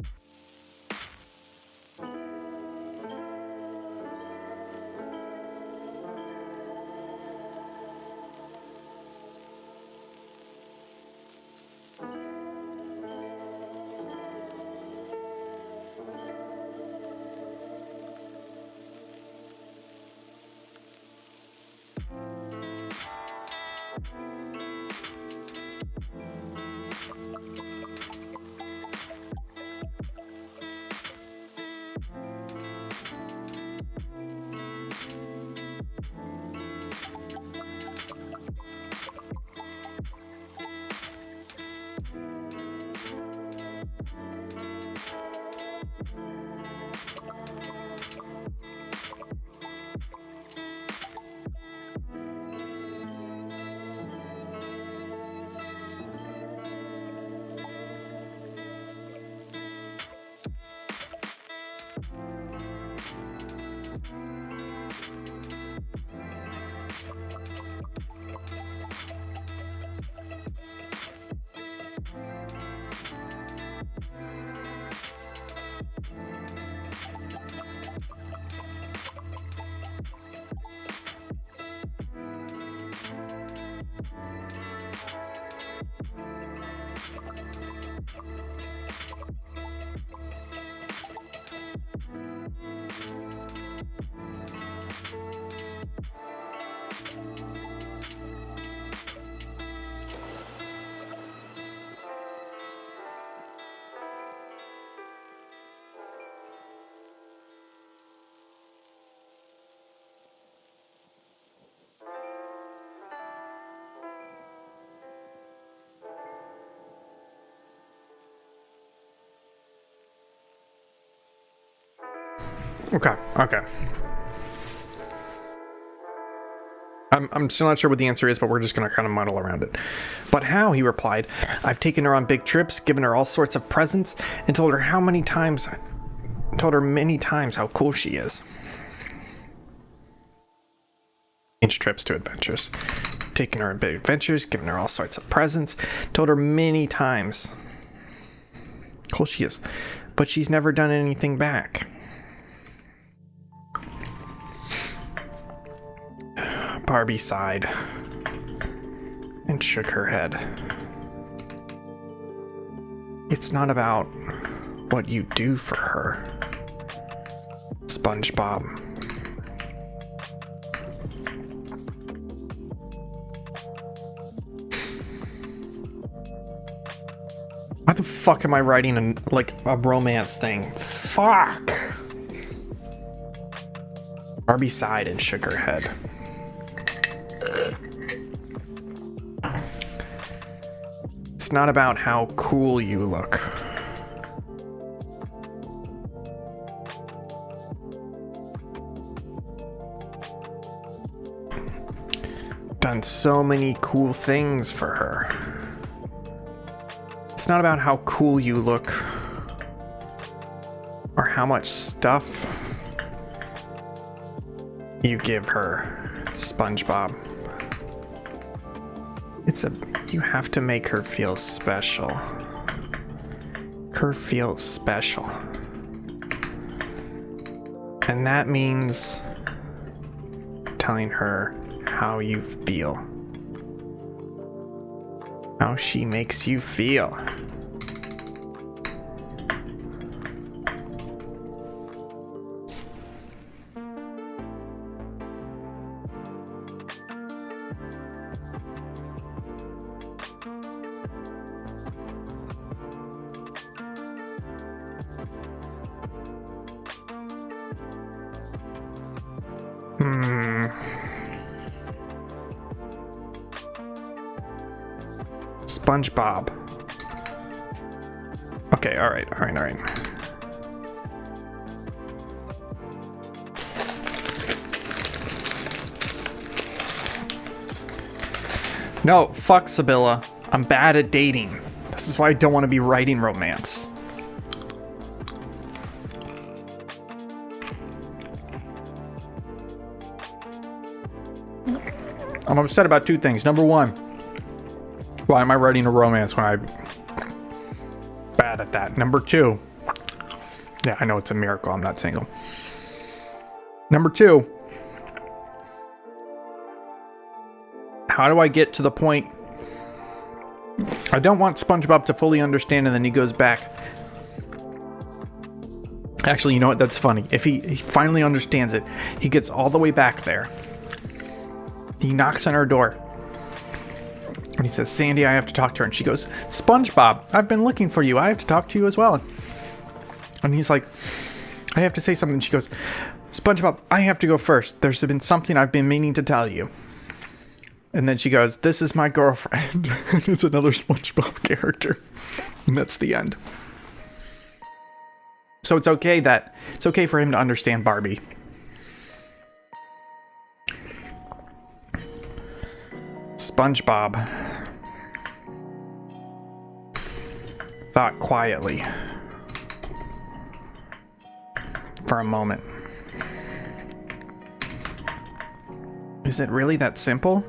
Okay. I'm still not sure what the answer is, but we're just gonna kind of muddle around it. But how? He replied. I've taken her on big trips, given her all sorts of presents, and told her many times how cool she is. Each trips to adventures. Taken her on big adventures, given her all sorts of presents, told her many times how cool she is. But she's never done anything back. Barbie sighed and shook her head. It's not about what you do for her, SpongeBob. Why the fuck am I writing a romance thing? Fuck! Barbie sighed and shook her head. It's not about how cool you look. Done so many cool things for her. It's not about how cool you look or how much stuff you give her, SpongeBob. You have to make her feel special. Her feel special. And that means telling her how you feel. How she makes you feel. SpongeBob. Okay, all right. No, fuck Sibylla. I'm bad at dating. This is why I don't want to be writing romance. I'm upset about two things. Number one, why am I writing a romance when I'm bad at that? Number two, yeah, I know it's a miracle I'm not single. Number two, how do I get to the point? I don't want SpongeBob to fully understand and then he goes back. Actually, you know what? That's funny. If he finally understands it, he gets all the way back there. He knocks on her door. And he says, Sandy, I have to talk to her. And she goes, SpongeBob, I've been looking for you. I have to talk to you as well. And he's like, I have to say something. She goes, SpongeBob, I have to go first. There's been something I've been meaning to tell you. And then she goes, this is my girlfriend. It's another SpongeBob character. And that's the end. So it's okay for him to understand Barbie. SpongeBob thought quietly for a moment. Is it really that simple?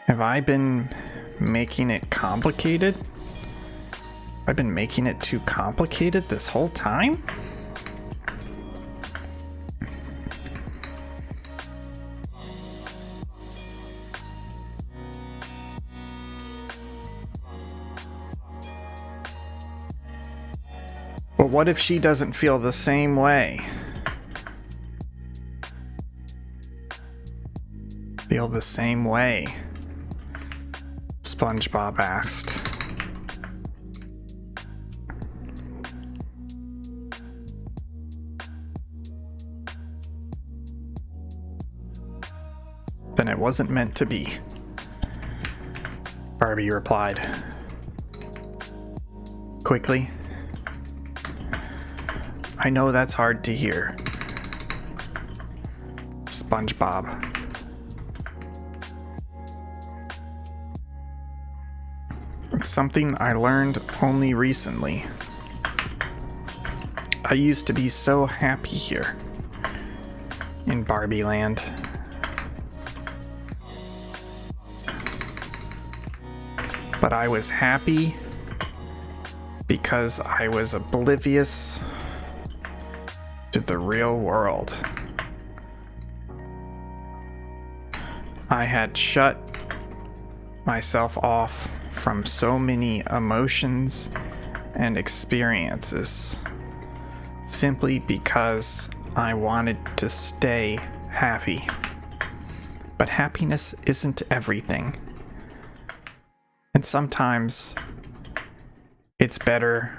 Have I been making it complicated? I've been making it too complicated this whole time? But what if she doesn't feel the same way? Feel the same way? SpongeBob asked. Then it wasn't meant to be, Barbie replied. Quickly. I know that's hard to hear. SpongeBob. It's something I learned only recently. I used to be so happy here in Barbie Land. But I was happy because I was oblivious to the real world. I had shut myself off from so many emotions and experiences simply because I wanted to stay happy. But happiness isn't everything. And sometimes it's better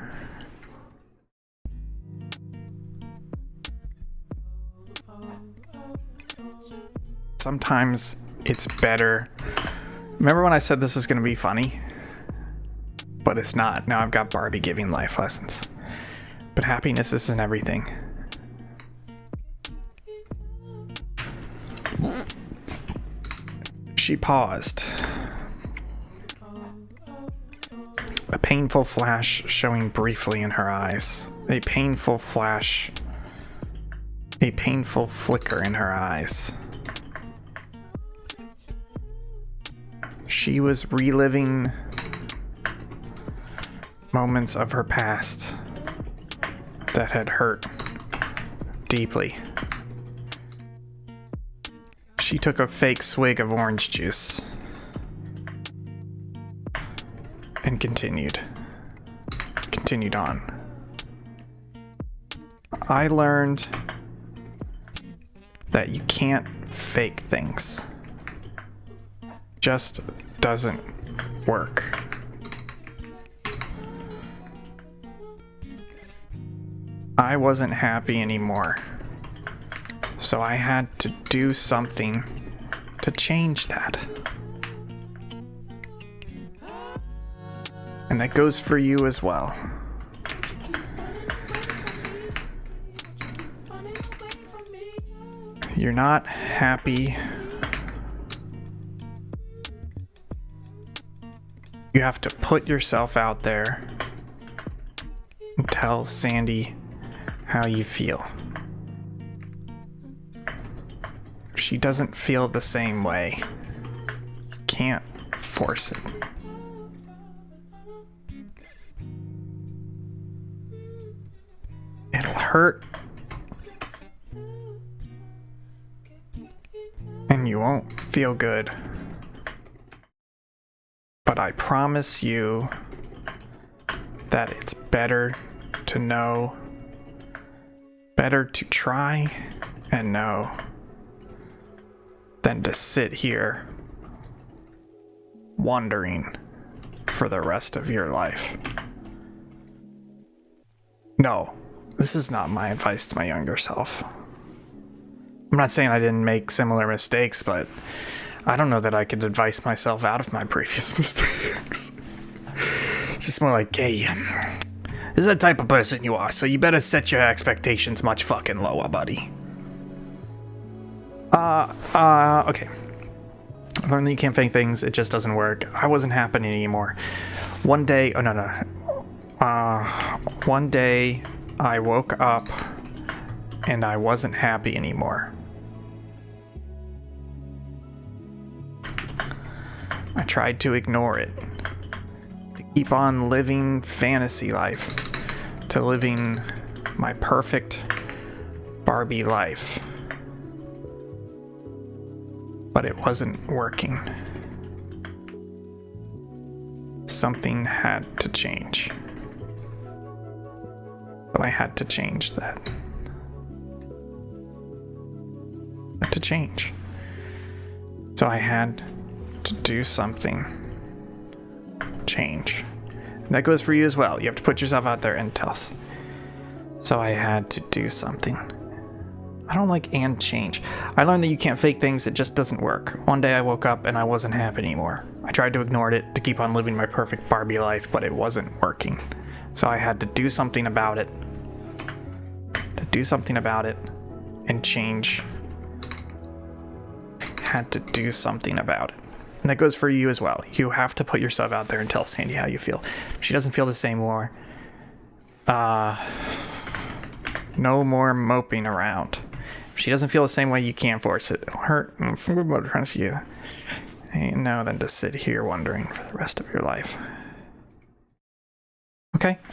Remember when I said this was going to be funny? But it's not. Now I've got Barbie giving life lessons. But happiness isn't everything. She paused. A painful flash showing briefly in her eyes. A painful flash. A painful flicker in her eyes. She was reliving moments of her past that had hurt deeply. She took a fake swig of orange juice and continued on. I learned that you can't fake things. Just doesn't work. I wasn't happy anymore, so I had to do something to change that. And that goes for you as well. You're not happy. You have to put yourself out there and tell Sandy how you feel. If she doesn't feel the same way, you can't force it. It'll hurt. And you won't feel good. But I promise you that it's better to know, better to try and know than to sit here wondering for the rest of your life. No, this is not my advice to my younger self. I'm not saying I didn't make similar mistakes, but I don't know that I could advise myself out of my previous mistakes. It's just more like, hey, this is the type of person you are, so you better set your expectations much fucking lower, buddy. Okay. I learned that you can't fake things, it just doesn't work. I wasn't happening anymore. One day, one day I woke up and I wasn't happy anymore. I tried to ignore it, to keep on living fantasy life, to living my perfect Barbie life. But it wasn't working. Something had to change. So I had to change that. Had to change. So I had to do something. Change. And that goes for you as well. You have to put yourself out there and tell us. So I had to do something. I don't like and change. I learned that you can't fake things, it just doesn't work. One day I woke up and I wasn't happy anymore. I tried to ignore it, to keep on living my perfect Barbie life, but it wasn't working. So I had to do something about it. To do something about it and change. Had to do something about it. And that goes for you as well. You have to put yourself out there and tell Sandy how you feel. If she doesn't feel the same more, no more moping around. If she doesn't feel the same way, you can't force it. It'll hurt. You ain't no than to sit here wondering for the rest of your life.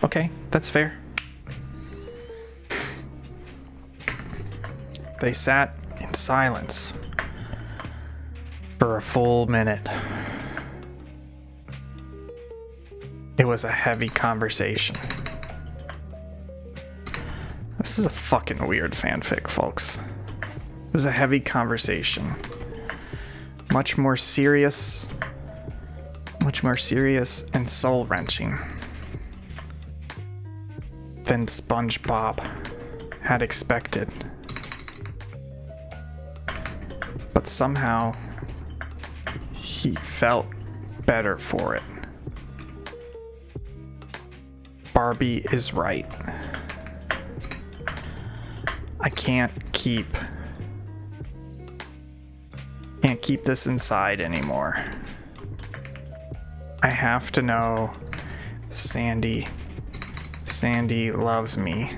Okay, that's fair. They sat in silence for a full minute. It was a heavy conversation. This is a fucking weird fanfic, folks. It was a heavy conversation. Much more serious, much more serious and soul-wrenching than SpongeBob had expected. But somehow, he felt better for it. Barbie is right. I can't keep this inside anymore. I have to know Sandy loves me.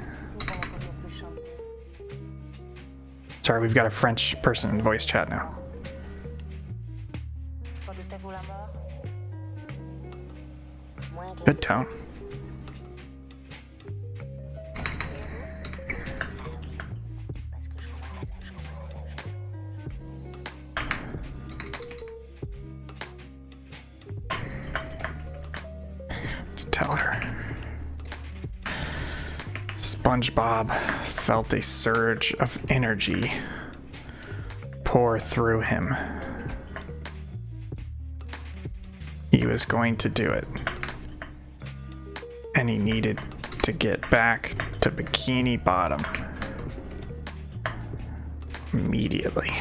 Sorry, we've got a French person in voice chat now. Good tone. Tell her. SpongeBob felt a surge of energy pour through him. He was going to do it. And he needed to get back to Bikini Bottom immediately.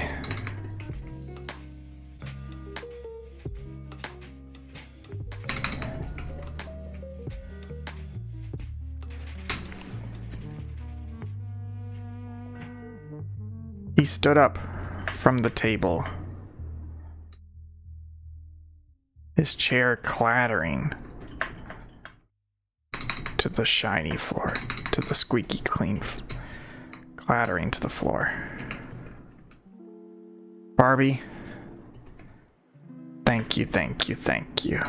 He stood up from the table, his chair clattering to the shiny floor, to the squeaky clean, clattering to the floor. Barbie, thank you, thank you, thank you.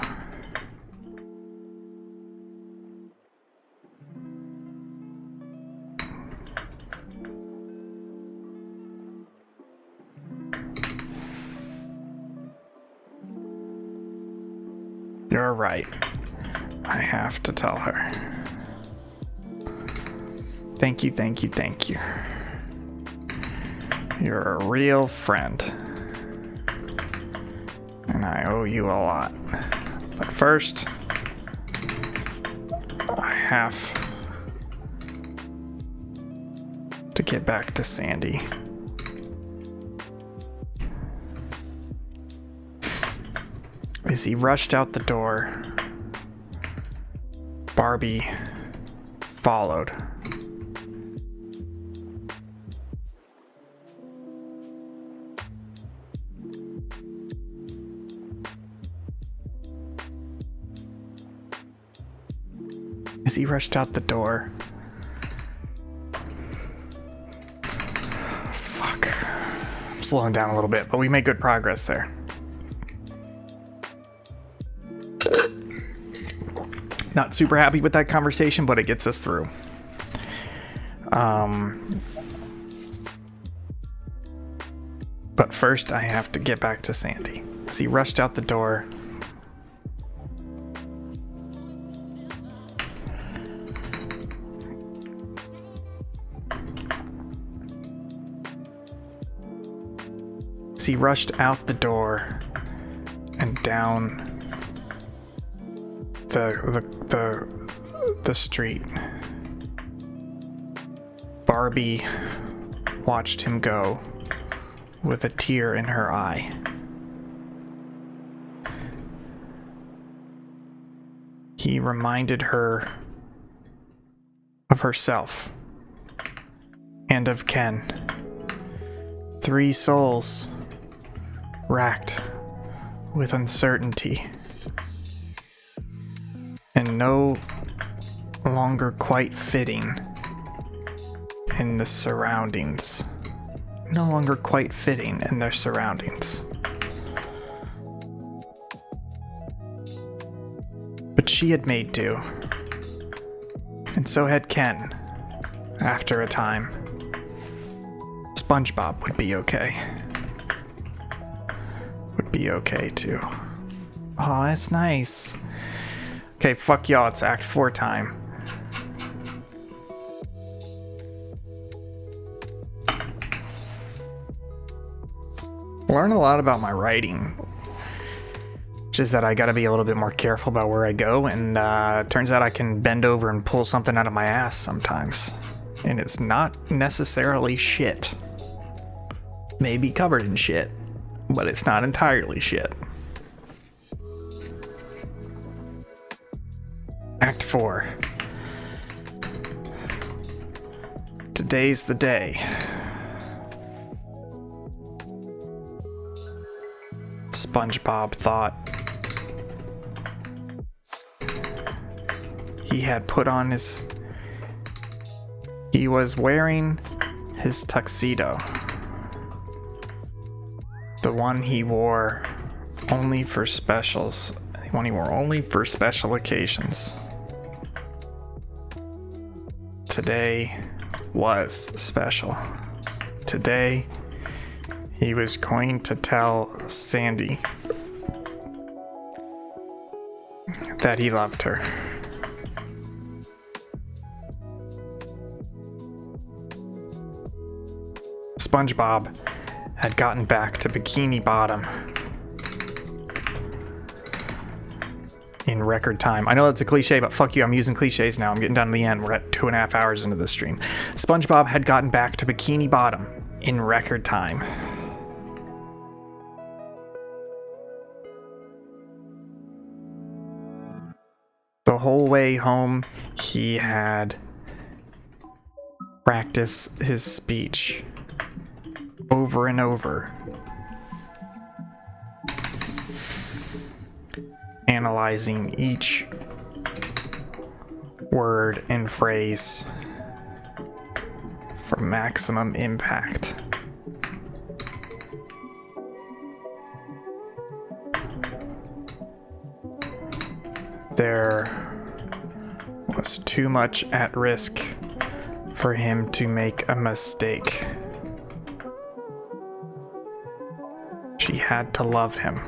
You're right. I have to tell her. Thank you, thank you, thank you. You're a real friend. And I owe you a lot. But first, I have to get back to Sandy. As he rushed out the door, Barbie followed. As he rushed out the door, fuck. I'm slowing down a little bit, but we made good progress there. Not super happy with that conversation, but it gets us through. But first, I have to get back to Sandy. As he rushed out the door, and down the street. Barbie watched him go with a tear in her eye. He reminded her of herself and of Ken. 3 souls racked with uncertainty and no longer quite fitting in the surroundings. No longer quite fitting in their surroundings. But she had made do. And so had Ken. After a time. SpongeBob would be okay. Would be okay too. Oh, that's nice. Okay, fuck y'all, it's Act 4 time. Learn a lot about my writing Just that I gotta be a little bit more careful about where I go, and turns out I can bend over and pull something out of my ass sometimes. And it's not necessarily shit. Maybe covered in shit, but it's not entirely shit. Act 4. Today's the day. SpongeBob thought. He was wearing his tuxedo. The one he wore only for specials. The one he wore only for special occasions. Today was special. Today, he was going to tell Sandy that he loved her. SpongeBob had gotten back to Bikini Bottom in record time. I know that's a cliche, but fuck you, I'm using cliches now. I'm getting down to the end. We're at 2.5 hours into the stream. SpongeBob had gotten back to Bikini Bottom in record time. The whole way home, he had practiced his speech over and over, analyzing each word and phrase for maximum impact. There was too much at risk for him to make a mistake. She had to love him.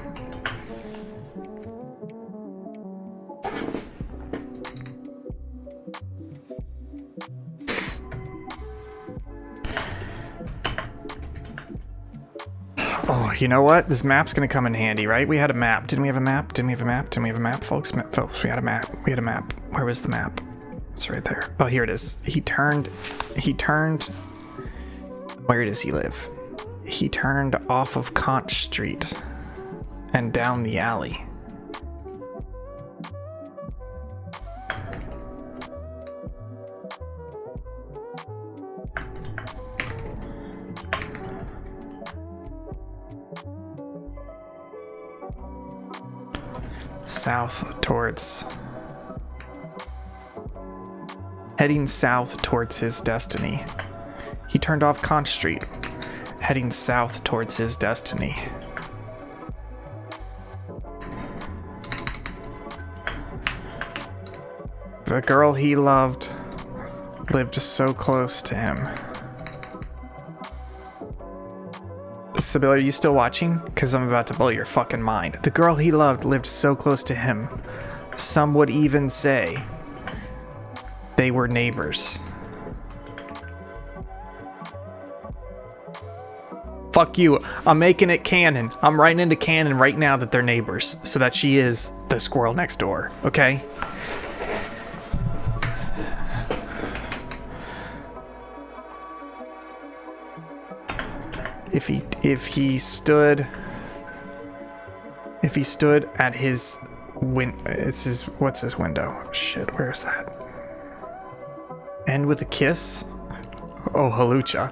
Oh, you know what? This map's gonna come in handy, right? We had a map. Didn't we have a map? Didn't we have a map? Didn't we have a map, folks? Folks, we had a map. We had a map. Where was the map? It's right there. Oh, here it is. He turned. Where does he live? He turned off of Conch Street and down the alley. Heading south towards his destiny. He turned off Conch Street, heading south towards his destiny. The girl he loved lived so close to him. Sibyl, are you still watching? Because I'm about to blow your fucking mind. The girl he loved lived so close to him. Some would even say they were neighbors. Fuck you. I'm making it canon. I'm writing into canon right now that they're neighbors, so that she is the squirrel next door, okay? If he stood at his what's his window? Shit, where's that? End with a kiss? Oh, halucha.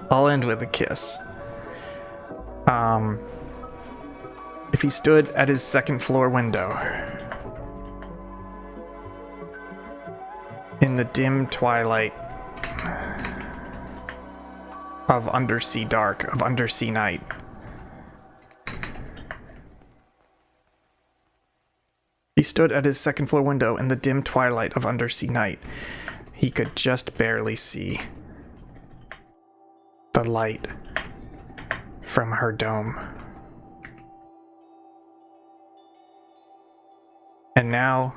I'll end with a kiss. If he stood at his second floor window in the dim twilight of undersea dark, of undersea night, he stood at his second floor window in the dim twilight of undersea night. He could just barely see the light from her dome. And now,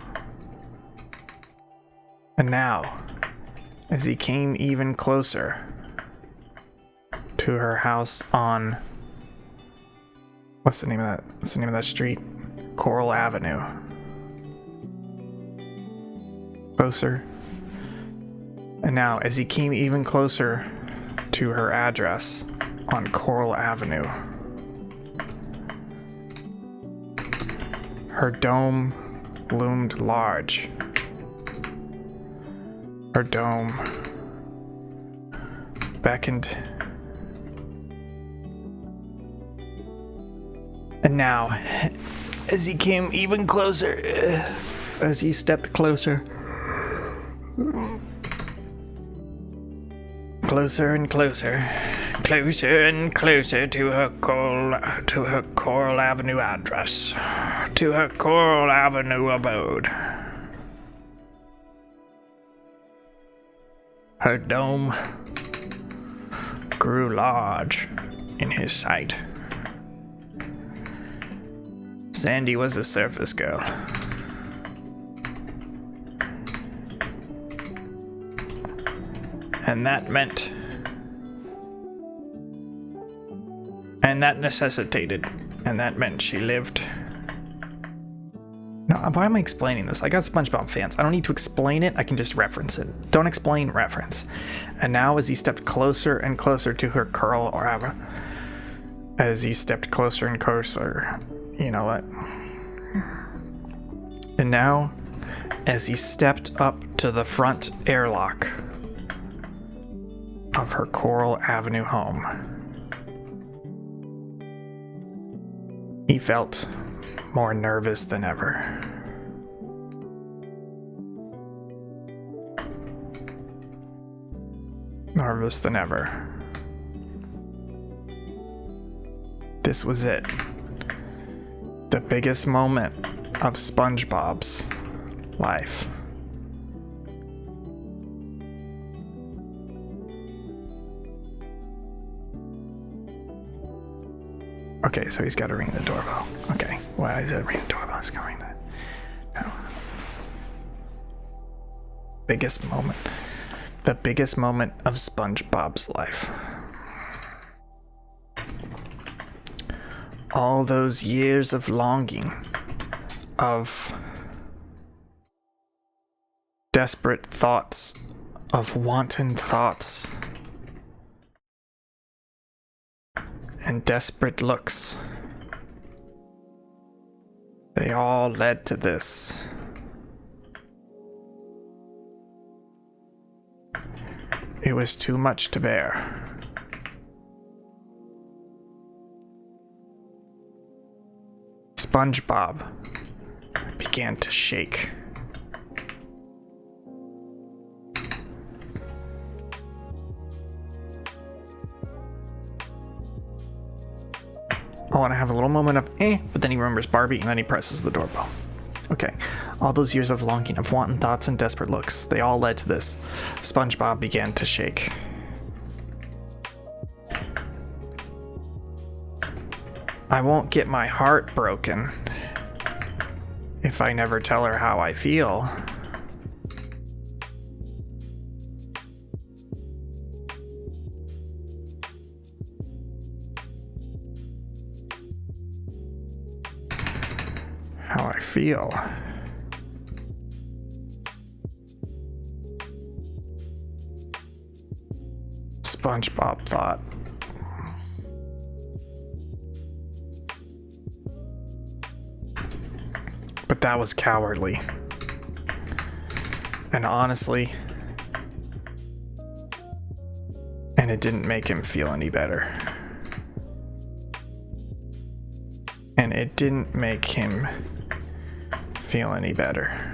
as he came even closer to her house on, what's the name of that street? Coral Avenue. Closer. And now, as he came even closer to her address on Coral Avenue, her dome loomed large. Her dome beckoned. And now, as he came even closer, as he stepped closer, closer and closer, closer and closer to her Coral Avenue address, to her Coral Avenue abode. Her dome grew large in his sight. Sandy was a surface girl. And that meant, and that necessitated, and that meant she lived. No, why am I explaining this? I got SpongeBob fans. I don't need to explain it, I can just reference it. Don't explain, reference. And now as he stepped closer and closer to her curl or Ava, as he stepped closer and closer, you know what? And now, as he stepped up to the front airlock of her Coral Avenue home, he felt more nervous than ever. Nervous than ever. This was it. The biggest moment of SpongeBob's life. Okay, so he's got to ring the doorbell. Okay, why is it ring the doorbell? He's got to ring that. No. Biggest moment. The biggest moment of SpongeBob's life. All those years of longing, of desperate thoughts, of wanton thoughts, and desperate looks. They all led to this. It was too much to bear. SpongeBob began to shake. I want to have a little moment of but then he remembers Barbie and then he presses the doorbell. Okay, all those years of longing, of wanton thoughts and desperate looks, they all led to this. SpongeBob began to shake. I won't get my heart broken if I never tell her how I feel. How I feel. SpongeBob thought. But that was cowardly. And honestly, and it didn't make him feel any better. And it didn't make him feel any better.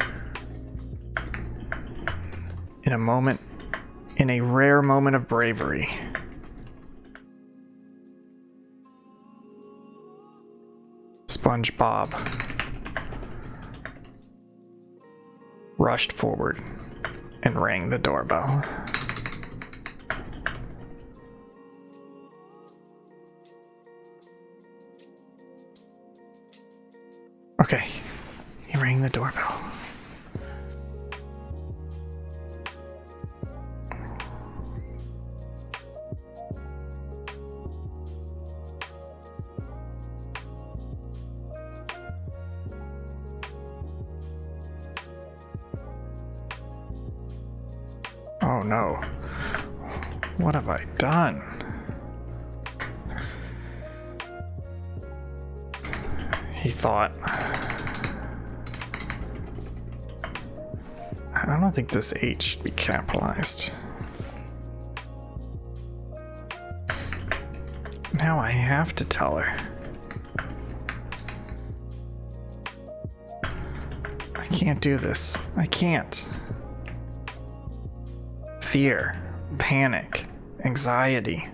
In a moment, in a rare moment of bravery, SpongeBob rushed forward and rang the doorbell. Okay, he rang the doorbell. Oh no. What have I done? He thought. I don't think this H should be capitalized. Now I have to tell her. I can't do this. I can't. Fear, panic, anxiety.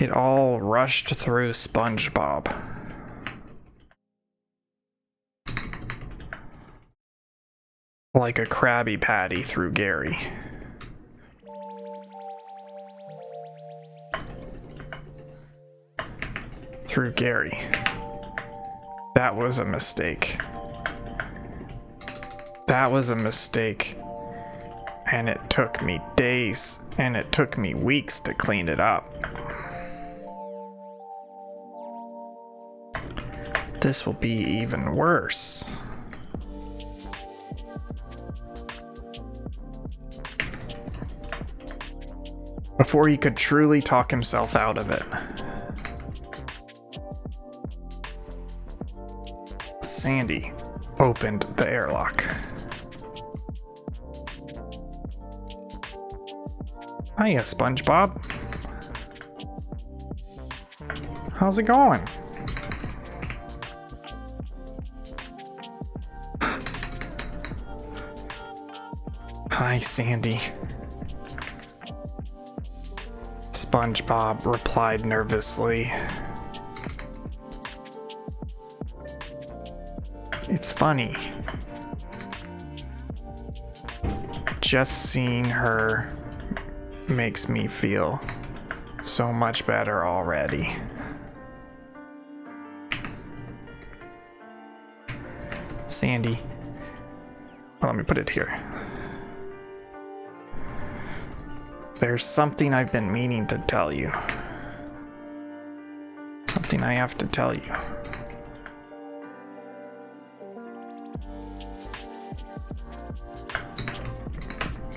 It all rushed through SpongeBob. Like a Krabby Patty through Gary. Through Gary. That was a mistake. That was a mistake. And it took me days, and it took me weeks to clean it up. This will be even worse. Before he could truly talk himself out of it. Sandy opened the airlock. Hiya, SpongeBob. How's it going? Hi, Sandy. SpongeBob replied nervously. It's funny. Just seeing her makes me feel so much better already. Sandy. Well, let me put it here. There's something I've been meaning to tell you. Something I have to tell you.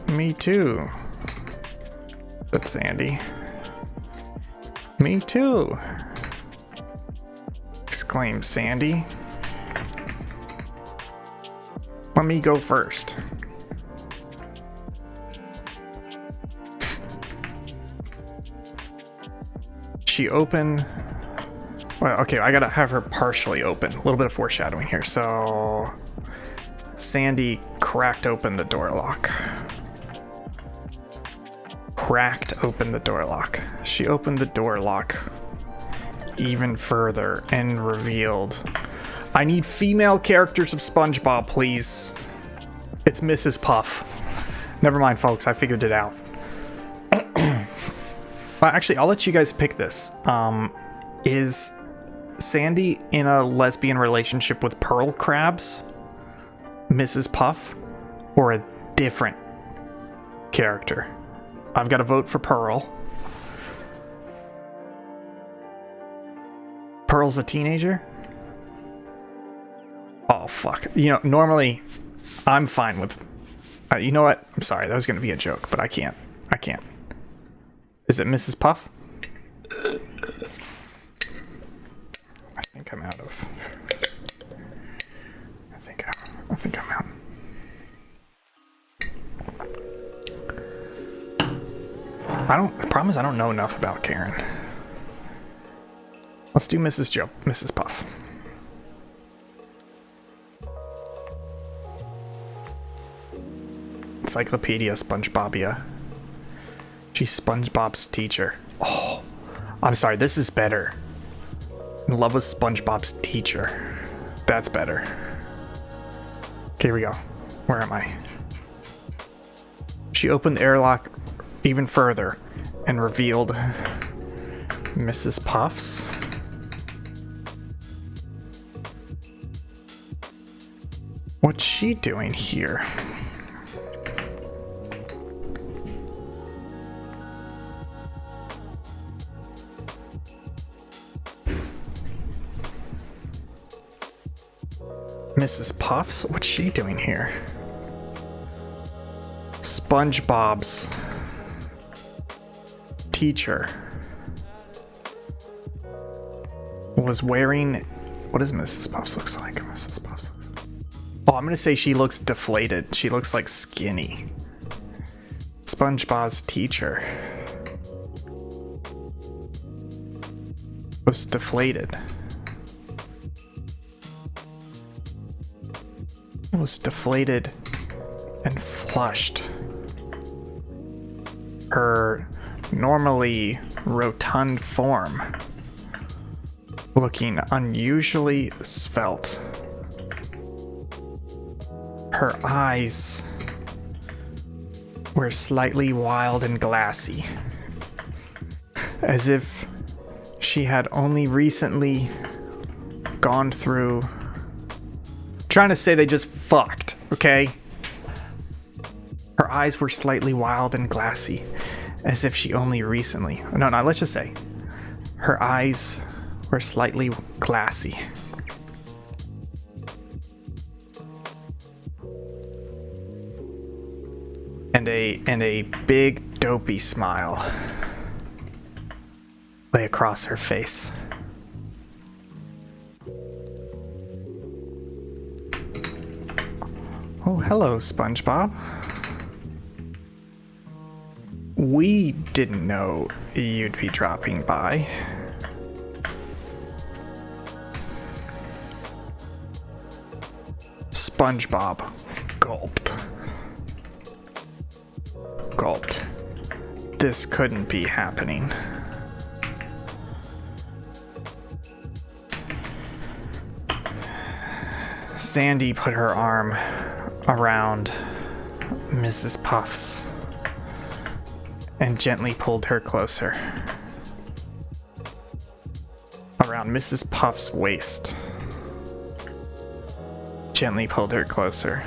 Me too, said Sandy. Me too, exclaimed Sandy. Let me go first. She opened. Well, okay, I gotta have her partially open. A little bit of foreshadowing here. So, Sandy cracked open the door lock. Cracked open the door lock. She opened the door lock even further and revealed. I need female characters of SpongeBob, please. It's Mrs. Puff. Never mind, folks. I figured it out. Well, actually, I'll let you guys pick this. Is Sandy in a lesbian relationship with Pearl Krabs, Mrs. Puff, or a different character? I've got to vote for Pearl. Pearl's a teenager? Oh, fuck. You know, normally I'm fine with... you know what? I'm sorry. That was going to be a joke, but I can't. I can't. Is it Mrs. Puff? I think I'm out of... I think I'm out. The problem is I don't know enough about Karen. Let's do Mrs. Puff. Encyclopedia SpongeBobia. She's SpongeBob's teacher. Oh, I'm sorry, this is better. In love with SpongeBob's teacher. That's better. Okay, here we go. Where am I? She opened the airlock even further and revealed Mrs. Puff's. What's she doing here? Mrs. Puff's? What's she doing here? SpongeBob's teacher was wearing... What does Mrs. Puffs looks like? Mrs. Puffs looks... Oh, I'm gonna say she looks deflated. She looks like skinny. SpongeBob's teacher was deflated. Was deflated and flushed. Her normally rotund form looking unusually svelte. Her eyes were slightly wild and glassy, as if she had only recently gone through... Trying to say they just fucked, okay? Her eyes were slightly wild and glassy, as if she only recently... No, let's just say her eyes were slightly glassy. And a big dopey smile lay across her face. Oh, hello, SpongeBob. We didn't know you'd be dropping by. SpongeBob gulped. Gulped. This couldn't be happening. Sandy put her arm around Mrs. Puffs and gently pulled her closer. Around Mrs. Puff's waist. Gently pulled her closer.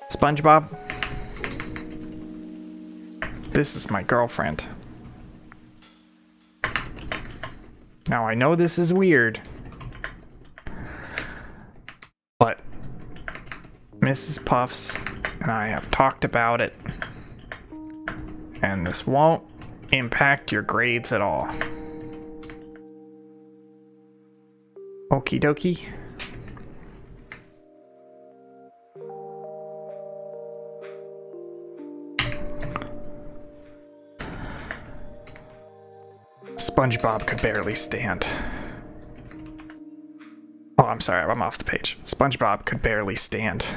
SpongeBob, this is my girlfriend. Now, I know this is weird, but Mrs. Puffs and I have talked about it, and this won't impact your grades at all. Okie dokie. SpongeBob could barely stand. Oh, I'm sorry, I'm off the page. SpongeBob could barely stand.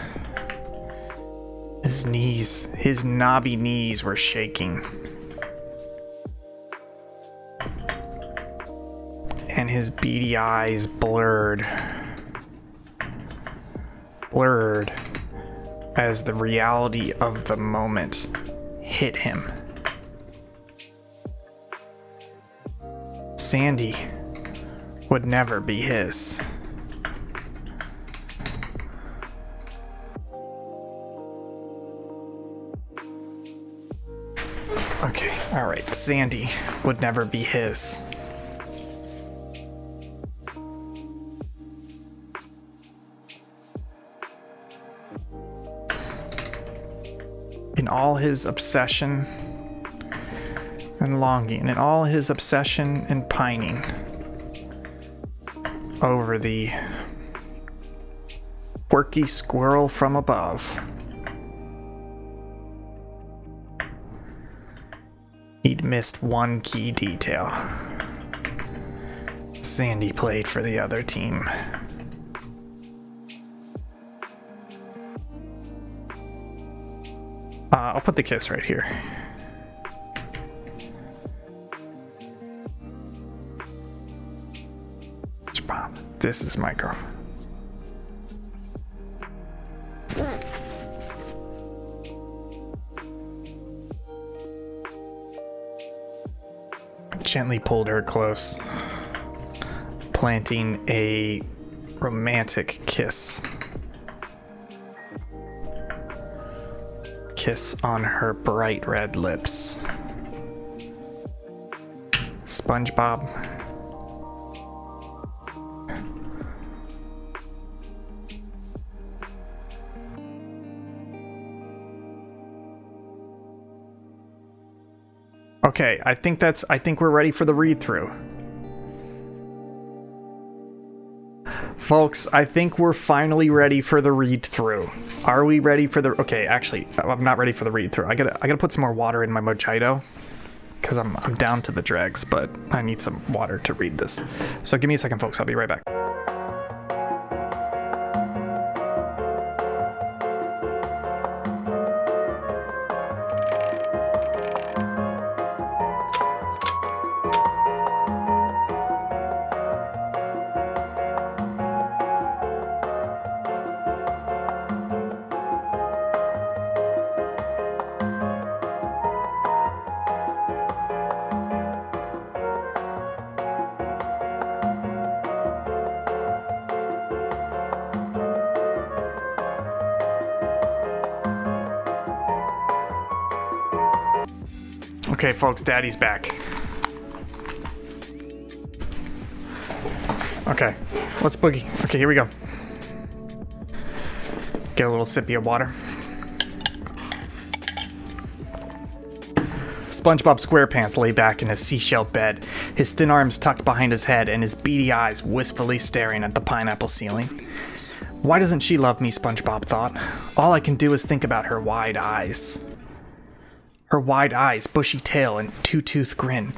His knobby knees were shaking. And his beady eyes blurred as the reality of the moment hit him. Sandy would never be his. Okay, alright, Sandy would never be his. In all his obsession and longing, in all his obsession and pining over the quirky squirrel from above, he'd missed one key detail. Sandy played for the other team. I'll put the kiss right here. SpongeBob, this is my girl. Gently pulled her close, planting a romantic kiss. Kiss on her bright red lips. SpongeBob Okay, I think we're ready for the read-through. Folks, I think we're finally ready for the read-through. Are we ready for the... Okay, actually, I'm not ready for the read-through. I gotta put some more water in my mojito, because I'm down to the dregs, but I need some water to read this. So give me a second, folks. I'll be right back. Okay, folks, Daddy's back. Okay, let's boogie. Okay, here we go. Get a little sippy of water. SpongeBob SquarePants lay back in his seashell bed, his thin arms tucked behind his head and his beady eyes wistfully staring at the pineapple ceiling. Why doesn't she love me, SpongeBob thought. All I can do is think about her wide eyes. Her wide eyes, bushy tail, and two-tooth grin.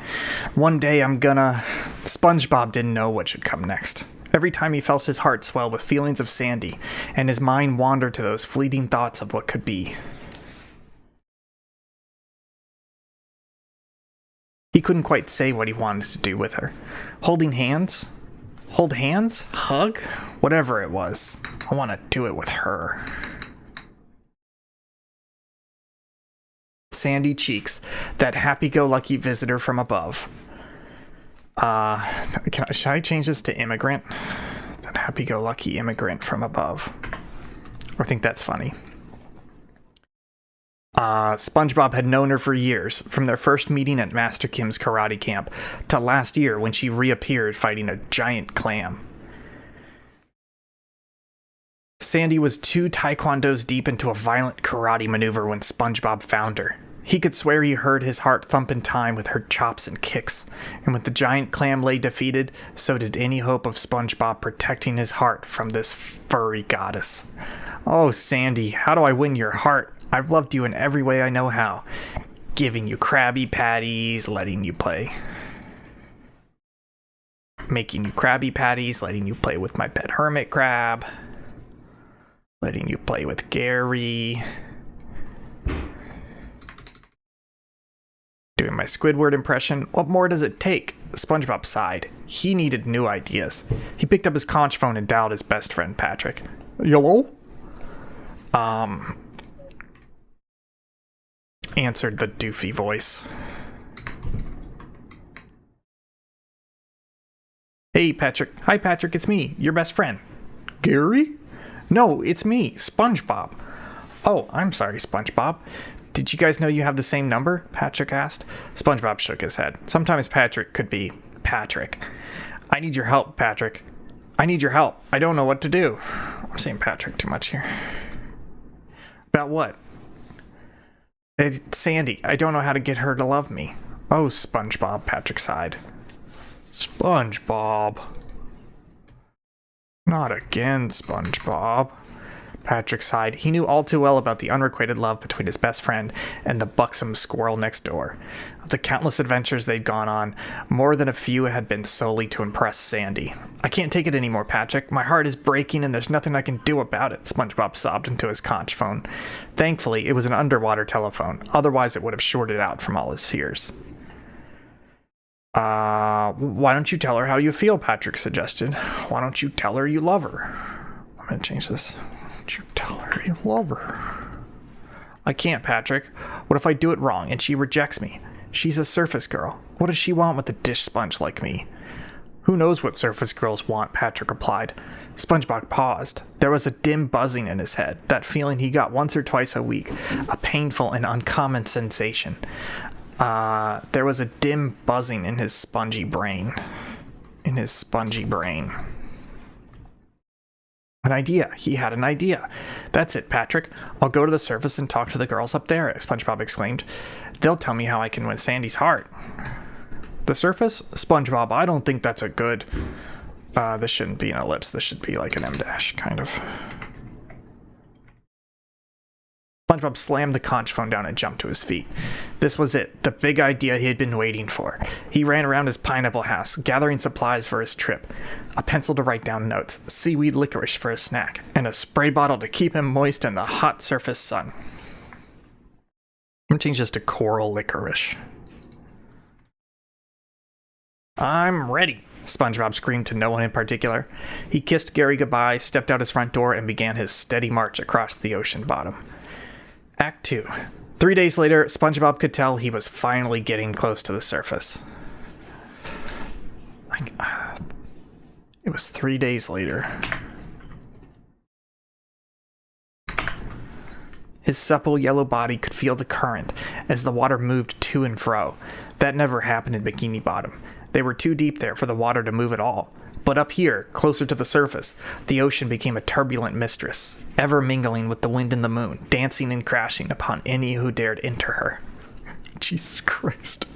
One day I'm gonna... SpongeBob didn't know what should come next. Every time he felt his heart swell with feelings of Sandy, and his mind wandered to those fleeting thoughts of what could be. He couldn't quite say what he wanted to do with her. Holding hands? Hold hands? Hug? Whatever it was. I want to do it with her. Sandy cheeks, that happy-go-lucky visitor from above. Should I change this to immigrant? That happy-go-lucky immigrant from above. I think that's funny. SpongeBob had known her for years, from their first meeting at Master Kim's karate camp to last year when she reappeared fighting a giant clam. Sandy was 2 taekwondos deep into a violent karate maneuver when SpongeBob found her. He could swear he heard his heart thump in time with her chops and kicks, and when the giant clam lay defeated, so did any hope of SpongeBob protecting his heart from this furry goddess. Oh, Sandy, how do I win your heart? I've loved you in every way I know how. Giving you Krabby Patties, letting you play. Making you Krabby Patties, letting you play with my pet hermit crab. Letting you play with Gary. Doing my Squidward impression. What more does it take? SpongeBob sighed. He needed new ideas. He picked up his conch phone and dialed his best friend Patrick. Hello? Answered the doofy voice. Hey, Patrick. Hi, Patrick. It's me, your best friend. Gary? No, it's me, SpongeBob. Oh, I'm sorry, SpongeBob. Did you guys know you have the same number? Patrick asked. SpongeBob shook his head. Sometimes Patrick could be Patrick. I need your help, Patrick. I need your help. I don't know what to do. I'm saying Patrick too much here. About what? Sandy. I don't know how to get her to love me. Oh, SpongeBob, Patrick sighed. SpongeBob. Not again, SpongeBob. Patrick sighed. He knew all too well about the unrequited love between his best friend and the buxom squirrel next door. Of the countless adventures they'd gone on, more than a few had been solely to impress Sandy. I can't take it anymore, Patrick. My heart is breaking and there's nothing I can do about it, SpongeBob sobbed into his conch phone. Thankfully, it was an underwater telephone. Otherwise, it would have shorted out from all his fears. Why don't you tell her how you feel, Patrick suggested. Why don't you tell her you love her? I'm gonna change this. You tell her you love her. I can't, Patrick. What if I do it wrong and she rejects me? She's a surface girl. What does she want with a dish sponge like me? Who knows what surface girls want, Patrick replied. SpongeBob paused. There was a dim buzzing in his head, that feeling he got once or twice a week, a painful and uncommon sensation. There was a dim buzzing in his spongy brain. An idea. He had an idea. That's it, Patrick. I'll go to the surface and talk to the girls up there, SpongeBob exclaimed. They'll tell me how I can win Sandy's heart. The surface? SpongeBob, I don't think that's a good... this shouldn't be an ellipse. This should be like an M dash, kind of. SpongeBob slammed the conch phone down and jumped to his feet. This was it, the big idea he had been waiting for. He ran around his pineapple house, gathering supplies for his trip. A pencil to write down notes, seaweed licorice for a snack, and a spray bottle to keep him moist in the hot surface sun. I'm gonna change this to coral licorice. I'm ready, SpongeBob screamed to no one in particular. He kissed Gary goodbye, stepped out his front door, and began his steady march across the ocean bottom. Act 2. 3 days later, SpongeBob could tell he was finally getting close to the surface. It was 3 days later. His supple yellow body could feel the current as the water moved to and fro. That never happened in Bikini Bottom. They were too deep there for the water to move at all. But up here, closer to the surface, the ocean became a turbulent mistress, ever mingling with the wind and the moon, dancing and crashing upon any who dared enter her. Jesus Christ.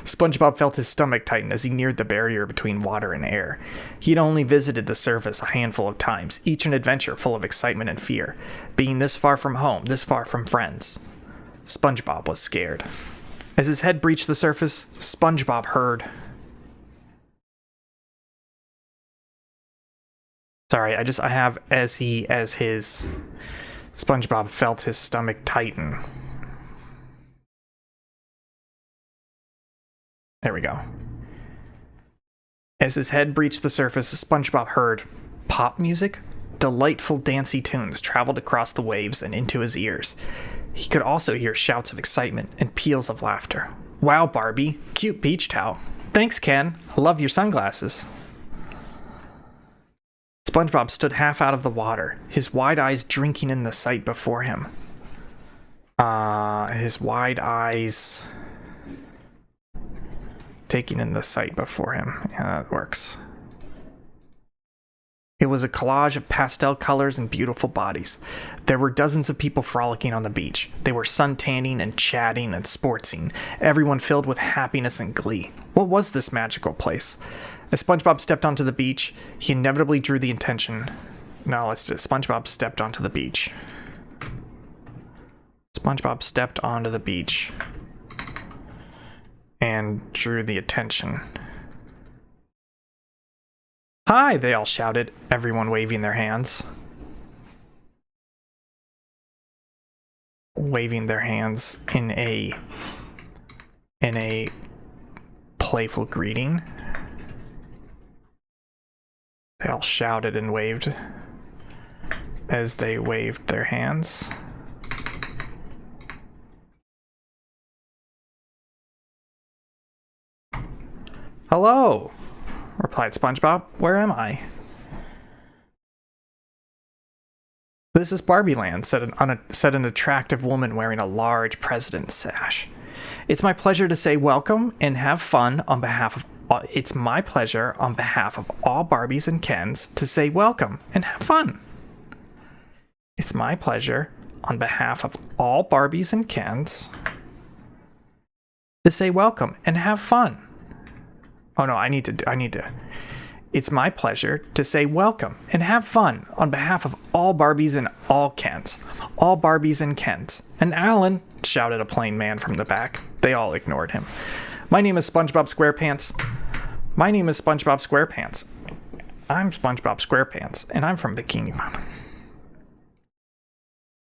SpongeBob felt his stomach tighten as he neared the barrier between water and air. He had only visited the surface a handful of times, each an adventure full of excitement and fear, being this far from home, this far from friends. SpongeBob was scared. As his head breached the surface, SpongeBob heard... Sorry, I have as his SpongeBob felt his stomach tighten. There we go. As his head breached the surface, SpongeBob heard pop music. Delightful dancey tunes traveled across the waves and into his ears. He could also hear shouts of excitement and peals of laughter. Wow, Barbie, cute beach towel. Thanks, Ken. I love your sunglasses. SpongeBob stood half out of the water, his wide eyes drinking in the sight before him. His wide eyes taking in the sight before him. Yeah, that works. It was a collage of pastel colors and beautiful bodies. There were dozens of people frolicking on the beach. They were sun-tanning and chatting and sportsing, everyone filled with happiness and glee. What was this magical place? As SpongeBob stepped onto the beach, he inevitably drew the attention. No, let's just... SpongeBob stepped onto the beach. SpongeBob stepped onto the beach and drew the attention. Hi, they all shouted, everyone waving their hands. Waving their hands in a playful greeting. They all shouted and waved as they waved their hands. Hello, replied SpongeBob. Where am I? This is Barbie Land, said an attractive woman wearing a large president's sash. It's my pleasure to say welcome and have fun on behalf of It's my pleasure on behalf of all Barbies and Kens to say welcome and have fun. It's my pleasure on behalf of all Barbies and Kens to say welcome and have fun. Oh no, I need to. It's my pleasure to say welcome and have fun on behalf of all Barbies and all Kens. All Barbies and Kens. And Alan, shouted a plain man from the back. They all ignored him. My name is SpongeBob SquarePants. My name is SpongeBob SquarePants. I'm SpongeBob SquarePants, and I'm from Bikini Bottom.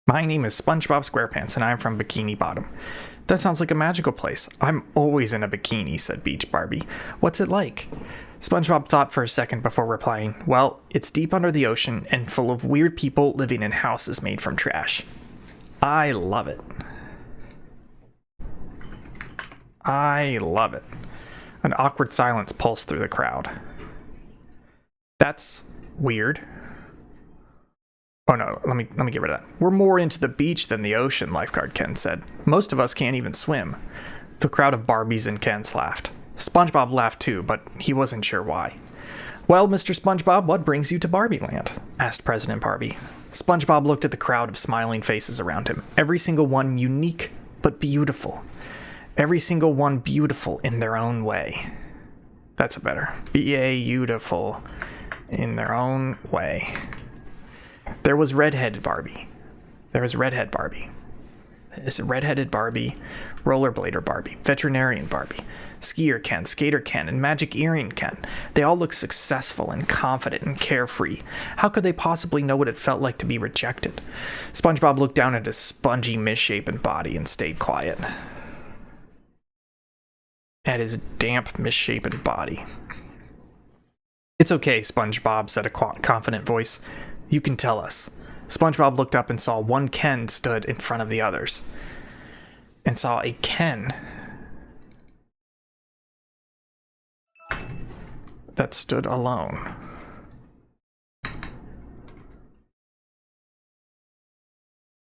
My name is SpongeBob SquarePants, and I'm from Bikini Bottom. That sounds like a magical place. I'm always in a bikini, said Beach Barbie. What's it like? SpongeBob thought for a second before replying, well, it's deep under the ocean and full of weird people living in houses made from trash. I love it. I love it. An awkward silence pulsed through the crowd. That's weird. Oh no, let me get rid of that. We're more into the beach than the ocean, Lifeguard Ken said. Most of us can't even swim. The crowd of Barbies and Kens laughed. SpongeBob laughed too, but he wasn't sure why. Well, Mr. SpongeBob, what brings you to Barbie Land? Asked President Barbie. SpongeBob looked at the crowd of smiling faces around him, every single one unique but beautiful. Every single one beautiful in their own way. That's a better. Beautiful in their own way. There was redheaded Barbie. There's redheaded Barbie, rollerblader Barbie, veterinarian Barbie, skier Ken, skater Ken, and magic earring Ken. They all looked successful and confident and carefree. How could they possibly know what it felt like to be rejected? SpongeBob looked down at his spongy, misshapen body and stayed quiet. At his damp, misshapen body. It's okay, SpongeBob, said a confident voice. You can tell us. SpongeBob looked up and saw one Ken stood in front of the others. And saw a Ken that stood alone.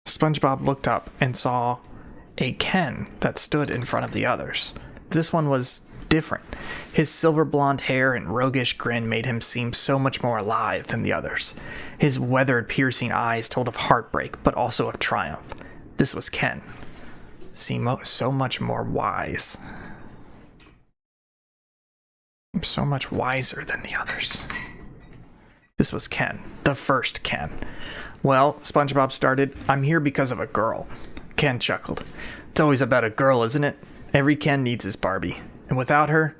SpongeBob looked up and saw a Ken that stood in front of the others. This one was different. His silver blonde hair and roguish grin made him seem so much more alive than the others. His weathered, piercing eyes told of heartbreak, but also of triumph. This was Ken. Seemed so much more wise. So much wiser than the others. This was Ken. The first Ken. Well, SpongeBob started, I'm here because of a girl. Ken chuckled. It's always about a girl, isn't it? Every Ken needs his Barbie. And without her,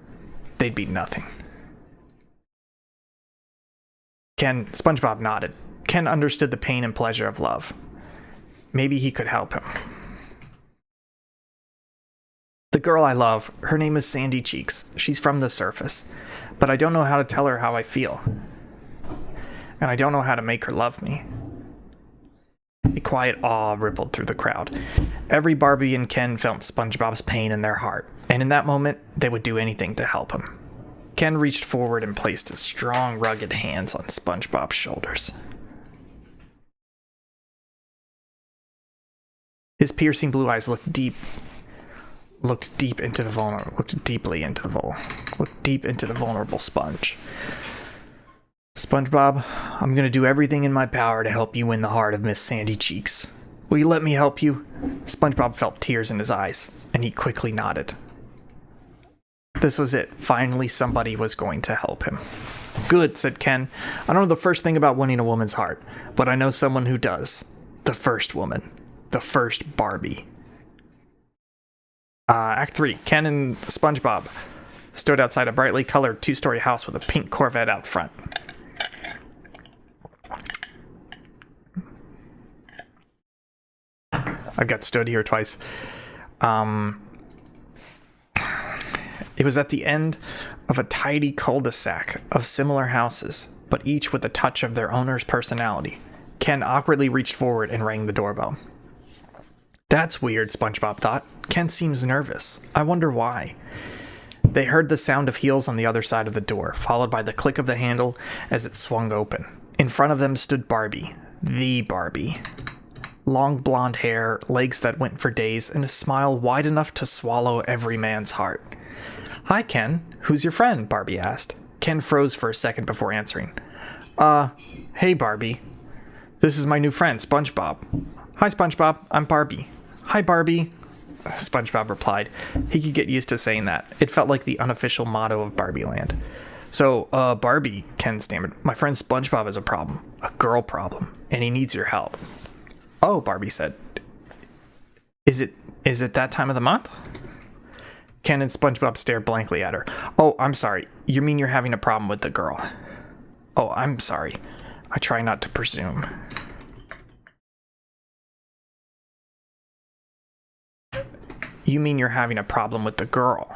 they'd be nothing. SpongeBob nodded. Ken understood the pain and pleasure of love. Maybe he could help him. The girl I love, her name is Sandy Cheeks. She's from the surface. But I don't know how to tell her how I feel. And I don't know how to make her love me. A quiet awe rippled through the crowd. Every Barbie and Ken felt SpongeBob's pain in their heart, and in that moment, they would do anything to help him. Ken reached forward and placed his strong, rugged hands on SpongeBob's shoulders. His piercing blue eyes looked deeply into the vulnerable Sponge. SpongeBob, I'm gonna do everything in my power to help you win the heart of Miss Sandy Cheeks. Will you let me help you? SpongeBob felt tears in his eyes, and he quickly nodded. This was it. Finally, somebody was going to help him. Good, said Ken. I don't know the first thing about winning a woman's heart, but I know someone who does. The first woman. The first Barbie. Act 3. Ken and SpongeBob stood outside a brightly colored 2-story house with a pink Corvette out front. I've got stood here twice. It was at the end of a tidy cul-de-sac of similar houses, but each with a touch of their owner's personality. Ken awkwardly reached forward and rang the doorbell. That's weird, SpongeBob thought. Ken seems nervous. I wonder why. They heard the sound of heels on the other side of the door, followed by the click of the handle as it swung open. In front of them stood Barbie. The Barbie. Long blonde hair, legs that went for days, and a smile wide enough to swallow every man's heart. Hi, Ken. Who's your friend? Barbie asked. Ken froze for a second before answering. Hey, Barbie. This is my new friend, SpongeBob. Hi, SpongeBob. I'm Barbie. Hi, Barbie. SpongeBob replied. He could get used to saying that. It felt like the unofficial motto of Barbie Land. So, Barbie, Ken stammered. My friend SpongeBob has a problem. A girl problem. And he needs your help. Oh, Barbie said. Is it that time of the month? Ken and SpongeBob stared blankly at her. Oh, I'm sorry. You mean you're having a problem with the girl? Oh, I'm sorry. I try not to presume. You mean you're having a problem with the girl?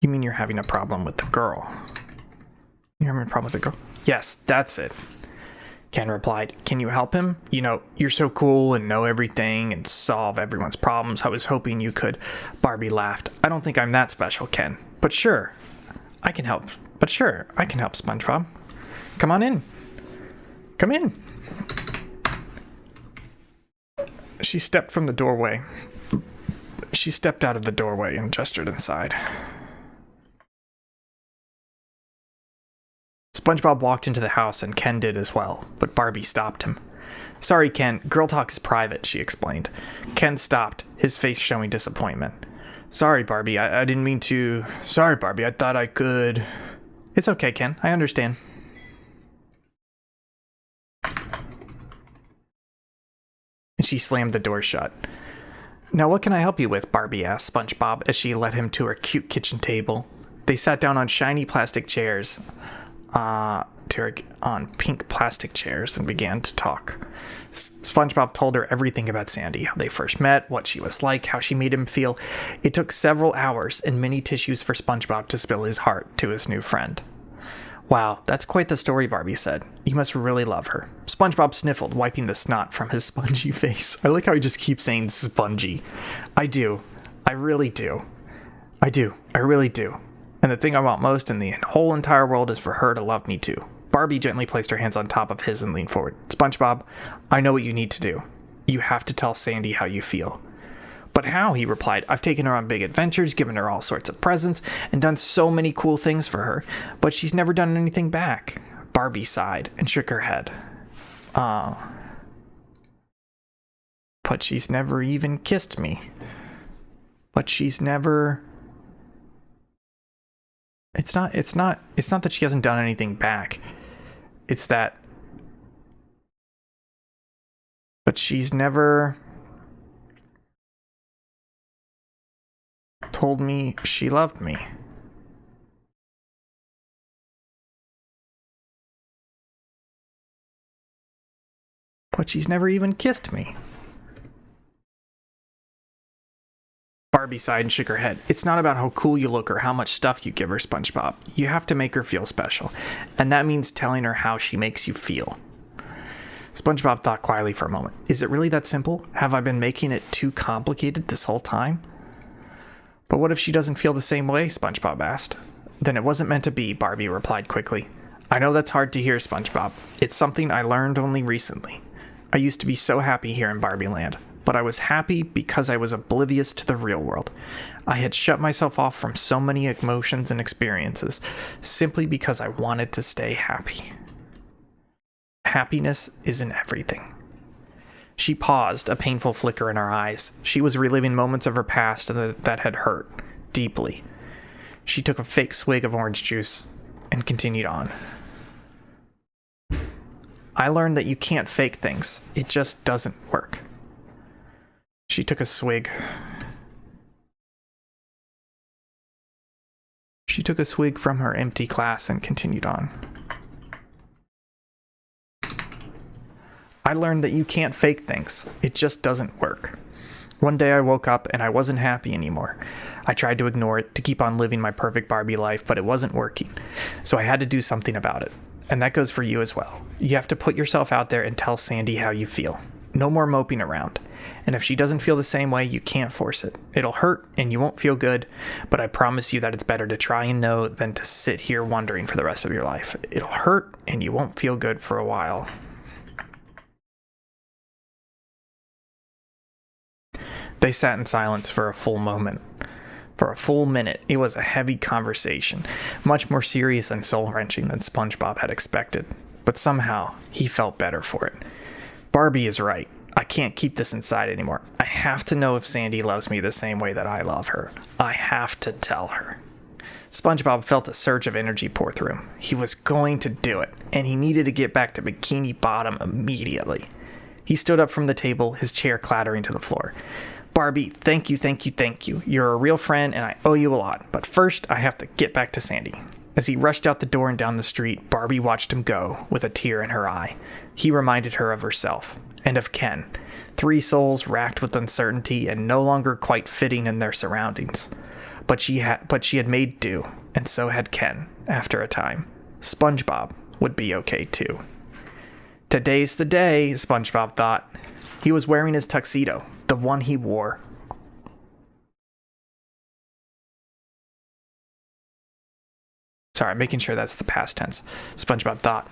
You mean you're having a problem with the girl? You're having a problem with the girl? Yes, that's it. Ken replied, can you help him? You know, you're so cool and know everything and solve everyone's problems. I was hoping you could. Barbie laughed. I don't think I'm that special, Ken. But sure, I can help. SpongeBob. Come on in. Come in. She stepped from the doorway. She stepped out of the doorway and gestured inside. SpongeBob walked into the house and Ken did as well, but Barbie stopped him. "Sorry, Ken, girl talk is private," she explained. Ken stopped, his face showing disappointment. "Sorry, Barbie, I didn't mean to... Sorry, Barbie, I thought I could..." "It's okay, Ken, I understand." And she slammed the door shut. "Now what can I help you with?" Barbie asked SpongeBob as she led him to her cute kitchen table. They sat down on shiny plastic chairs, on pink plastic chairs, and began to talk. SpongeBob told her everything about Sandy, how they first met, what she was like, how she made him feel. It took several hours and many tissues for SpongeBob to spill his heart to his new friend. "Wow, that's quite the story," Barbie said. "You must really love her." SpongeBob sniffled, wiping the snot from his spongy face. I like how he just keeps saying spongy. "I do. I really do. I do. I really do. And the thing I want most in the whole entire world is for her to love me too." Barbie gently placed her hands on top of his and leaned forward. "SpongeBob, I know what you need to do. You have to tell Sandy how you feel." "But how?" he replied. "I've taken her on big adventures, given her all sorts of presents, and done so many cool things for her, but she's never done anything back." Barbie sighed and shook her head. But she's never even kissed me. But she's never... It's not that she hasn't done anything back. It's that... But she's never... told me she loved me. But she's never even kissed me. Barbie sighed and shook her head. "It's not about how cool you look or how much stuff you give her, SpongeBob. You have to make her feel special. And that means telling her how she makes you feel." SpongeBob thought quietly for a moment. Is it really that simple? Have I been making it too complicated this whole time? "But what if she doesn't feel the same way?" SpongeBob asked. "Then it wasn't meant to be," Barbie replied quickly. "I know that's hard to hear, SpongeBob. It's something I learned only recently. I used to be so happy here in Barbie Land, but I was happy because I was oblivious to the real world. I had shut myself off from so many emotions and experiences simply because I wanted to stay happy. Happiness isn't everything." She paused, a painful flicker in her eyes. She was reliving moments of her past that had hurt deeply. She took a fake swig of orange juice and continued on. "I learned that you can't fake things. It just doesn't work." She took a swig. She took a swig from her empty glass and continued on. "I learned that you can't fake things. It just doesn't work. One day I woke up and I wasn't happy anymore. I tried to ignore it, to keep on living my perfect Barbie life, but it wasn't working. So I had to do something about it. And that goes for you as well. You have to put yourself out there and tell Sandy how you feel. No more moping around. And if she doesn't feel the same way, you can't force it. It'll hurt and you won't feel good, but I promise you that it's better to try and know than to sit here wondering for the rest of your life. It'll hurt and you won't feel good for a while." They sat in silence for a full moment. For a full minute, it was a heavy conversation, much more serious and soul-wrenching than SpongeBob had expected. But somehow, he felt better for it. Barbie is right. I can't keep this inside anymore. I have to know if Sandy loves me the same way that I love her. I have to tell her. SpongeBob felt a surge of energy pour through him. He was going to do it, and he needed to get back to Bikini Bottom immediately. He stood up from the table, his chair clattering to the floor. "Barbie, thank you, thank you, thank you. You're a real friend, and I owe you a lot. But first, I have to get back to Sandy." As he rushed out the door and down the street, Barbie watched him go, with a tear in her eye. He reminded her of herself, and of Ken. 3 souls racked with uncertainty and no longer quite fitting in their surroundings. But she had made do, and so had Ken, after a time. SpongeBob would be okay too. Today's the day, SpongeBob thought. He was wearing his tuxedo, the one he wore. Sorry, I'm making sure that's the past tense. SpongeBob thought.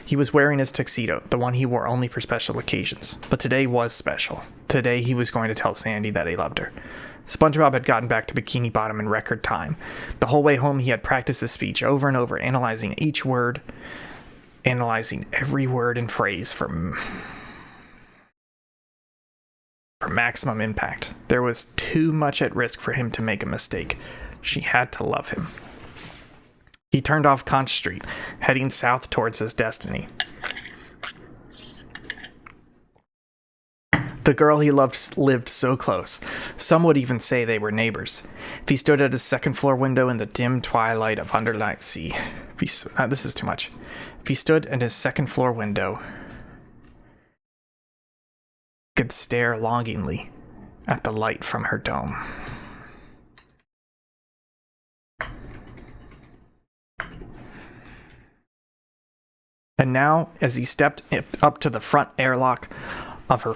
He was wearing his tuxedo, the one he wore only for special occasions. But today was special. Today he was going to tell Sandy that he loved her. SpongeBob had gotten back to Bikini Bottom in record time. The whole way home, he had practiced his speech over and over, analyzing each word, analyzing every word and phrase for maximum impact. There was too much at risk for him to make a mistake. She had to love him. He turned off Conch Street, heading south towards his destiny. The girl he loved lived so close. Some would even say they were neighbors. If he stood at his second-floor window in the dim twilight of Undernight Sea... this is too much. If he stood at his second-floor window, he could stare longingly at the light from her dome. And now, as he stepped up to the front airlock of her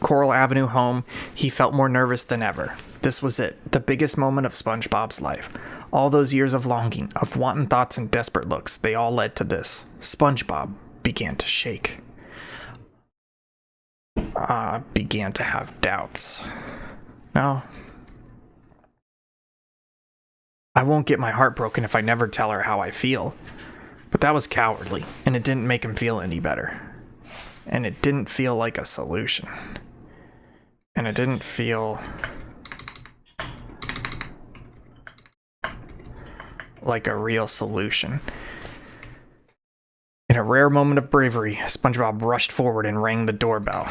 Coral Avenue home, he felt more nervous than ever. This was it, the biggest moment of SpongeBob's life. All those years of longing, of wanton thoughts and desperate looks, they all led to this. SpongeBob began to shake. Began to have doubts. No. I won't get my heart broken if I never tell her how I feel. But that was cowardly, and it didn't make him feel any better. And it didn't feel like a solution. And it didn't feel like a real solution. In a rare moment of bravery, SpongeBob rushed forward and rang the doorbell.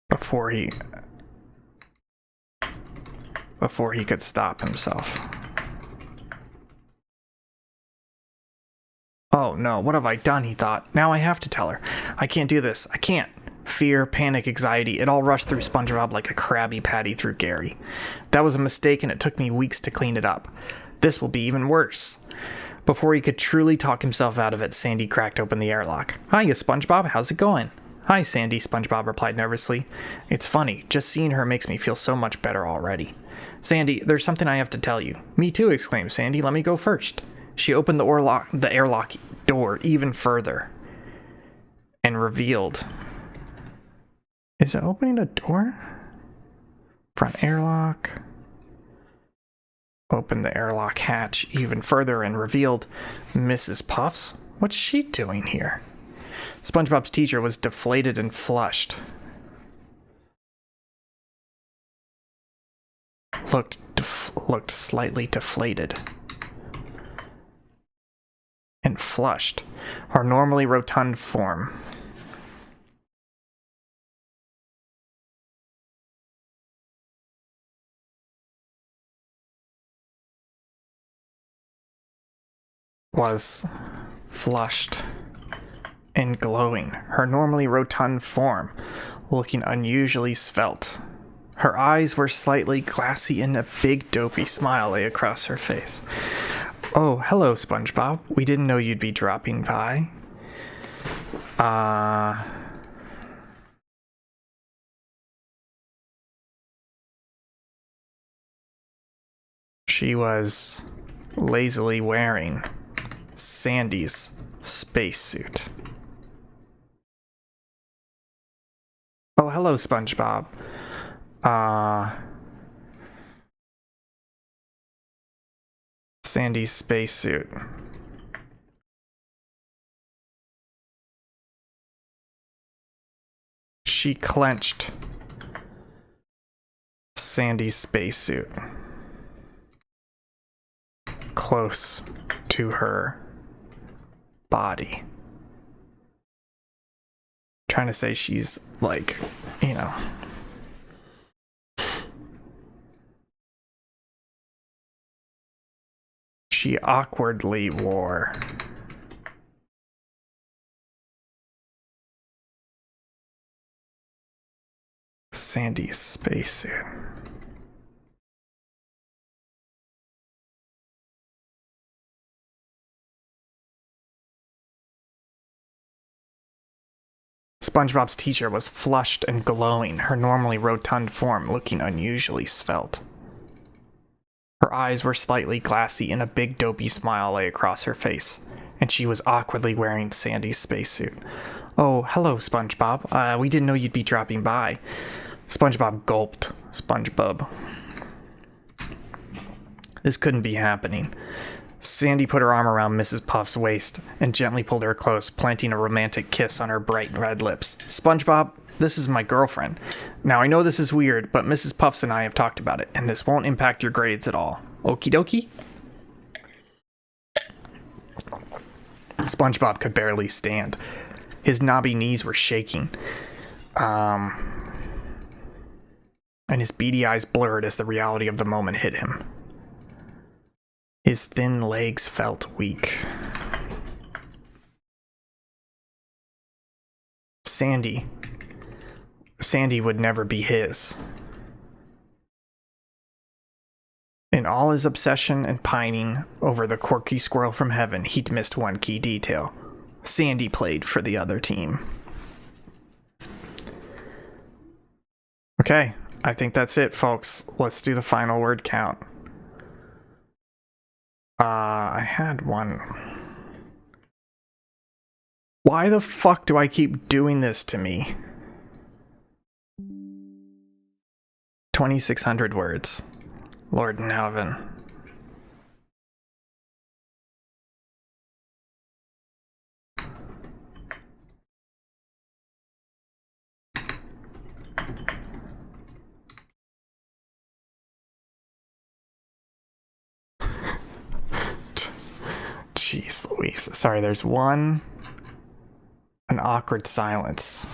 Before he could stop himself. Oh no, what have I done, he thought. Now I have to tell her. I can't do this. I can't. Fear, panic, anxiety, it all rushed through SpongeBob like a Krabby Patty through Gary. That was a mistake and it took me weeks to clean it up. This will be even worse. Before he could truly talk himself out of it, Sandy cracked open the airlock. Hiya, SpongeBob, how's it going? Hi, Sandy, SpongeBob replied nervously. It's funny, just seeing her makes me feel so much better already. Sandy, there's something I have to tell you. Me too, exclaimed Sandy. Let me go first. She opened the airlock door even further and revealed... Is it opening a door? Front airlock. Opened the airlock hatch even further and revealed Mrs. Puffs. What's she doing here? SpongeBob's teacher was deflated and flushed. Looked slightly deflated. And flushed. Her normally rotund form. Was flushed and glowing, her normally rotund form looking unusually svelte. Her eyes were slightly glassy and a big dopey smile lay across her face. Oh, hello, SpongeBob. We didn't know you'd be dropping by. She was lazily wearing Sandy's spacesuit. Oh, hello, SpongeBob. Sandy's spacesuit. She clenched Sandy's spacesuit close to her body. Trying to say she's like, you know. She awkwardly wore Sandy's spacesuit. SpongeBob's teacher was flushed and glowing, her normally rotund form looking unusually svelte. Her eyes were slightly glassy and a big dopey smile lay across her face, and she was awkwardly wearing Sandy's spacesuit. Oh, hello, SpongeBob. We didn't know you'd be dropping by. SpongeBob gulped, SpongeBob. This couldn't be happening. Sandy put her arm around Mrs. Puff's waist and gently pulled her close, planting a romantic kiss on her bright red lips. SpongeBob, this is my girlfriend. Now, I know this is weird, but Mrs. Puffs and I have talked about it, and this won't impact your grades at all. Okie dokie? SpongeBob could barely stand. His knobby knees were shaking. And his beady eyes blurred as the reality of the moment hit him. His thin legs felt weak. Sandy would never be his. In all his obsession and pining over the quirky squirrel from heaven, he'd missed one key detail. Sandy played for the other team. Okay, I think that's it, folks. Let's do the final word count. I had one. Why the fuck do I keep doing this to me? 2,600 words. Lord in heaven. Jeez Louise. Sorry, there's an awkward silence.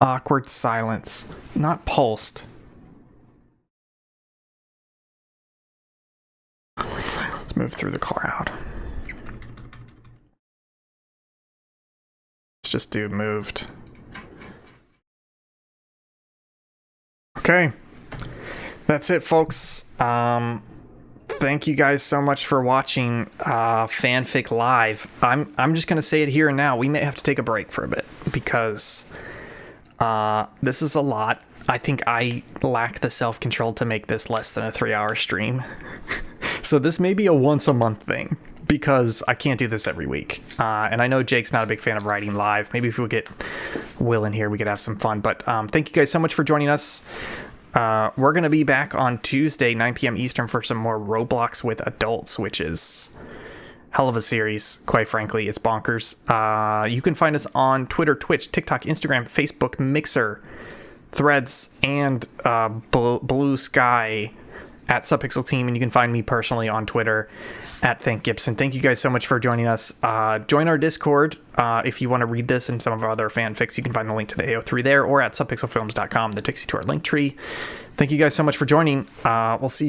Awkward silence. Not pulsed. Let's move through the crowd. Let's just do moved. Okay. That's it, folks. Thank you guys so much for watching Fanfic Live. I'm just gonna say it here and now. We may have to take a break for a bit because this is a lot. I think I lack the self-control to make this less than a 3-hour stream. So this may be a once a month thing because I can't do this every week. And I know Jake's not a big fan of writing live. Maybe if we get Will in here, we could have some fun. But thank you guys so much for joining us. We're going to be back on Tuesday, 9 p.m. Eastern for some more Roblox with adults, which is hell of a series, quite frankly. It's bonkers. You can find us on Twitter, Twitch, TikTok, Instagram, Facebook, Mixer, Threads, and Blue Sky at Subpixel Team. And you can find me personally on Twitter at Thank Gibson. Thank you guys so much for joining us. Join our Discord if you want to read this and some of our other fanfics. You can find the link to the AO3 there or at subpixelfilms.com that takes you to our link tree. Thank you guys so much for joining. We'll see you